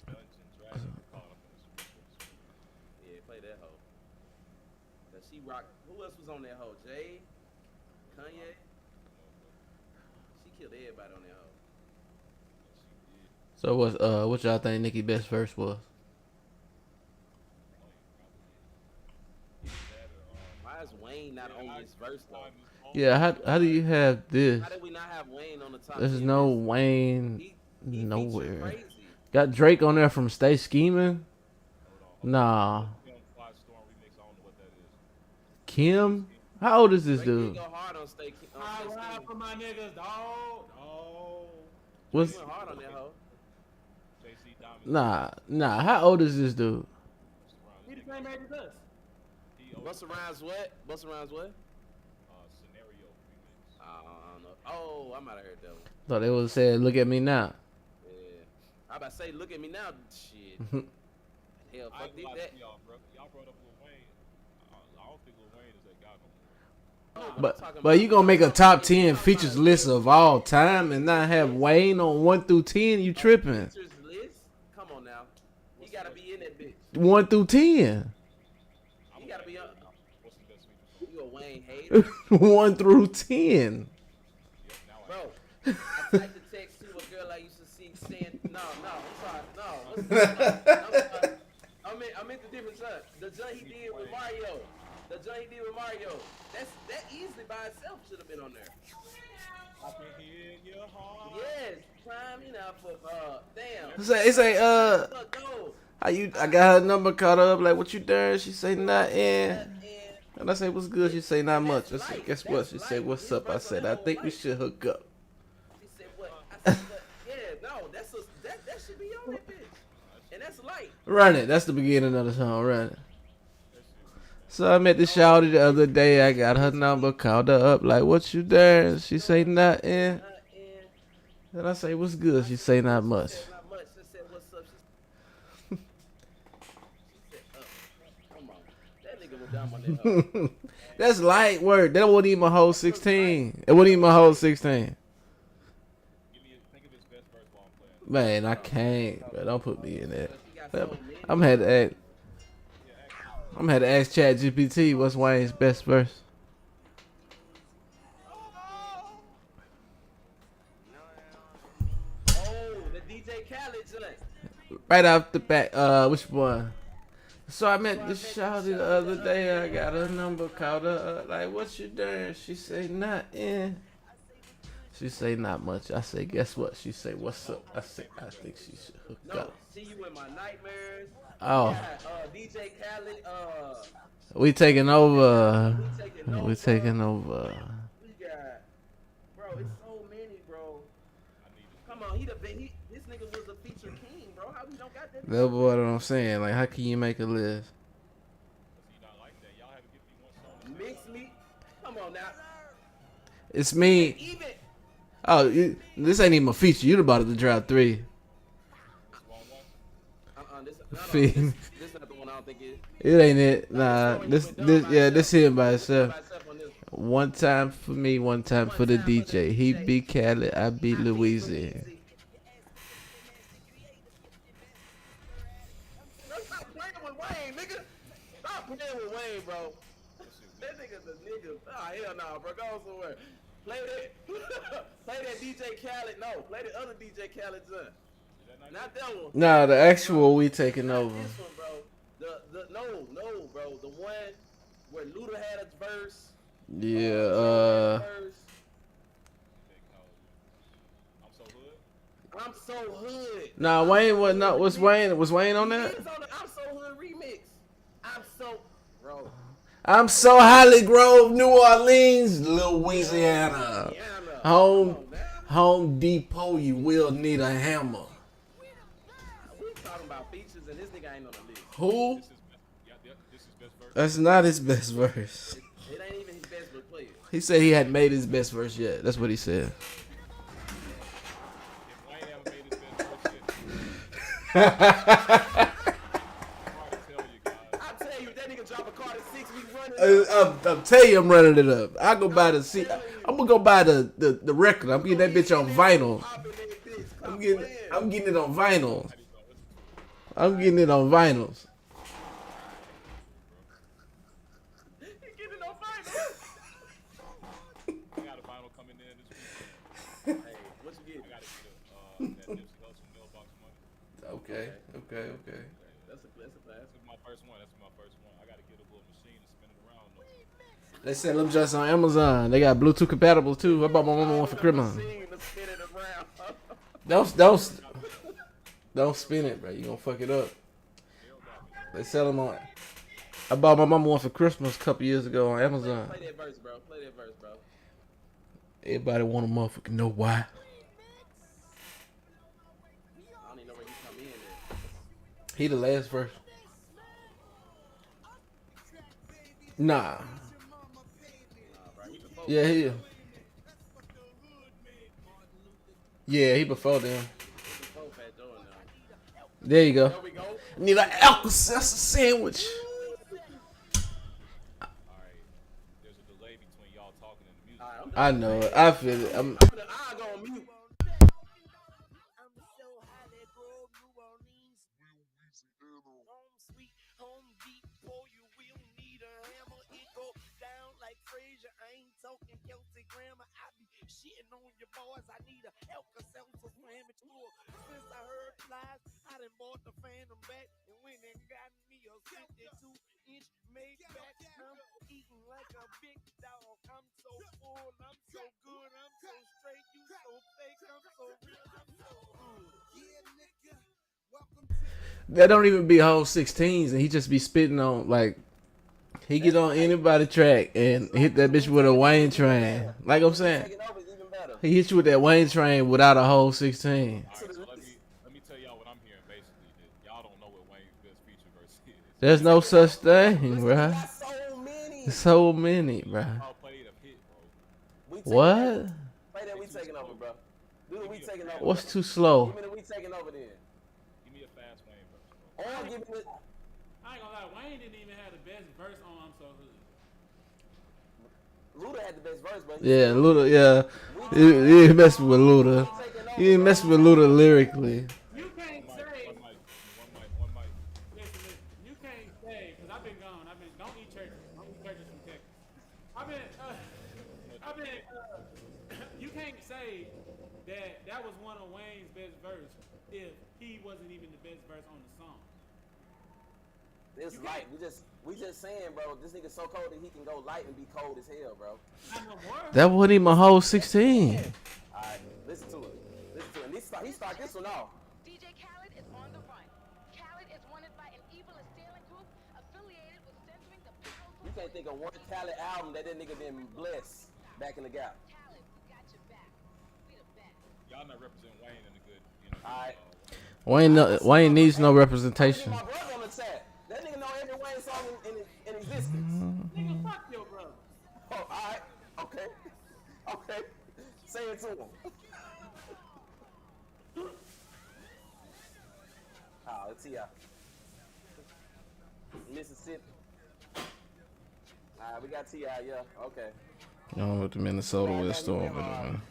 Dungeon Dragon. Call it up on the Super Bowl. Yeah, play that hoe. Cause she rocked. Who else was on that hoe? Jay, Kanye. She killed everybody on that hoe. So what y'all think Nicki best verse was? Why is Wayne not on this verse though? Yeah, how do you have this? How did we not have Wayne on the top? There's 10 no list? Wayne He featured nowhere. Crazy. Got Drake on there from Stay Scheming? Nah. Young Quiet Storm remix. I don't know what that is. Kim? How old is this Drake did dude? go hard on Stay. I ride for my niggas, dog. Oh. What's Went hard on that hoe. JC Diamond. nah. How old is this dude? He the same age as us. Busta Rhymes what? Busta Rhymes what? Scenario remix. I don't know. Oh, I might have heard that one. Thought they would say, "Look at me now." Yeah. I about to say, look at me now. Shit. Hell, I fuck ain't did gonna lie that. to y'all, bro. Y'all brought up Lil Wayne. I don't think Lil Wayne is that guy no more. No, I'm But talking but you about- gonna make a I'm top talking 10 about features a list of all time and not have Wayne on 1 through 10? You tripping? features list. Come on now, you gotta be in that bitch. 1 through 10. You gotta be on. What's the best feature song? You a Wayne hater, 1 through 10. Yep, now I bro? I typed a text to a girl I used to see saying, no, I'm sorry, no. I'm sorry. I meant the different son. The joint he did with Mario. That easily by itself should have been on there. I can hear your heart. Yes, prime, you know, for damn. It's like Fuck no. I got her number caught up, like what you done? She say nothing. And And I say what's good? She say not much. I That's say light. guess what? That's She say light. what's His up? I verse said on I that think whole we light. should hook up. he said what? I said what? Yeah, no, that should be on that bitch. And that's light. Run it. That's the beginning of the song. Run it. So I met the shawty the other day. I got her number, called her up, like what you done? She say nothing. And And I say what's good? She say not much. said not much. She said what's up? She said come on. That nigga was down on that hoe. That's light work. That wasn't even a whole 16. It wasn't even a whole 16. Think of his best verse while I'm playing. Man, I can't. Bro, don't put me in that. She got so many. I'm had to ask ChatGPT what's Wayne's best verse. Oh, the DJ Khaled joint. Right off the bat, which one? So I met this shawty the other day. I got her number, called her up, like what you done? She say nothing. She say not much. I say guess what? She say what's up? I say I think she should hook No, up. see you in my nightmares. Oh, Yeah, DJ Khaled. we taking over. We taking We taking over. We got, bro. It's so many, bro. Come on, this nigga was a feature king, bro. How we don't got that? That's what I'm saying. Like, how can you make a list? See, not like that. Y'all have to give me one song. Mix me. Come on now. It's me. Even Oh, this ain't even a feature. You about to drop 3. this not the one I don't think it is. It ain't it. Nah, this him by itself. By itself on this. One time for me, one time for the DJ. He be Khaled, I be Louisiana. Stop playing with Wayne, nigga. Stop playing with Wayne, bro. That nigga's a nigga. Ah, hell no, bro. Go somewhere. Play that. Play that DJ Khaled. No, play the other DJ Khaled son. Not that one. Nah, the actual we taking over. This one, bro. No, bro. The one where Luda had a verse. Yeah, Verse. I'm so hood. Nah, Wayne was not. Was Wayne on that? It's on the I'm so hood remix. I'm so, bro. I'm so Holly Grove, New Orleans, Louisiana. Rihanna. Home Depot, you will need a hammer. We talking about features and this nigga ain't on the list. Who? This is best verse. That's not his best verse. It ain't even his best but play it. He said he hadn't made his best verse yet. That's what he said. If Wayne ever made his best verse yet, hard to tell you guys. I tell you, that nigga drop a card in 6 weeks running. I'm telling you, I'm running it up. I go buy the seat. I'm gonna go buy the record. I'm getting that bitch on vinyl. I'm getting it on vinyl. I'm getting it on vinyls. Get it on final. I got a vinyl coming in this week. Hey, what you get? I gotta get that Nipsey Hussle mailbox money. Okay. That's a class. This is my first one. That's my first one. I gotta get a little machine to spin it around though. They sell them just on Amazon. They got Bluetooth compatible too. I bought my mama one for Christmas. Machine to spin it around. Don't spin it, bro. You gonna fuck it up. They sell them on. I bought my mama one for Christmas a couple years ago on Amazon. Play that verse, bro. Play that verse, bro. Everybody want a motherfucker know why. I don't even know where he come in at. He the last verse. Nah. Yeah, he. Yeah, he before them. Before Fat Joe and them. There you go. There we go. Need an Alka-Seltzer sandwich. All right. There's a delay between y'all talking and the music. All right, I know it. I feel it. I'll go on mute. I'm so highly grown, New Orleans. Home sweet, home deep, pour you will need a hammer. It go down like Frazier. I ain't talking Celtic grammar. I be shitting on your boys. I need a Alka-Seltzer sandwich tour. Since I heard lies, I done bought the Phantom back and went and got me a 52-inch Maybach. I'm eating like a big dog. I'm so full, I'm so good, I'm so straight. You so fake, I'm so real, I'm so good. Yeah, nigga, welcome to That don't even be whole 16s, and he just be spitting on like he get on anybody track and hit that bitch with a Wayne train. Like I'm saying, Taking over is even better. he hit you with that Wayne train without a whole 16. All right, so let me tell y'all what I'm hearing basically. That y'all don't know what Wayne's best feature verse is. There's no such thing, bruh. Got so many. So many, bruh. Y'all played a hit, bro. We taking What? over. Play that we taking over, bro. Do the we taking over. What's too slow? Give me the we taking over then. Give me a fast Wayne verse, bro. Or give me the. I ain't gonna lie, Wayne didn't even have the best verse on I'm So Hood. Luda had the best verse, but Yeah, Luda. Yeah, you ain't messing with Luda. You ain't messing with Luda lyrically. You can't say, One mic. listen, you can't say, because I've been gone. Don't eat churches. Don't eat churches from Texas. You can't say that was one of Wayne's best verse if he wasn't even the best verse on the song. it's light. We just saying, bro. This nigga so cold that he can go light and be cold as hell, bro. I know more. That wasn't even a whole 16. All right, listen to it. And he start this one off. DJ Khaled is on the run. Khaled is wanted by an evil and stealing group affiliated with censoring the powerful. You can't think of one Khaled album that nigga been blessed back in the gap. Khaled, we got your back. We the best. Y'all not representing Wayne in a good, All right. Wayne needs no I need representation. my brother on the chat. That nigga know every Wayne song in existence. Nigga, fuck your brother. Oh, all right. Okay. Say it to him. Oh, let's see ya. Mississippi. All right, we got T.I., yeah. Okay. I don't know what the Minnesota West Storm, but man.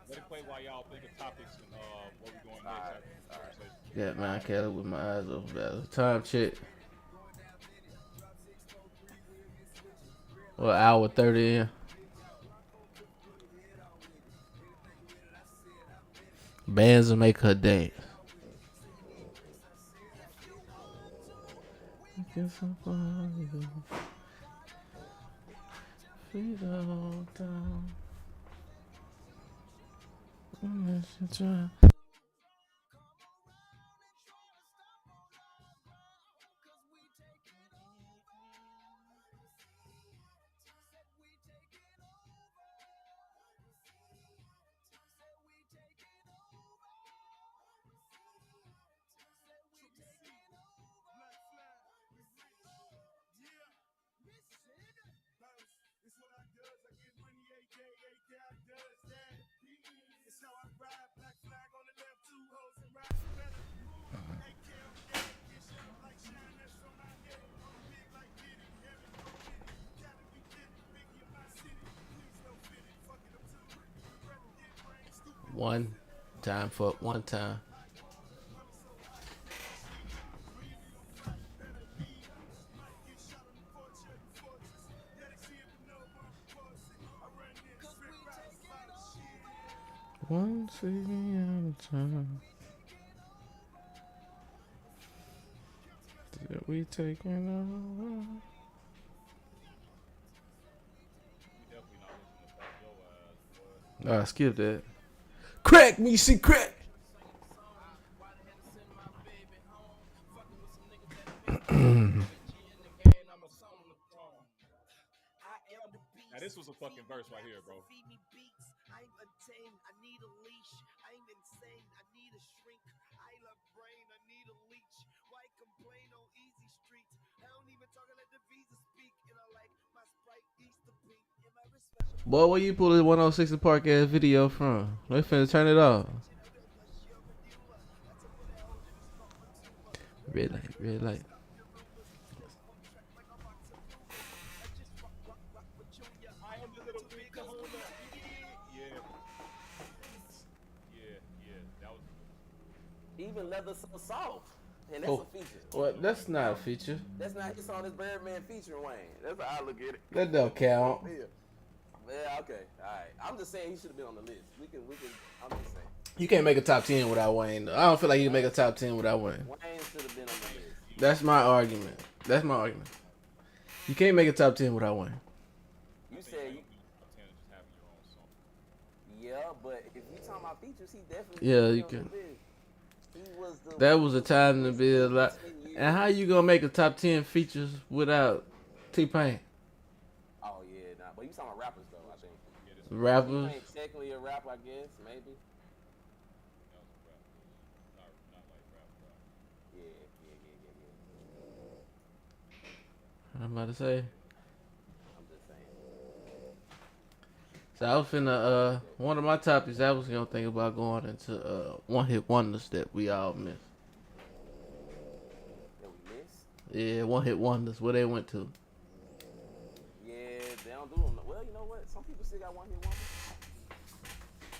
Let it play while y'all think of topics and where we going next. All after right. this conversation. Yeah, man, Kelly with my eyes open. Battle. Time check. Well, hour 30 in. Bands will make her dance. Feet all down. One time. One CD at a time. That we taking over. Skip that. Crack me, see crack. Now this was a fucking verse right here, bro. I'm untamed, I need a leash. I'm insane, I need a shrink. I love brain, I need a leech. Why complain on easy streets? I don't even talk, I let the visa speak. And I like my Sprite Easter pink. And my respect. Boy, where you pull this 106 Park ass video from? They finna turn it off. Red light, red light. I am the little big hold up. Yeah. Yeah. That was Even Leather So Soft. And that's Oh. a feature. Well, that's not a feature. That's not his song, it's Birdman featuring Wayne. That's how I look at it. That don't count. Yeah, okay. Alright. I'm just saying he should have been on the list. We can I'm just saying. You can't make a top 10 without Wayne. Though. I don't feel like you can make a top 10 without Wayne. Wayne should have been on the list. That's my argument. That's my argument. You can't make a top 10 without Wayne. You said you, yeah, but if you talking about features, he definitely Yeah, should be you on can. the list. He was the That was a time to be alive. And how you gonna make a top 10 features without T-Pain? Oh yeah, nah. But you talking about rappers though, I think. Rappers? He ain't technically a rapper, I guess, maybe. Yeah. I'm about to say. I'm just saying. So I was finna, one of my topics I was gonna think about going into one-hit wonders that we all miss. That we missed? Yeah, one-hit wonders, where they went to. Yeah, they don't do them. Well, you know what? Some people still got one hit wonder.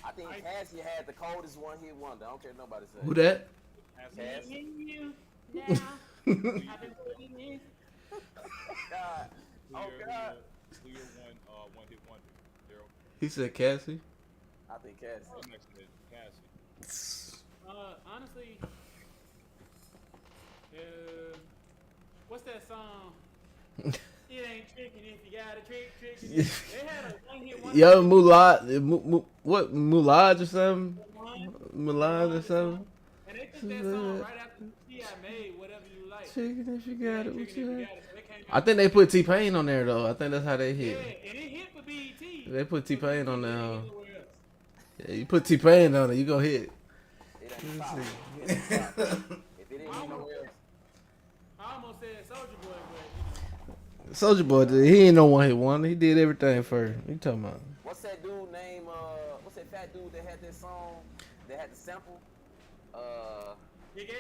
I think Cassie had the coldest one hit wonder. I don't care what nobody says. Who that? Cassie. God. Oh God. clear one hit wonder. Daryl. He said Cassie. I think Cassie. I'm next to Cassie. Honestly, what's that song? It ain't tricking if you got a trick. They had a one-hit wonder. Yo, Mulad, what Mulad or something? Mulad or something? And they took that song right after T.I. made Whatever You Like. Chicken if you got it, what Chicken you If You like? Got It. So they came I out- think they put T-Pain on there though. I think that's how they Yeah, hit. and it hit for BET. They put T-Pain on there. Anywhere else. Yeah, you put T-Pain on it, you gonna hit. It ain't top. It ain't top. If it ain't nowhere else. I almost said Soulja Boy, but Soulja Boy, he ain't no one hit wonder. He did everything first. You talking about? What's that dude name? What's that fat dude that had that song? That had the sample? Big X,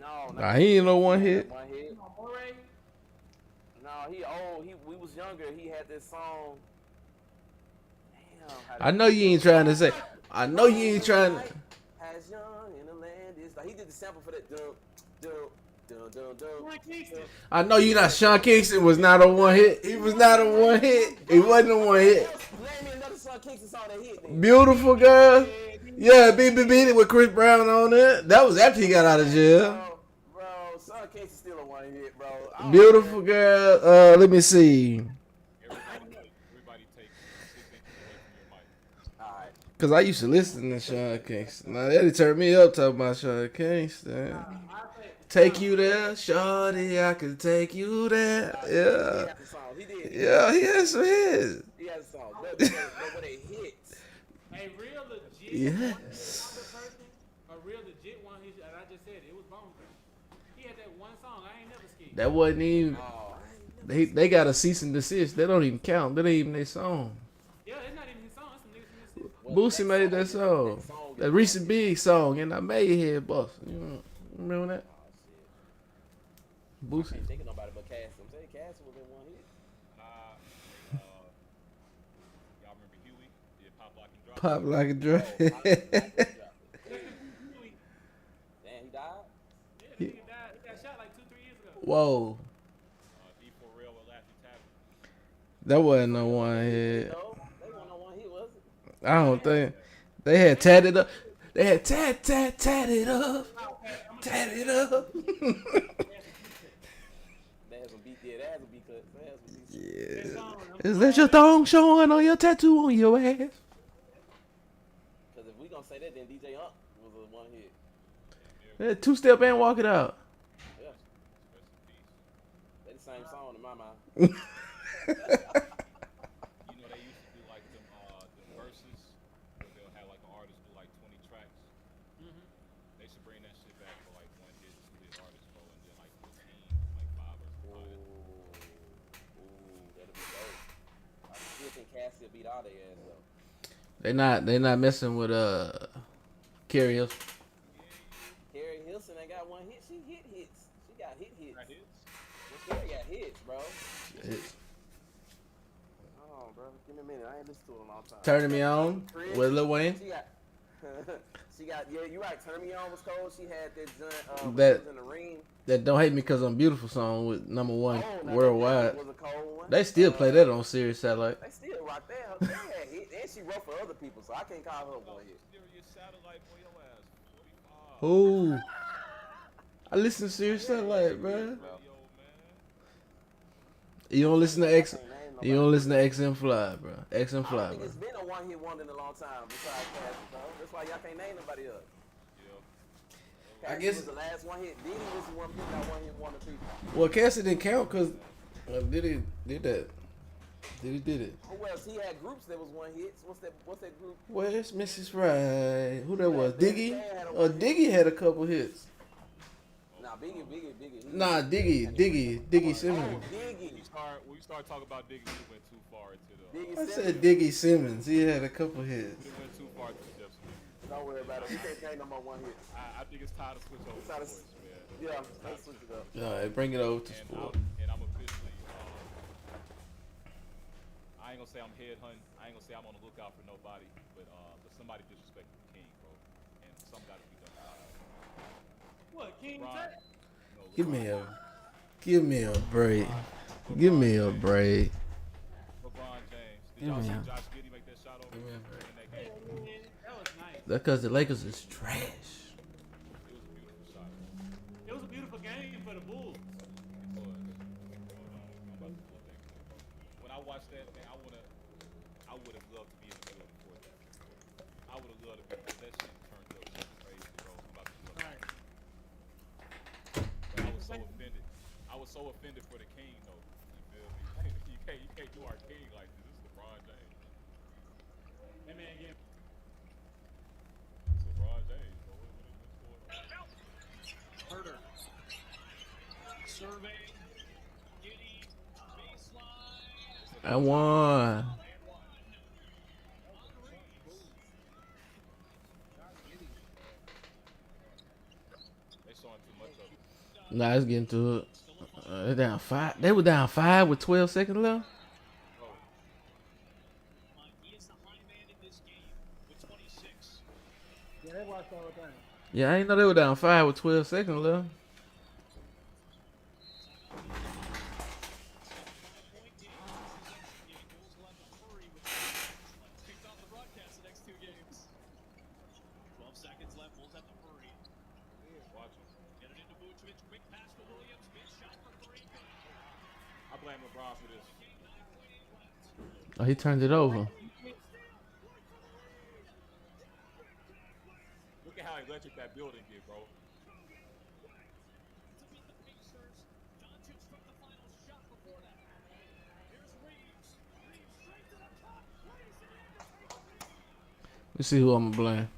No. Nah, he ain't no one hit. One hit. Moray. No, he old. We was younger. He had this song. Damn. I know you ain't trying to say. I know you ain't trying to. As young in the land is like he did the sample for that. Dun. Troy Kingston. I know you not. Sean Kingston was not a one hit. He was not a one hit. He wasn't a one hit. Name me another Sean Kingston song that hit. Then. Beautiful girl. Yeah, Beat It with Chris Brown on it. That was after he got out of jail. Bro, Sean Kingston still a one hit, bro. I don't Beautiful care. girl. Let me see. Everybody take 6 inches away from your mic. Alright. Cause I used to listen to Sean Kingston. Now that turned me up talking about Sean Kingston. Take you there, shorty. I can take you there. He Yeah, had the song. He did. yeah. He had some hits. He had a song. But when it hits. A real legit Yes. person, a real legit one. And I just said it was Bone Thugs. He had that one song. I ain't never skipped. That wasn't even. Oh, They got a cease and desist. They don't even count. That ain't even their song. Yeah, it's not even his song. It's some niggas from his city. Boosie made that song. That recent big song, and I made head bust. You know, remember that? I Boosie. can't think of nobody but Cassie. I'm saying Cassie was in one hit. Y'all remember Huey? Did Pop Lock and Drop? Pop like a drum. I didn't drop it. Huey. Damn, he died? Yeah, the nigga died. He got shot like 2-3 years ago. Whoa, D4 Real with Laffy Taffy. that wasn't no one hit. No, they wasn't on one hit, was it? I don't think they had tatted up. They had tatted up, tatted up. They had some beat, yeah, they had some beat cuts. They had some beat cuts. Yeah. Is that your thong showing on your tattoo on your ass? Because if we gonna say that, then DJ Unk was a one hit. Yeah, 2-step and walk it out. Yeah, they the same song in my mind. You know they used to do like them verses where they'll have like an artist do like 20 tracks. They should bring that shit back for like 1 hit, 2 hit artist go, and then like 15, like 5 or 5. Ooh, that'd be dope. I still think Cassie will beat all their ass though. They not messing with Carrie Hilson. Carrie Hilson ain't ain't got one hit. She hit hits. She got hits. Got hits? She got hits, bro. It's Hold on, bro. Give me a minute. I ain't listened to it in a long time. Turning Me On with Lil Wayne. She got. She got. Yeah, you right. Turn Me On was cold. She had that joint. That- was in the ring. That Don't Hate Me Cause I'm Beautiful song with #1 now worldwide. that was a cold one. They still play that on Sirius Satellite. They still rock that. They had hit, and she wrote for other people, so I can't call her one hit. Your satellite for your ass. 45. Ooh. I listen to Sirius Satellite, bro. Yo, man. You don't listen to X. I can't name You don't listen to XM Fly, bro. XM I Fly, don't think bro. it's been a one-hit wonder in a long time besides Cassie, bro. That's why y'all can't name nobody else. Yeah. Cassie guess- was the last one hit. Diddy was the one people that one-hit wonder people. Well, Cassie didn't count because Diddy did that. Diddy did it. Who else? He had groups that was one hits. What's that group? Where's Mrs. Right? Who that was? Diggy? Diggy had a couple hits. Nah, Biggie. Nah, Diggy Simmons. Oh, Diggy. When we start talking about Diggy, we went too far into the. Diggy I Simmons. said Diggy Simmons. He had a couple hits. We went too far to the depths of Diggy. Don't worry about it. We can't name no more one hit. I think it's time to switch over Time to to- sports, man. Yeah, let's switch it up. All right, bring it over to And sport. I'm officially. I ain't gonna say I'm headhunting. I ain't gonna say I'm on the lookout for nobody, but somebody disrespected the king, bro, and some got to be done. What, King LeBron, Tut? no, Give LeBron- me a break. Give me a break. LeBron James. Did Give y'all me see a- Josh Giddey make that shot over Give me a in break. that game? That was nice. That's because the Lakers is trash. It was a beautiful shot. It was a beautiful game for the Bulls. It was. Hold on, I'm about to pull up that clip. When I watched that, man, I would have loved to be in the field before that. I would have loved to be. That shit turned up so crazy, bro. I'm about to pull up. Right. But I was so offended. I was so offended for the king, though. You feel me? you can't do our king like this. This is LeBron James. That man gave It's LeBron James, bro. What's going on? Herder. Survey. Giddy. Baseline. I won. They showing too much of it. Nah, let's get into it. They're down 5. They were down 5 with 12 seconds left. Bro, He is the high man in this game with 26. Yeah, they watched the whole thing. Yeah, I didn't know they were down 5 with 12 seconds left. 5-point game. Bulls will have to hurry with kicked off the broadcast the next 2 games. 12 seconds left. Bulls have to hurry. watch him. Get it into Vucevic. Quick pass to Williams. Mid shot for 3. I blame LeBron for this. Oh, he turned it over. Look at how electric that building get, bro. To beat the Pacers. Doncic from the final shot before that. Here's Reeves. Reeves straight to the top. Lays it in. Let's see who I'm going to blame.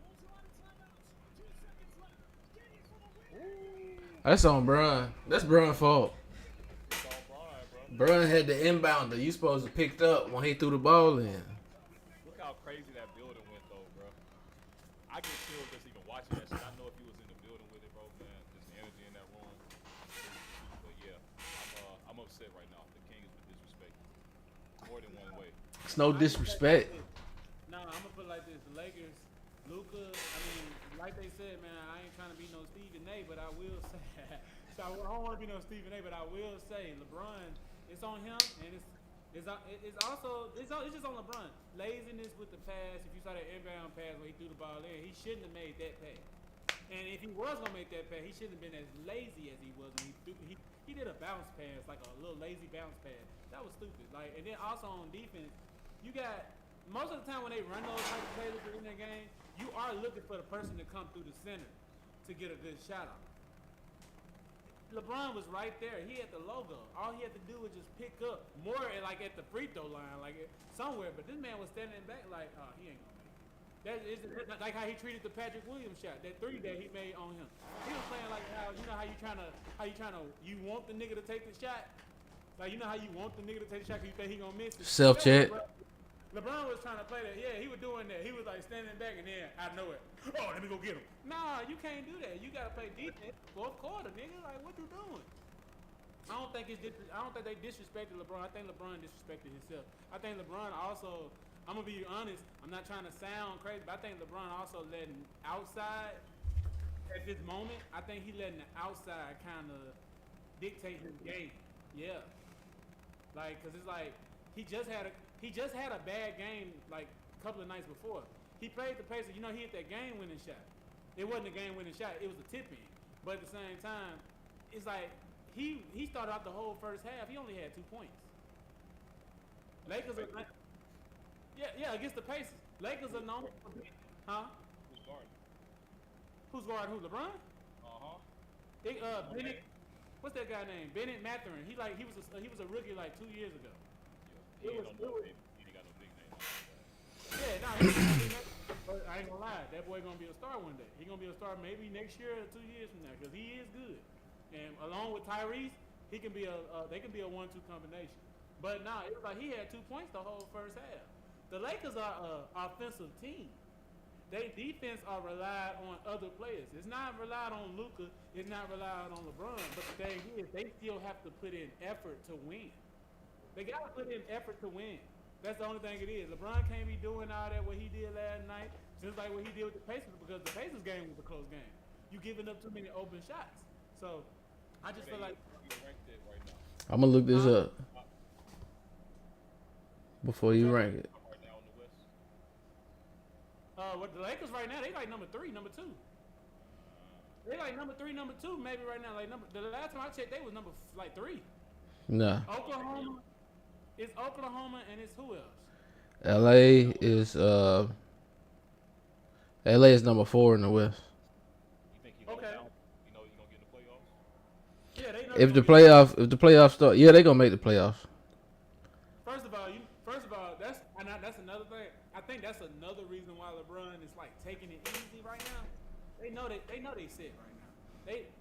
Bulls are out of timeouts. 2 seconds left. Giddy for the win. That's on Bron. That's Bron's fault. It's all Bron, bro. Bron had the inbounder. You supposed to picked up when he threw the ball in. Look how crazy that building went, though, bro. I get chills just even watching that shit. I know if you was in the building with it, bro, man, just the energy in that room. But yeah, I'm upset right now. The king has been disrespected more than one way. It's no disrespect. No, I'm gonna put it like this: the Lakers, Luka. I mean, like they said, man, I ain't trying to be no Stephen A, but I will say, so I don't want to be no Stephen A, but I will say, LeBron, it's on him, and it's also it's just on LeBron. Laziness with the pass. If you saw that inbound pass where he threw the ball in, he shouldn't have made that pass. And if he was gonna make that pass, he shouldn't have been as lazy as he was when he did a bounce pass, like a little lazy bounce pass. That was stupid. Like, and then also on defense, you got most of the time when they run those type of plays in that game, you are looking for the person to come through the center to get a good shot off. LeBron was right there. He had the logo. All he had to do was just pick up more like at the free throw line, like somewhere. But this man was standing back like, oh, he ain't gonna make it. That is like how he treated the Patrick Williams shot, that 3 that he made on him. He was playing like how you trying to you want the nigga to take the shot, like you know how you want the nigga to take the shot because you think he gonna miss it. Self-check. LeBron was trying to play that. Yeah, he was doing that. He was like standing back and then I know it. Oh, let me go get him. Nah, you can't do that. You gotta play defense. Fourth quarter, nigga. Like, what you doing? I don't think they disrespected LeBron. I think LeBron disrespected himself. I think LeBron also. I'm gonna be honest. I'm not trying to sound crazy, but I think LeBron also letting outside at this moment. I think he letting the outside kind of dictate his game. Yeah, like, cause it's like he just had a bad game like a couple of nights before. He played the Pacers. You know, he hit that game-winning shot. It wasn't a game-winning shot. It was a tip-in. But at the same time, it's like he started out the whole first half. He only had 2 points. Lakers are against the Pacers. Lakers are known for being, huh? Who's guarding? Who's guarding who? LeBron? Bennett. What's that guy named? Bennett Mathurin. He was a rookie like 2 years ago. He ain't got no big name. Yeah, nah, he ain't gonna be but I ain't gonna lie, that boy gonna be a star one day. He gonna be a star maybe next year or 2 years from now, because he is good. And along with Tyrese, they can be a 1-2 combination. But nah, it was like he had 2 points the whole first half. The Lakers are an offensive team. They defense are relied on other players. It's not relied on Luka. It's not relied on LeBron. But the thing is, they still have to put in effort to win. They got to put in effort to win. That's the only thing it is. LeBron can't be doing all that what he did last night, just like what he did with the Pacers, because the Pacers game was a close game. You giving up too many open shots. So I just feel like I'm gonna look this up before you rank it. What the Lakers right now, they like number 3, number 2. They like number 3, number 2, maybe right now. Like the last time I checked, they was number 3. Nah. Oklahoma. It's Oklahoma and it's who else? LA is number 4 in the West. Okay. You know gonna get in the playoffs? Yeah, they know. If the playoffs start, yeah, they gonna make the playoffs. First of all, that's another thing. I think that's another reason why LeBron is like taking it easy right now. They know they sit right now.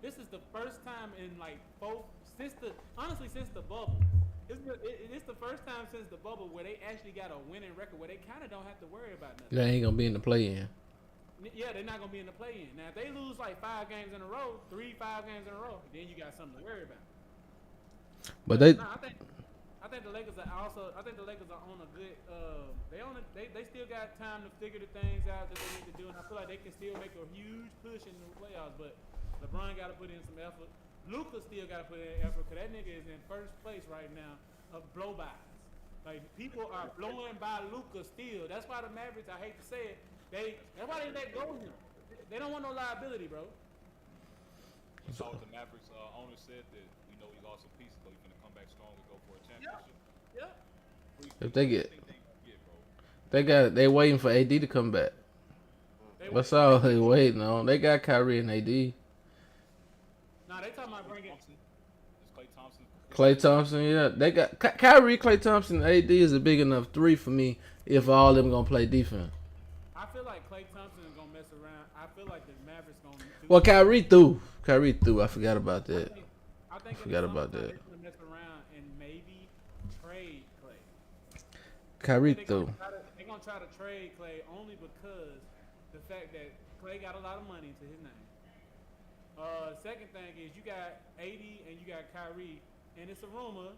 This is the first time in like since the bubble. It's the first time since the bubble where they actually got a winning record where they kind of don't have to worry about nothing. They ain't gonna be in the play-in. Yeah, they're not gonna be in the play-in. Now, if they lose like 5 games in a row, 5 games in a row, then you got something to worry about. But I think the Lakers are also. I think the Lakers are on a good. They still got time to figure the things out that they need to do, and I feel like they can still make a huge push in the playoffs. But LeBron got to put in some effort. Luka still got to put in effort, because that nigga is in first place right now of blow-bys. Like, people are blowing by Luka still. That's why the Mavericks, I hate to say it, that's why they let go of him. They don't want no liability, bro. You saw what the Mavericks owner said, that we know we lost some pieces, but we're going to come back strong and go for a championship. Yeah. If they waiting for AD to come back. That's all they waiting on. They got Kyrie and AD. Nah, they talking about bringing. Klay Thompson, yeah. They got Kyrie, Klay Thompson, AD is a big enough 3 for me if all of them gonna play defense. I feel like Klay Thompson is gonna mess around. I feel like the Mavericks gonna. Well, Kyrie threw. I forgot about that. I think forgot about that. They're gonna mess around and maybe trade Klay. Kyrie threw. They're gonna try to trade Klay only because the fact that Klay got a lot of money to his name. Second thing is you got AD and you got Kyrie, and it's a rumor,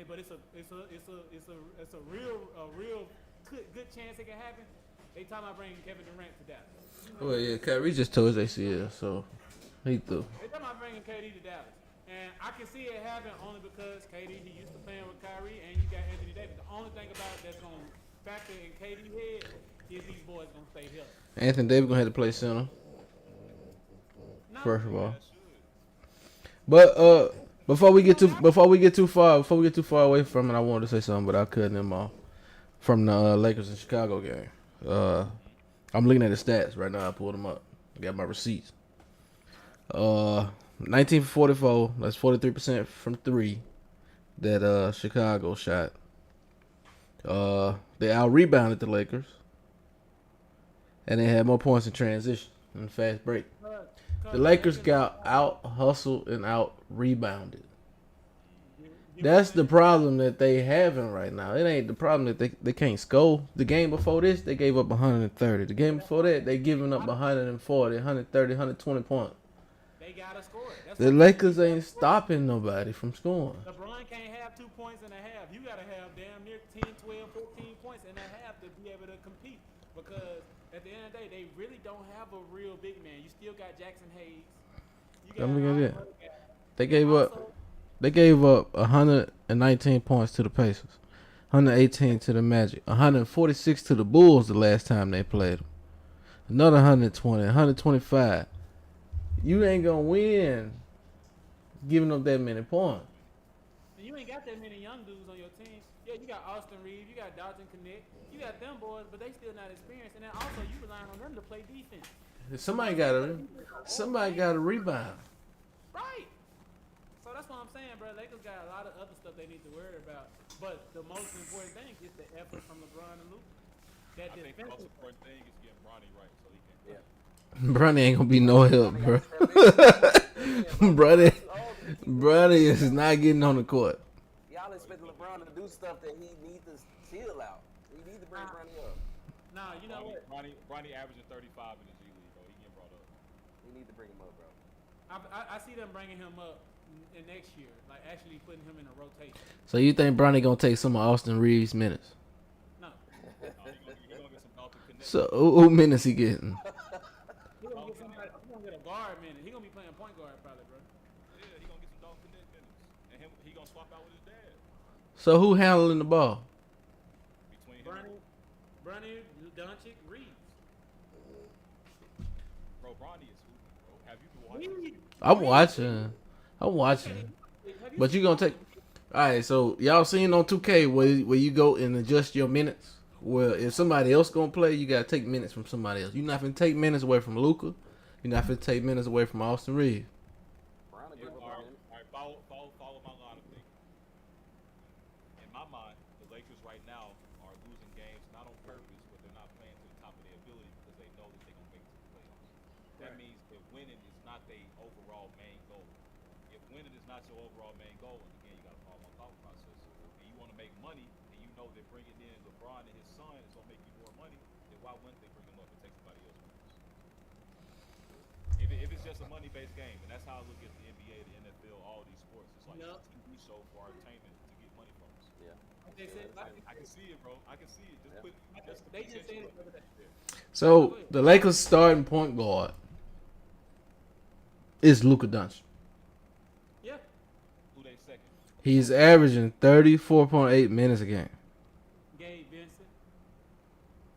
but it's a real good chance it can happen. They talking about bringing Kevin Durant to Dallas. Well, yeah, Kyrie just tore his ACL, so he threw. They talking about bringing KD to Dallas, and I can see it happen only because KD, he used to playing with Kyrie, and you got Anthony Davis. The only thing about it that's gonna factor in KD's head is these boys gonna stay healthy. Anthony Davis gonna have to play center. First of all. But before we get too far away from it, I wanted to say something, but I couldn't them all from the Lakers and Chicago game. I'm looking at the stats right now. I pulled them up. I got my receipts. 19 for 44. That's 43% from 3 that Chicago shot. They out-rebounded the Lakers, and they had more points in transition and fast break. The Lakers got out-hustled and out-rebounded. That's the problem that they having right now. It ain't the problem that they can't score. The game before this, they gave up 130. The game before that, they giving up 140, 130, 120 points. They gotta score it. That's The what- Lakers ain't stopping nobody from scoring. LeBron can't have 2 points and a half. You gotta have damn near 10, 12, 14 points and a half to be able to compete. Because at the end of the day, they really don't have a real big man. You still got Jackson Hayes. You Let me get a lot it. of other guys. They gave up 119 points to the Pacers, 118 to the Magic, 146 to the Bulls the last time they played them. Another 120, 125. You ain't gonna win giving up that many points. And you ain't got that many young dudes on your team. Yeah, you got Austin Reeves, you got Dalton Connect, you got them boys, but they still not experienced. And then also you relying on them to play defense. Somebody got to rebound. Right. So that's what I'm saying, bro. Lakers got a lot of other stuff they need to worry about. But the most important thing is the effort from LeBron and Luka. That I think the most defensive. important thing is getting Bronny right so he can. Yeah. Bronny ain't gonna be no help, bro. Bronny is not getting on the court. Y'all expect LeBron to do stuff that he needs to chill out. He needs to bring Bronny up. Nah, you know what? Bronny averaging 35 in the G League, bro. He getting brought up. He need to bring him up, bro. I see them bringing him up in next year, like actually putting him in a rotation. So you think Bronny gonna take some of Austin Reeves' minutes? No. He gonna get some Dalton Connect. So who minutes he getting? He gonna get somebody. He gonna get a guard minute. He gonna be playing point guard probably, bro. Yeah, he gonna get some Dalton Connect minutes, and he gonna swap out with his dad. So who handling the ball? Between him, Bronny, Doncic, Reeves. bro, Bronny is hooping, bro. Have you been watching? I'm watching. But you gonna take. All right, so y'all seen on 2K where you go and adjust your minutes. Well, if somebody else gonna play, you gotta take minutes from somebody else. You're not gonna take minutes away from Luka. You're not gonna take minutes away from Austin Reeves. Bronny, Yeah, good all LeBron. right, follow my line of thinking. In my mind, the Lakers right now are losing games not on purpose, but they're not playing to the top of their ability because they know that they're gonna make it to the playoffs. That means that winning is not their overall main goal. If winning is not your overall main goal, and again, you got to follow my thought process, and you want to make money, and you know that bringing in LeBron and his son is gonna make you more money, then why wouldn't they bring him up and take somebody else with us? If it's just a money-based game, and that's how I look at the NBA, the NFL, all these sports, it's like Yup. a TV show for our entertainment to get money from us. Yeah. They said, I can see it, bro. I can see it. Just Yeah. put. they just said it the other day. So the Lakers starting point guard is Luka Doncic. Yeah. Who they second? He's averaging 34.8 minutes a game. Gabe Vincent.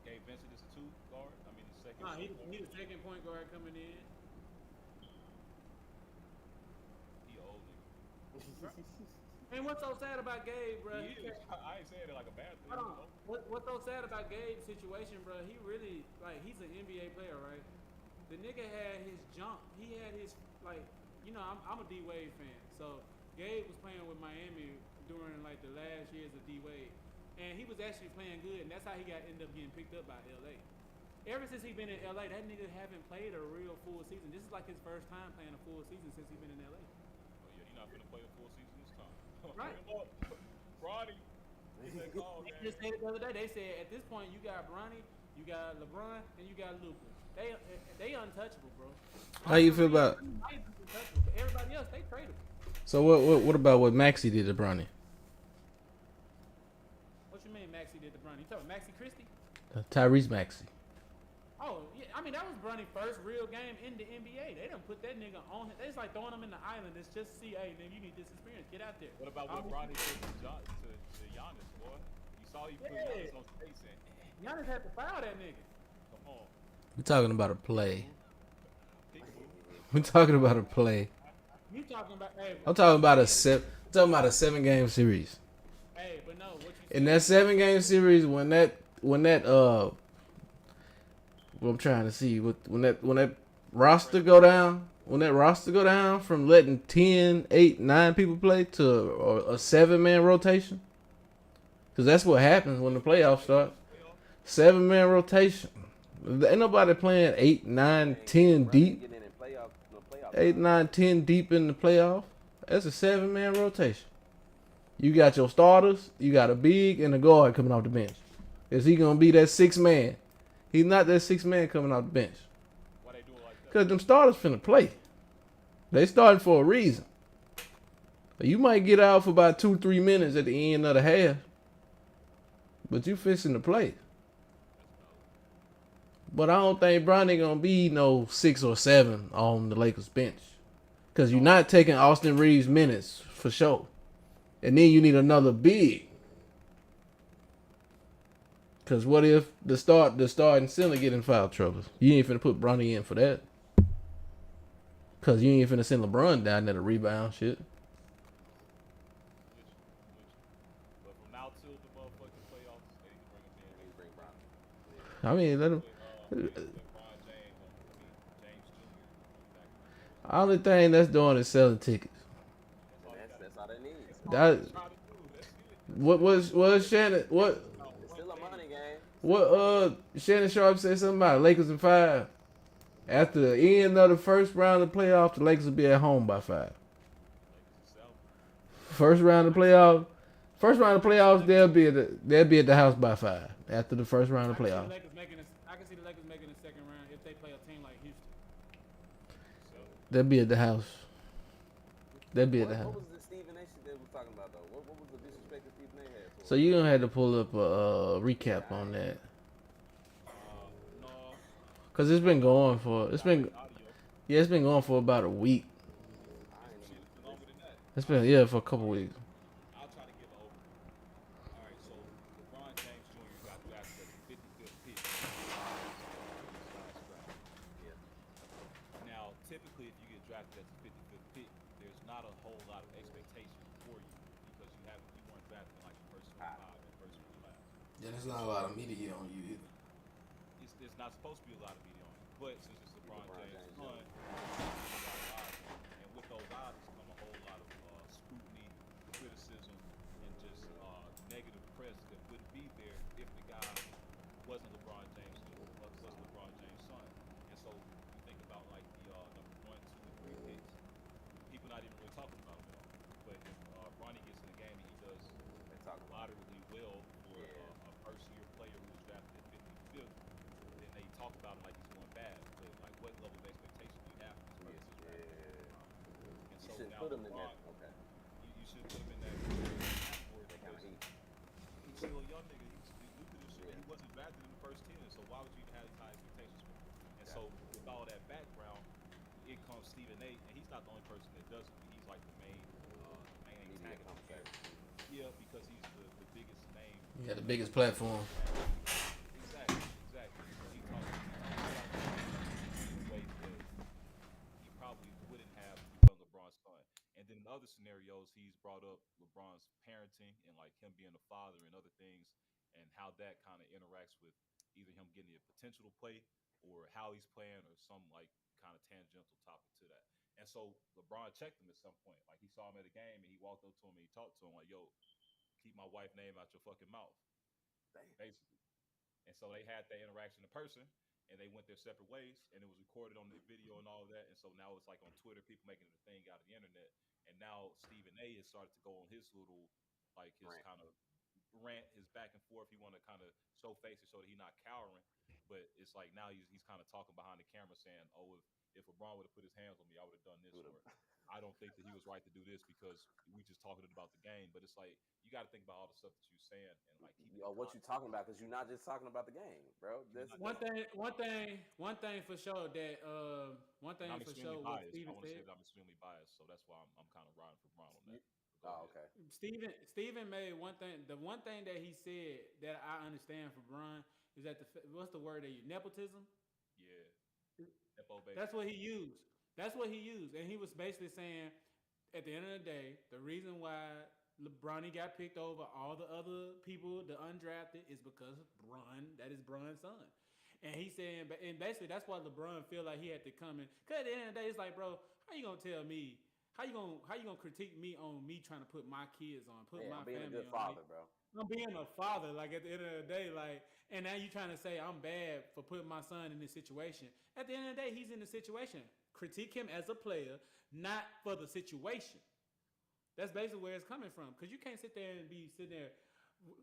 Gabe Vincent is two guard. I mean, the second. Nah, he the second point guard coming in. He old nigga. And what's so sad about Gabe, bro? He is. I ain't saying it like a bad thing. Hold on. You know? What's so sad about Gabe's situation, bro? He really he's an NBA player, right? The nigga had his jump. He had his I'm a D Wade fan, so Gabe was playing with Miami during like the last years of D Wade, and he was actually playing good, and that's how he ended up getting picked up by LA. Ever since he been in LA, that nigga haven't played a real full season. This is like his first time playing a full season since he been in LA. Oh, yeah, he's not gonna play a full season this time. Right. Bring him up. Bronny. He said, call, They man. just said it the other day. They said at this point you got Bronny, you got LeBron, and you got Luka. They untouchable, bro. How you feel about? Untouchable, but everybody else they tradable. So what about what Maxey did to Bronny? What you mean Maxey did to Bronny? You talking Maxey Christie? Tyrese Maxey. Oh yeah, I mean that was Bronny's first real game in the NBA. They done put that nigga on. It's like throwing him in the island. It's just see, hey nigga, you need this experience. Get out there. What about what Bronny did to Giannis, boy? You saw he put Giannis on space in. Giannis had to foul that nigga. Come on. We're talking about a play. We're talking about a play. You talking about? Hey, I'm talking about a 7-game series. hey, but no, what you In that 7-game series, when that what I'm trying to see, when that roster go down from letting 10, 8, 9 people play to a 7-man rotation, because that's what happens when the playoffs start. 7-man rotation. Ain't nobody playing 8, 9, 10 deep. Getting in playoff, no playoff. 8, 9, 10 deep in the playoff. That's a 7-man rotation. You got your starters. You got a big and a guard coming off the bench. Is he gonna be that 6 man? He's not that 6 man coming off the bench. Why they do it like that? Cause them starters finna play. They starting for a reason. You might get out for about 2-3 minutes at the end of the half, but you fixing to play. But I don't think Bronny gonna be no 6 or 7 on the Lakers bench. Cause you're not taking Austin Reeves minutes for sure. And then you need another big. Cause what if the starting center get in foul trouble? You ain't finna put Bronny in for that. Cause you ain't finna send LeBron down there to rebound shit. But from now till the motherfucking playoffs, they need to bring him in. They bring Bronny. I mean, let him. LeBron James, James Jr. Only thing that's doing is selling tickets. That's all they need. That what Shannon what It's still a money game. what Shannon Sharp said something about Lakers in 5. After the end of the first round of the playoffs, the Lakers will be at home by 5. First round of playoffs, they'll be at the house by 5 after the first round of playoffs. I can see the Lakers making the second round if they play a team like Houston. They'll be at the house. They'll be at the What house. was the Stephen A. shit they was talking about though? What was the disrespect that Stephen A. had for? So you're gonna have to pull up a recap on that. No, Cause it's been going for about a week. shit, longer than that. It's been for a couple weeks. I'll try to give an overview. All right, so LeBron James Jr. got drafted at the 55th pick. Now, typically, if you get drafted at the 55th pick, there's not a whole lot of expectation for you because you weren't drafted in like the first 25 and first 25. Yeah, there's not a lot of media on you either. It's not supposed to be a lot of media on it, but since it's LeBron James' son, there's a lot of odds. And with those odds come a whole lot of scrutiny, criticism, and just negative press that wouldn't be there if the guy wasn't LeBron James' son. And so you think about like the number 1, 2, and 3 picks. People not even really talking about him at all. But if Bronny gets in the game and he does moderately well for a first-year player who was drafted at 55th, then they talk about him like he's going bad. But like, what level of expectation do you have for this person? And so You should now put him in LeBron, that. Okay. you should put him in that category because he's still a young nigga. He's new to this shit. He wasn't drafted in the first 10, so why would you even have these high expectations for him? And so with all that background, it comes Stephen A. And he's not the only person that does it. He's like the main antagonist there. Yeah, because he's the biggest name. Yeah, the biggest platform. Exactly. So he talks in ways that he probably wouldn't have if he wasn't LeBron's son. And then in other scenarios, he's brought up LeBron's parenting and like him being a father and other things, and how that kind of interacts with either him getting the potential to play or how he's playing or some like kind of tangential topic to that. And so LeBron checked him at some point. Like he saw him at a game and he walked up to him and he talked to him like, "Yo, keep my wife's name out your fucking mouth." Basically. And so they had that interaction in person and they went their separate ways and it was recorded on the video and all of that. And so now it's like on Twitter, people making it a thing out of the internet. And now Stephen A. has started to go on his little, like his kind of rant, his back and forth. He want to kind of show face and show that he's not cowering. But it's like now he's kind of talking behind the camera saying, "Oh, if LeBron would have put his hands on me, I would have done this." Or I don't think that he was right to do this because we just talking about the game. But it's like you got to think about all the stuff that you're saying and like keep what you talking about? Because you're not just talking about the game, bro. That's One thing for sure that one thing I'm for extremely sure what biased. Steven I want to say said. that I'm extremely biased, so that's why I'm kind of riding for Brown on that. Oh, okay. Steven made one thing. The one thing that he said that I understand for Bron is that what's the word they use? Nepotism. Yeah. Nepo baby. That's what he used. And he was basically saying, at the end of the day, the reason why Bronny got picked over all the other people, the undrafted, is because that is Bron's son. And he's saying, and basically that's why LeBron feel like he had to come in. Cause at the end of the day, it's like, bro, how you gonna tell me? How you gonna critique me on me trying to put my kids on, my being family a good on? father, bro. I'm being a father, like at the end of the day, like, and now you trying to say I'm bad for putting my son in this situation. At the end of the day, he's in the situation. Critique him as a player, not for the situation. That's basically where it's coming from. Because you can't sit there and be sitting there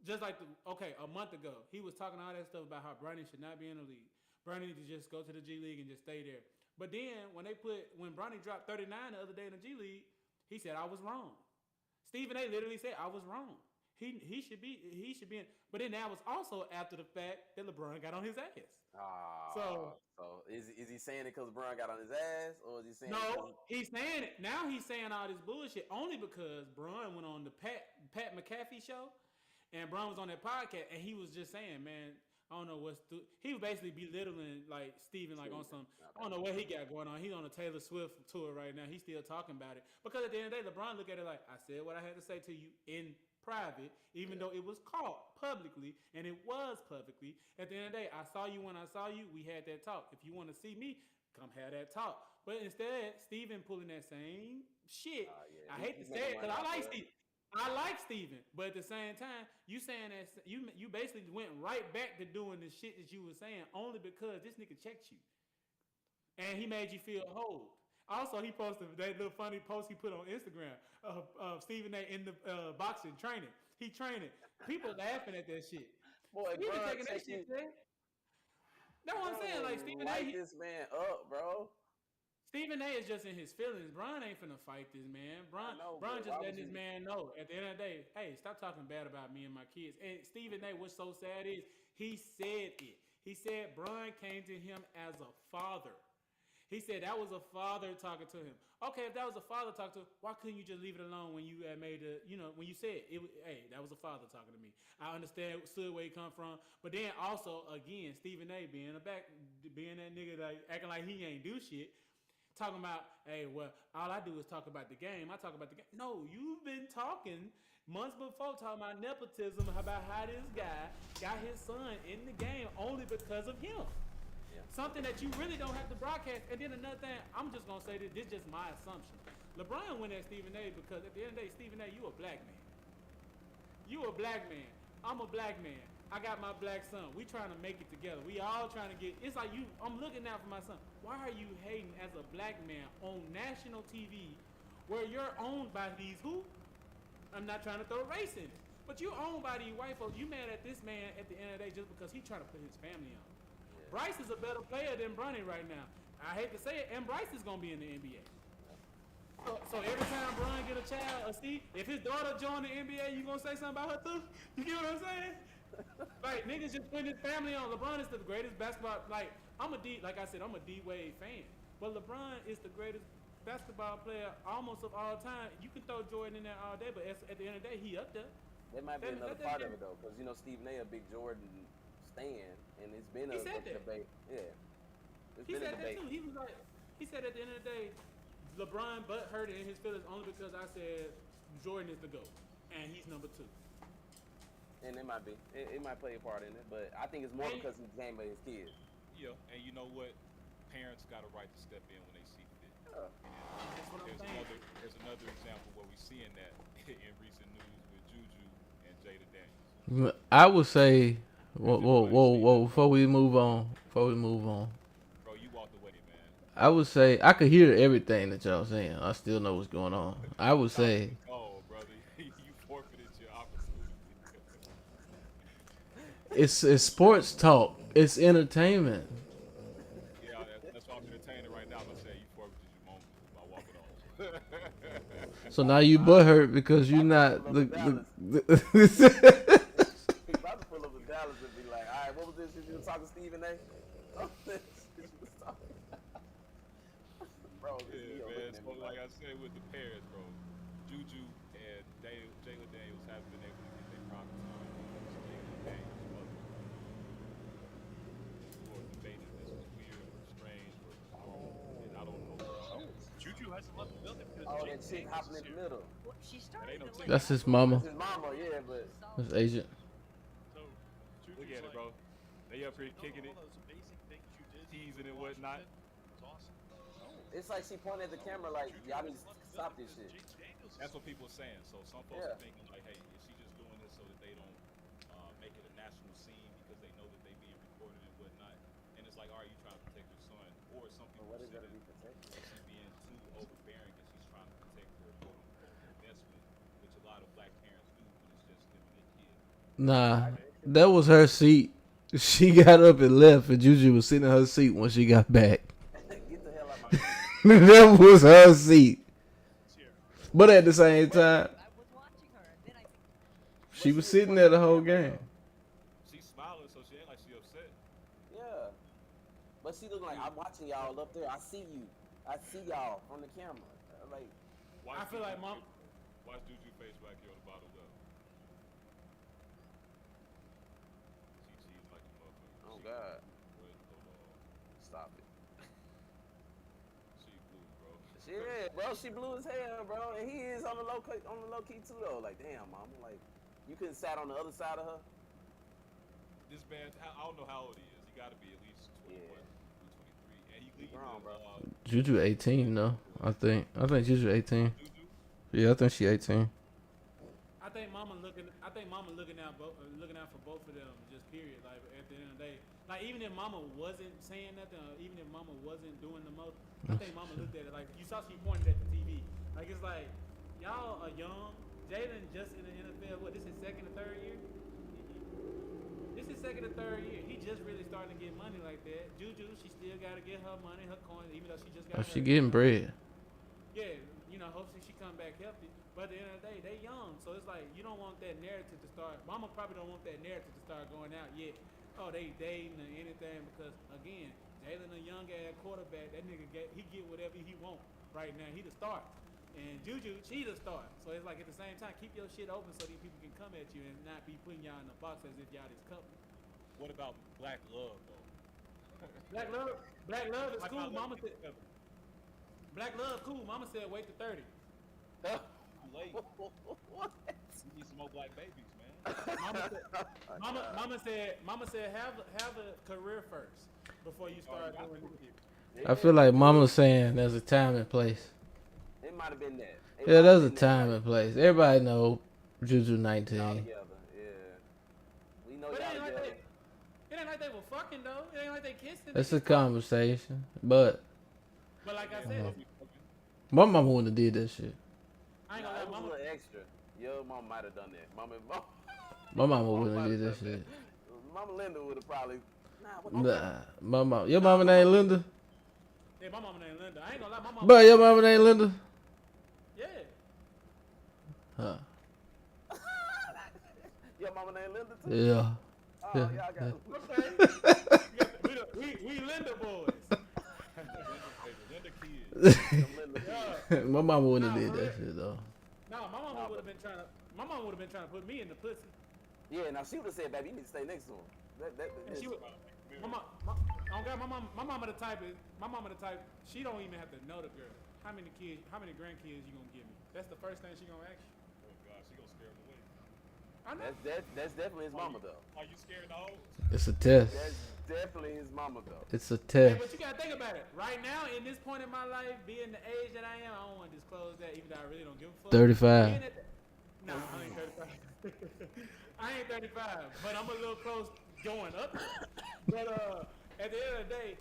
just like a month ago, he was talking all that stuff about how Bronny should not be in the league. Bronny need to just go to the G League and just stay there. But then when Bronny dropped 39 the other day in the G League, he said I was wrong. Stephen A. literally said I was wrong. He should be in. But then that was also after the fact that LeBron got on his ass. So is he saying it because LeBron got on his ass, or is he saying he's saying it now? He's saying all this bullshit only because Bron went on the Pat McAfee show, and Bron was on that podcast, and he was just saying, man, I don't know he was basically belittling like Steven, like on some, I don't know what he got going on. He's on a Taylor Swift tour right now. He's still talking about it because at the end of the day, LeBron look at it like, I said what I had to say to you in private, even though it was caught publicly, and it was publicly. At the end of the day, I saw you when I saw you. We had that talk. If you want to see me, come have that talk. But instead, Steven pulling that same shit. I hate to say it because I like Steven. I like Steven, but at the same time, you saying that you basically went right back to doing the shit that you were saying only because this nigga checked you, and he made you feel whole. Also, he posted that little funny post he put on Instagram of Stephen A. in the boxing training. He training. People laughing at that shit. Boy, he been taking that shit, man. That's what I'm saying. Like Stephen A. this man up, bro. Stephen A. is just in his feelings. Bron ain't finna fight this man. Bron just letting this man know at the end of the day, hey, stop talking bad about me and my kids. And Stephen A., what's so sad is he said it. He said Bron came to him as a father. He said that was a father talking to him. Okay, if that was a father talking to him, why couldn't you just leave it alone when you had made when you said it? Hey, that was a father talking to me. I understand where he come from, but then also again, Stephen A. being that nigga like acting like he ain't do shit. Talking about, hey, well, all I do is talk about the game. I talk about the game. No, you've been talking months before, talking about nepotism, about how this guy got his son in the game only because of him. Yeah. Something that you really don't have to broadcast. And then another thing, I'm just going to say this is just my assumption. LeBron went at Stephen A. because at the end of the day, Stephen A., you a black man. You a black man. I'm a black man. I got my black son. We trying to make it together. We all trying to get. It's like I'm looking out for my son. Why are you hating as a black man on national TV, where you're owned by these who? I'm not trying to throw race in it, but you're owned by these white folks. You mad at this man at the end of the day just because he's trying to put his family on. Yeah. Bryce is a better player than Bronny right now. I hate to say it, and Bryce is gonna be in the NBA. So every time Bron get a child, if his daughter join the NBA, you gonna say something about her too? You get what I'm saying? Like niggas just putting his family on. LeBron is the greatest basketball. Like I'm a D Wade fan, but LeBron is the greatest basketball player almost of all time. You can throw Jordan in there all day, but at the end of the day, he up there. There might be another part of it though, because Stephen A. a big Jordan stan, and it's been a debate. Yeah, he said that too. He said at the end of the day, LeBron butt hurt in his feelings only because I said Jordan is the GOAT, and he's number 2. And it might be. It might play a part in it, but I think it's more because he's game by his kids. Yeah, and you know what? Parents got a right to step in when they see fit. There's another example where we're seeing that in recent news with Juju and Jada Daniels. I would say, whoa, before we move on. Bro, you walked away, man. I would say, I could hear everything that y'all saying. I still know what's going on. I would say. Oh, brother, you forfeited your opportunity. It's sports talk. It's entertainment. Yeah, that's why I'm entertaining right now. I'm gonna say you forfeited your moment by walking off. So now you butthurt because you're not the. He about to pull up the Dallas and be like, all right, what was this? You was talking to Stephen A. Bro, yeah, man. So like I said with the parents, bro, Juju and Jaylen Daniels haven't been able to get their proper time. Jaylen Daniels' mother. People are debating this is weird or strange or I don't know. Juju hasn't left the building because that chick hopping in the middle. That's his mama. That's his mama, yeah, but his agent. So, look at it, bro. They up here kicking it, teasing and whatnot. It's awesome. It's like she pointed at the camera like, y'all need to stop this shit. That's what people are saying. So some folks are thinking like, hey, is she just doing this so that they don't make it a national scene because they know that they being recorded and whatnot? And it's like, are you trying to protect your son? Or some people say that she's being too overbearing and she's trying to protect her quote unquote investment Nah, that was her seat. She got up and left, and Juju was sitting in her seat when she got back. Get the hell out my face. That was her seat. But at the same time, she was sitting there the whole game. She's smiling, so she ain't like she upset. Yeah. But she look like, I'm watching y'all up there. I see you. I see y'all from the camera. Like, I feel like mom. Watch Juju face back here on the bottom left. She cheats like a motherfucker. oh God. Stop it. She blue, bro. She is, bro. She blue as hell, bro. And he is on the low key too, though. Like, damn, mom. Like, you couldn't sat on the other side of her. This man, I don't know how old he is. He got to be at least 21, 23, and he leading grown, bro. Juju 18 though. I think Juju 18. Yeah, I think she 18. I think Mama looking out for both of them. Just period. Like at the end of the day, like even if Mama wasn't saying nothing, or even if Mama wasn't doing the most, I think Mama looked at it like you saw she pointed at the TV. Like it's like y'all are young. Jalen just in the NFL. What? This is second or third year. This is second or third year. He just really starting to get money like that. Juju, she still got to get her money, her coins, even though she just got. She getting bread. Yeah, you know, hopefully she come back healthy. But at the end of the day, they young, so it's like you don't want that narrative to start. Mama probably don't want that narrative to start going out yet. Oh, they dating or anything because again, Jalen a young ass quarterback. That nigga he get whatever he want right now. He the start, and Juju she the start. So it's like at the same time, keep your shit open so these people can come at you and not be putting y'all in a box as if y'all this couple. What about Black Love, though? Black love is cool. Mama said. Ever. Black love cool. Mama said wait to 30. Too late. What? You need some more black babies, man. Mama said have a career first before you start doing it. I feel like Mama's saying there's a time and place. It might have been that. Yeah, there's a time and place. Everybody know Juju 19. Y'all together, yeah. We know But y'all it ain't together. like they were fucking though. It ain't like they kissed. It's a conversation, but like I said, my mama wouldn't have did that shit. I ain't Nah, gonna it was lie, a Mama. little extra. Your mom might have done that. My mama wouldn't have did that shit. Mama Linda would have probably. Nah, my mom. Your mama name Linda? Yeah, my mama named Linda. I ain't gonna lie, my mama. But your mama name Linda? Yeah. Huh. Your mama named Linda too? Yeah. Oh, Yeah. y'all got Okay. we Linda boys. Linda kids. Yeah. My mama wouldn't have did that shit though. No, my mama would have been trying to. My mama would have been trying to put me in the pussy. Yeah, now she would have said, baby, you need to stay next to him. And she would. My mama the type. She don't even have to know the girl. How many grandkids you gonna give me? That's the first thing she gonna ask you. Oh God, she gonna scare him away. I know. That's definitely his mama, though. Are you scared of hoes? It's a test. That's definitely his mama, though. It's a Yeah, test. but you gotta think about it. Right now, in this point in my life, being the age that I am, I don't want to disclose that, even though I really don't give a fuck. 35. No, I ain't 35. I ain't 35, but I'm a little close going up. But at the end of the day,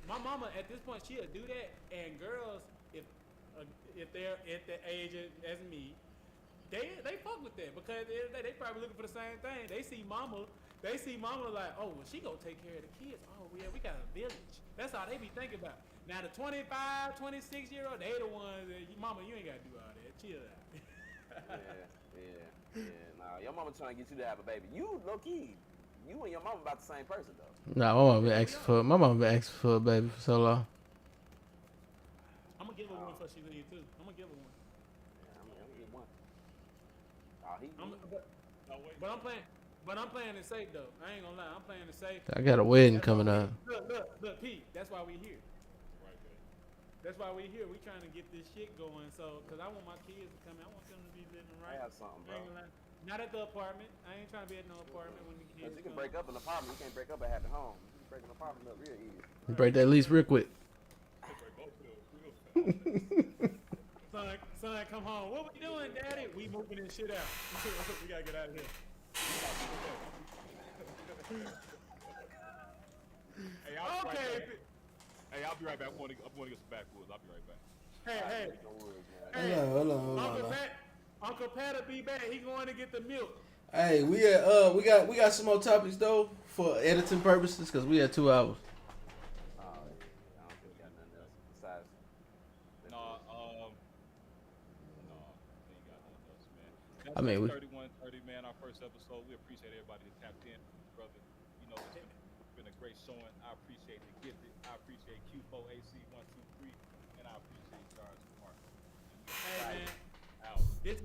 my mama at this point she'll do that, and girls, if they're at the age as me, they fuck with that because at the end of the day they probably looking for the same thing. They see mama like, oh, well, she gonna take care of the kids. Oh yeah, we got a village. That's all they be thinking about. Now the 25, 26-year-old, they the ones that, mama, you ain't gotta do all that. Chill out. Yeah. Nah, your mama trying to get you to have a baby. You low key. You and your mama about the same person though. Nah, my mama been asking for a baby for so long. I'm gonna give her one before she leave too. I'm gonna give her one. Yeah, I'm gonna get one. But I'm playing it safe though. I ain't gonna lie. I'm playing it safe. I got a wedding coming up. Look, Pete. That's why we here. That's why we here. We trying to get this shit going. So, cause I want my kids to come in. I want them to be living right. I have something, bro. I ain't gonna lie. Not at the apartment. I ain't trying to be at no apartment when the kids. You can break up an apartment. You can't break up a happy home. You can break an apartment up real easy. Break that lease real quick. Son, come home. What we doing, Daddy? We moving this shit out. We gotta get out of here. Hey, I'll be right back. Hey, I'll be right back. I'm going to get some backwoods. I'll be right back. Hey. Hold on. Uncle Pat will be back. He going to get the milk. Hey, we got some more topics though for editing purposes because we had 2 hours. I don't think we got nothing else besides. No, we ain't got nothing else, man. That's I mean, we- 3130, man. Our first episode. We appreciate everybody that tapped in, brother. You know, it's been a great showing. I appreciate the gifted. I appreciate Q4AC123, and I appreciate Charles Mark. Hey man, Out. this